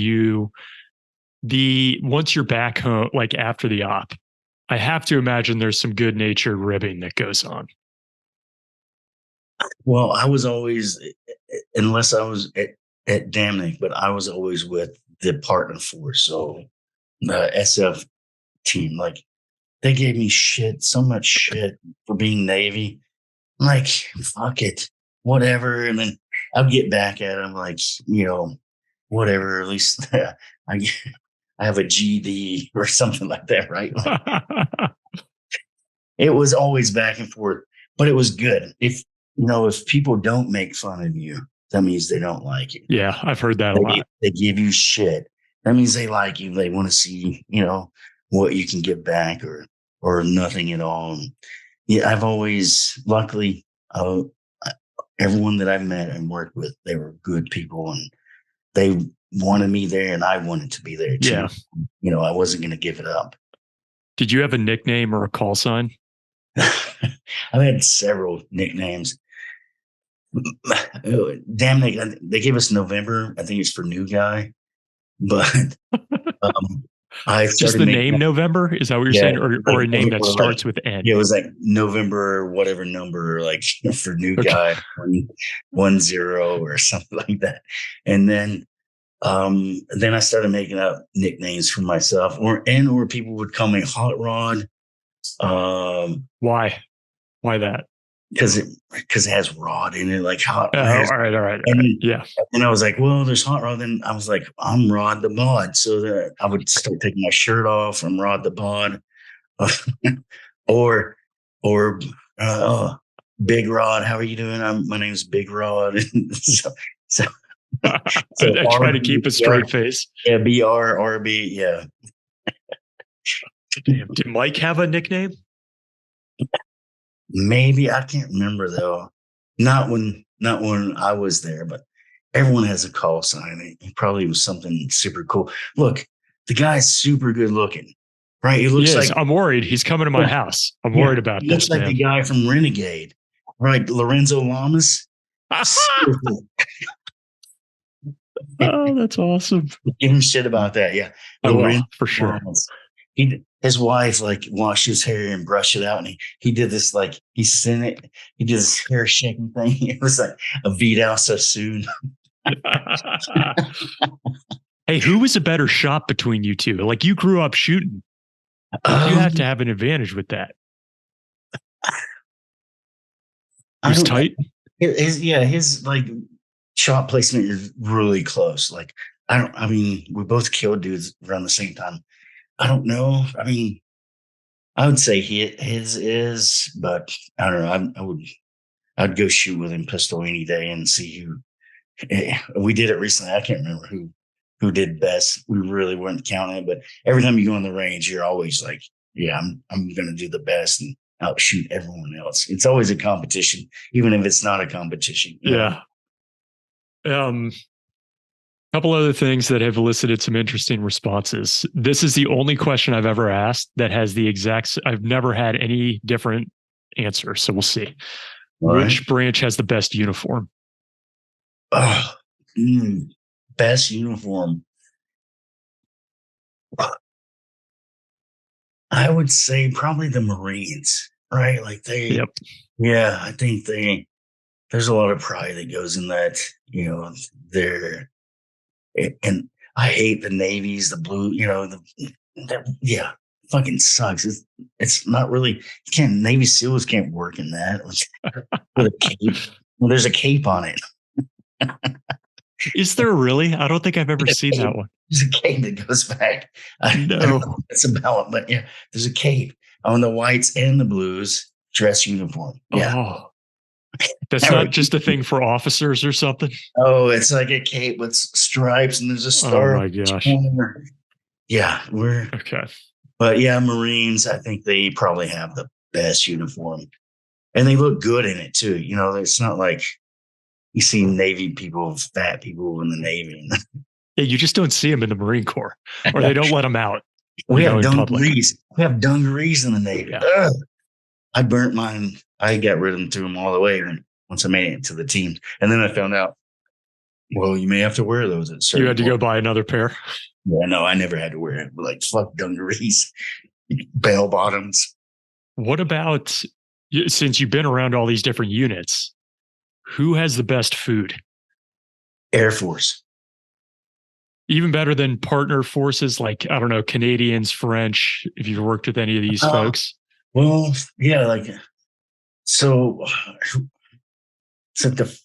once you're back home, like after the op, I have to imagine there's some good natured ribbing that goes on. Well, I was always, unless I was at Damnick, but I was always with the partner force. So the SF team, like, they gave me so much shit for being Navy. I'm like, fuck it, whatever. And then I'll get back at them, like, whatever. At least I have a GD or something like that, right? Like, it was always back and forth, but it was good. If people don't make fun of you, that means they don't like you. Yeah, I've heard that a lot. They give you shit. That means they like you. They want to see, what you can give back or nothing at all. And yeah, I've always, luckily, everyone that I've met and worked with, they were good people, and they wanted me there, and I wanted to be there too. Yeah. I wasn't going to give it up. Did you have a nickname or a call sign? I've had several nicknames. Damn, they gave us November. I think it's for new guy, but I started just the name November. Is that what you're saying, or a name that starts with N? Yeah, it was like November, whatever number, like for new guy 10 or something like that. And then I started making up nicknames for myself, or people would call me Hot Rod. Why that? Because it has rod in it, like hot. All right. Yeah. And I was like, well, there's Hot Rod. Then I was like, I'm Rod the Bod. So that I would start taking my shirt off from Rod the Bod, or Big Rod. How are you doing? My name's Big Rod. so I try to keep a straight face. Yeah, BRRB. Yeah. Damn. Did Mike have a nickname? Maybe, I can't remember though. Not when I was there, but everyone has a call sign. It probably was something super cool. Look, the guy's super good looking, right? He looks like, I'm worried he's coming to my house. I'm worried about this. Looks like the guy from Renegade, right? Lorenzo Lamas. Oh, that's awesome. Give him shit about that. Yeah. I will, for sure. Lamas. His wife like washed his hair and brushed it out, and he did this, like, he did this hair shaking thing. It was like a Vidal Sassoon. Hey, who was a better shot between you two? Like, you grew up shooting. You have to have an advantage with that. He's tight. His like shot placement is really close. Like, we both killed dudes around the same time. I don't know. I mean, I would say his is, but I don't know. I'd go shoot with him pistol any day and see who. We did it recently. I can't remember who did best. We really weren't counting it, but every time you go on the range, you're always like, yeah, I'm going to do the best and outshoot everyone else. It's always a competition, even if it's not a competition. Yeah. Couple other things that have elicited some interesting responses. This is the only question I've ever asked that has the exact. I've never had any different answer. So we'll see. Which branch has the best uniform? Best uniform. I would say probably the Marines, right? Like yeah, I think there's a lot of pride that goes in that, and I hate the navies, the blue, yeah, fucking sucks. It's not really, you can't, Navy SEALs can't work in that with a cape. Well, there's a cape on it. Is there really? I don't think I've ever There's a seen cape. that one. There's a cape that goes back. I don't know No. what it's about, but yeah, there's a cape on the whites and the blues dress uniform. Yeah. Oh, that's not just a thing for officers or something. Oh, it's like a cape with stripes and there's a star. Oh my gosh. Corner. Yeah, Okay. but yeah, Marines, I think they probably have the best uniform. And they look good in it too. You know, it's not like you see Navy people, fat people in the Navy. Yeah, you just don't see them in the Marine Corps, or they don't let them out. We you have know, in public. dungarees. We have dungarees in the Navy. Yeah. Ugh. I burnt mine. I got rid of them, threw them all the way once I made it to the team. And then I found out, well, you may have to wear those at certain You had to go points. buy another pair. Yeah, no, I never had to wear it. But like, fuck dungarees, bell bottoms. What about, since you've been around all these different units, who has the best food? Air Force. Even better than partner forces like, I don't know, Canadians, French, if you've worked with any of these folks? Well, yeah, like, so it's like the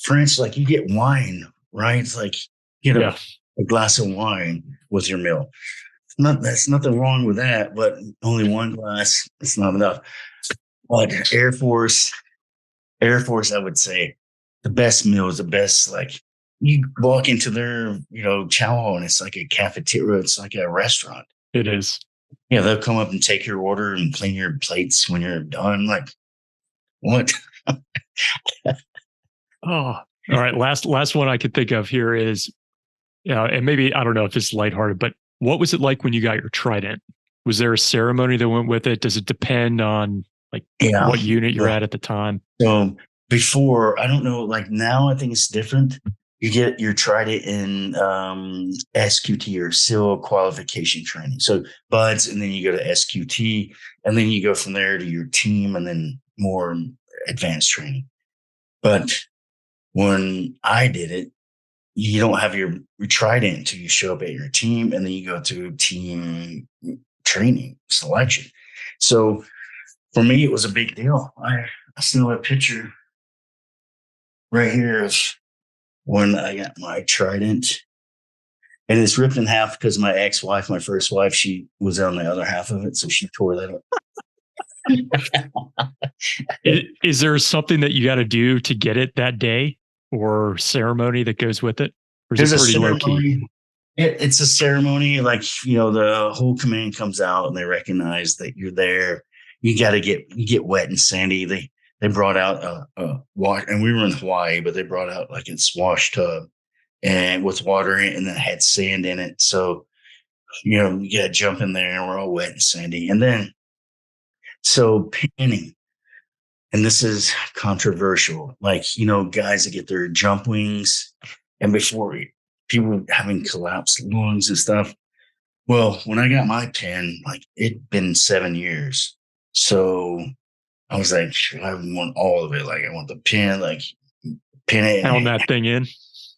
French, like you get wine, right? It's like, you know, a glass of wine with your meal. That's nothing wrong with that, but only one glass, it's not enough. But Air Force, I would say the best meal is the best, like, you walk into their, you know, chow hall and it's like a cafeteria. It's like a restaurant. It is. Yeah, they'll come up and take your order and clean your plates when you're done. Like, what? Oh, all right. Last one I could think of here is, and maybe, I don't know if it's lighthearted, but what was it like when you got your trident? Was there a ceremony that went with it? Does it depend on like what unit you're at the time? So before, I don't know, like now I think it's different. You get your trident in SQT or SEAL qualification training. So BUDS, and then you go to SQT, and then you go from there to your team, and then more advanced training. But when I did it, you don't have your trident until you show up at your team, and then you go to team training selection. So for me, it was a big deal. I still have a picture right here of when I got my trident, and it's ripped in half because my ex-wife, my first wife, she was on the other half of it, so she tore that up. Is there something that you got to do to get it that day, or ceremony that goes with it? Or is it pretty low key? It's a ceremony, like, you know, the whole command comes out and they recognize that you're there. You get wet and sandy. They brought out a water, and we were in Hawaii, but they brought out like a wash tub and with water in it, and then it had sand in it. So, you know, you got to jump in there and we're all wet and sandy. And then, so pinning, and this is controversial, like, you know, guys that get their jump wings, and before people having collapsed lungs and stuff. Well, when I got my pin, like it'd been 7 years. So I was like, I want all of it. Like, I want the pin, like pin it. Pound that thing in.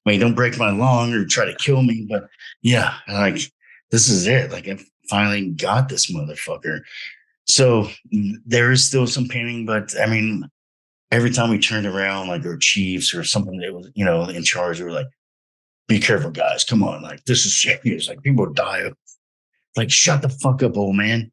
I mean, don't break my lung or try to kill me. But yeah, like, this is it. Like, I finally got this motherfucker. So there is still some pinning, but I mean, every time we turned around, like our chiefs or something that was, you know, in charge, we were like, be careful, guys. Come on. Like, this is serious. Like, people die. Like, shut the fuck up, old man.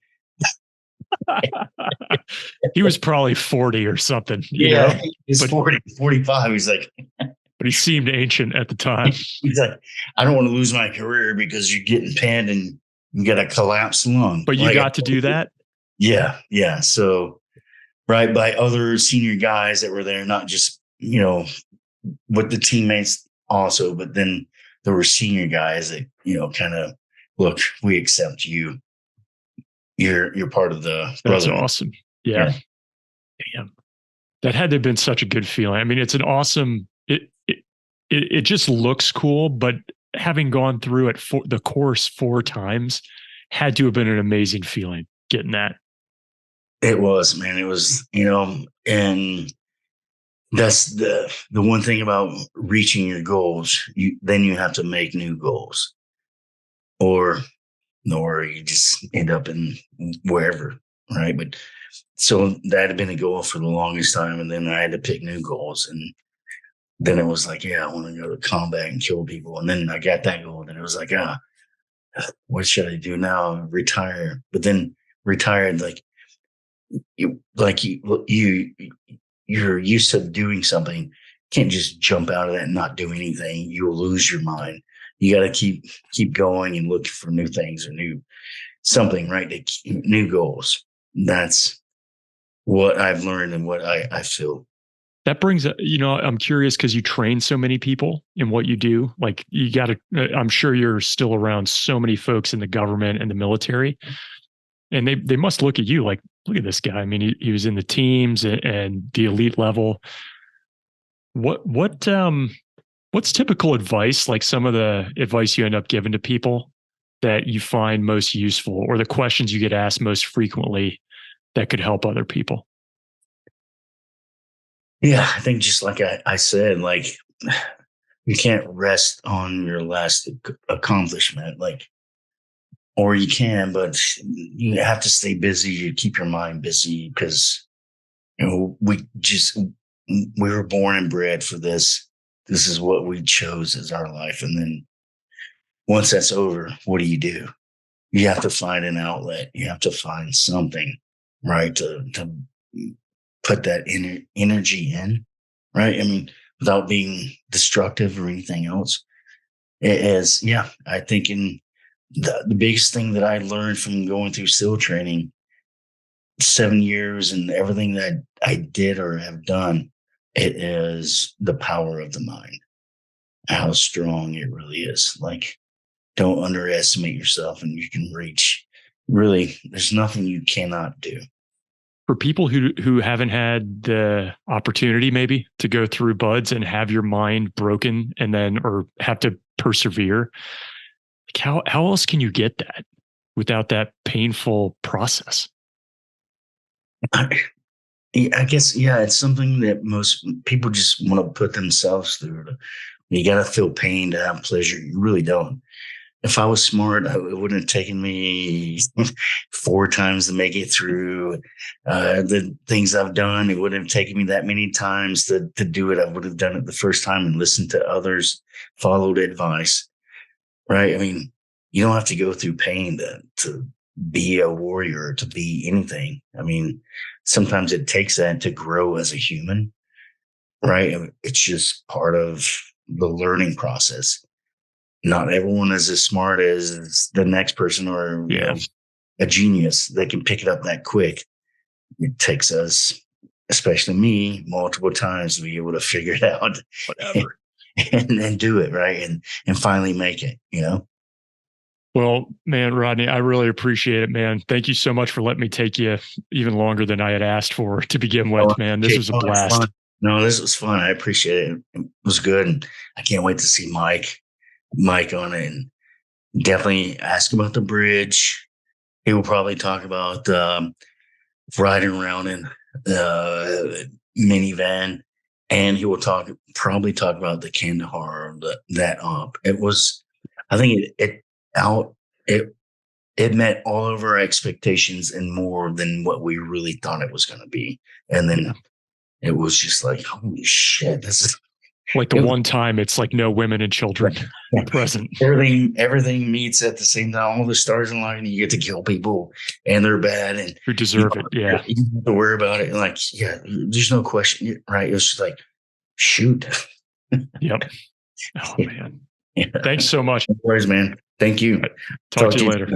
He was probably 40 or something. Yeah, he's 40, 45. He's like, but he seemed ancient at the time. He's like, I don't want to lose my career because you're getting pinned and you got a collapsed lung. But you like, got to do that? Yeah. So, right, by other senior guys that were there, not just, you know, with the teammates also, but then there were senior guys that, you know, kind of, look, we accept you. You're part of the That's brotherhood. Awesome. Yeah. Damn. That had to have been such a good feeling. I mean, it's an awesome, it just looks cool, but having gone through it for the course 4 times had to have been an amazing feeling getting that. It was, man. It was, you know, and that's the one thing about reaching your goals. Then you have to make new goals, or nor you just end up in wherever, right? But so that had been a goal for the longest time. And then I had to pick new goals. And then it was like, yeah, I want to go to combat and kill people. And then I got that goal. And it was like, what should I do now? Retire. But then retired, you're used to doing something. You can't just jump out of that and not do anything. You'll lose your mind. You got to keep going and look for new things or new something, right? New goals. That's what I've learned and what I feel. That brings, I'm curious because you train so many people in what you do. Like you got to, I'm sure you're still around so many folks in the government and the military, and they must look at you like, look at this guy. I mean, he was in the teams and the elite level. What's typical advice? Like some of the advice you end up giving to people that you find most useful, or the questions you get asked most frequently that could help other people? Yeah, I think just like I said, like you can't rest on your last accomplishment, or you can, but you have to stay busy. You keep your mind busy because we were born and bred for this. This is what we chose as our life, and then once that's over, what do? You have to find an outlet. You have to find something, right, to put that energy in, right? I mean, without being destructive or anything else. It is, yeah, I think in the biggest thing that I learned from going through SEAL training, 7 years and everything that I did or have done, it is the power of the mind, how strong it really is. Like, don't underestimate yourself, and you can reach. Really, there's nothing you cannot do. For people who haven't had the opportunity maybe to go through BUDS and have your mind broken and then, or have to persevere, like how else can you get that without that painful process? I guess, yeah, it's something that most people just want to put themselves through. You got to feel pain to have pleasure. You really don't. If I was smart, it wouldn't have taken me 4 times to make it through the things I've done. It wouldn't have taken me that many times to do it. I would have done it the first time and listened to others, followed advice, right? I mean, you don't have to go through pain to be a warrior, to be anything. I mean, sometimes it takes that to grow as a human, right? It's just part of the learning process. Not everyone is as smart as the next person or a genius. They can pick it up that quick. It takes us, especially me, multiple times to be able to figure it out. Whatever. and then do it, right? And finally make it, Well, man, Rodney, I really appreciate it, man. Thank you so much for letting me take you even longer than I had asked for to begin with, man. This was a blast. Fun. No, this was fun. I appreciate it. It was good. And I can't wait to see Mike on it, and definitely ask about the bridge. He will probably talk about riding around in the minivan, and he will probably talk about the Kandahar, that op. It was, I think it met all of our expectations and more than what we really thought it was going to be. And then it was just like, holy shit, this is like the one time it's like no women and children present. Everything meets at the same time. All the stars align, and you get to kill people, and they're bad and who deserve it. Yeah, you don't have to worry about it. Like, yeah, there's no question, right? It was just like, shoot. Yep. Oh man. Yeah. Thanks so much. No worries, man. Thank you. Talk to you later.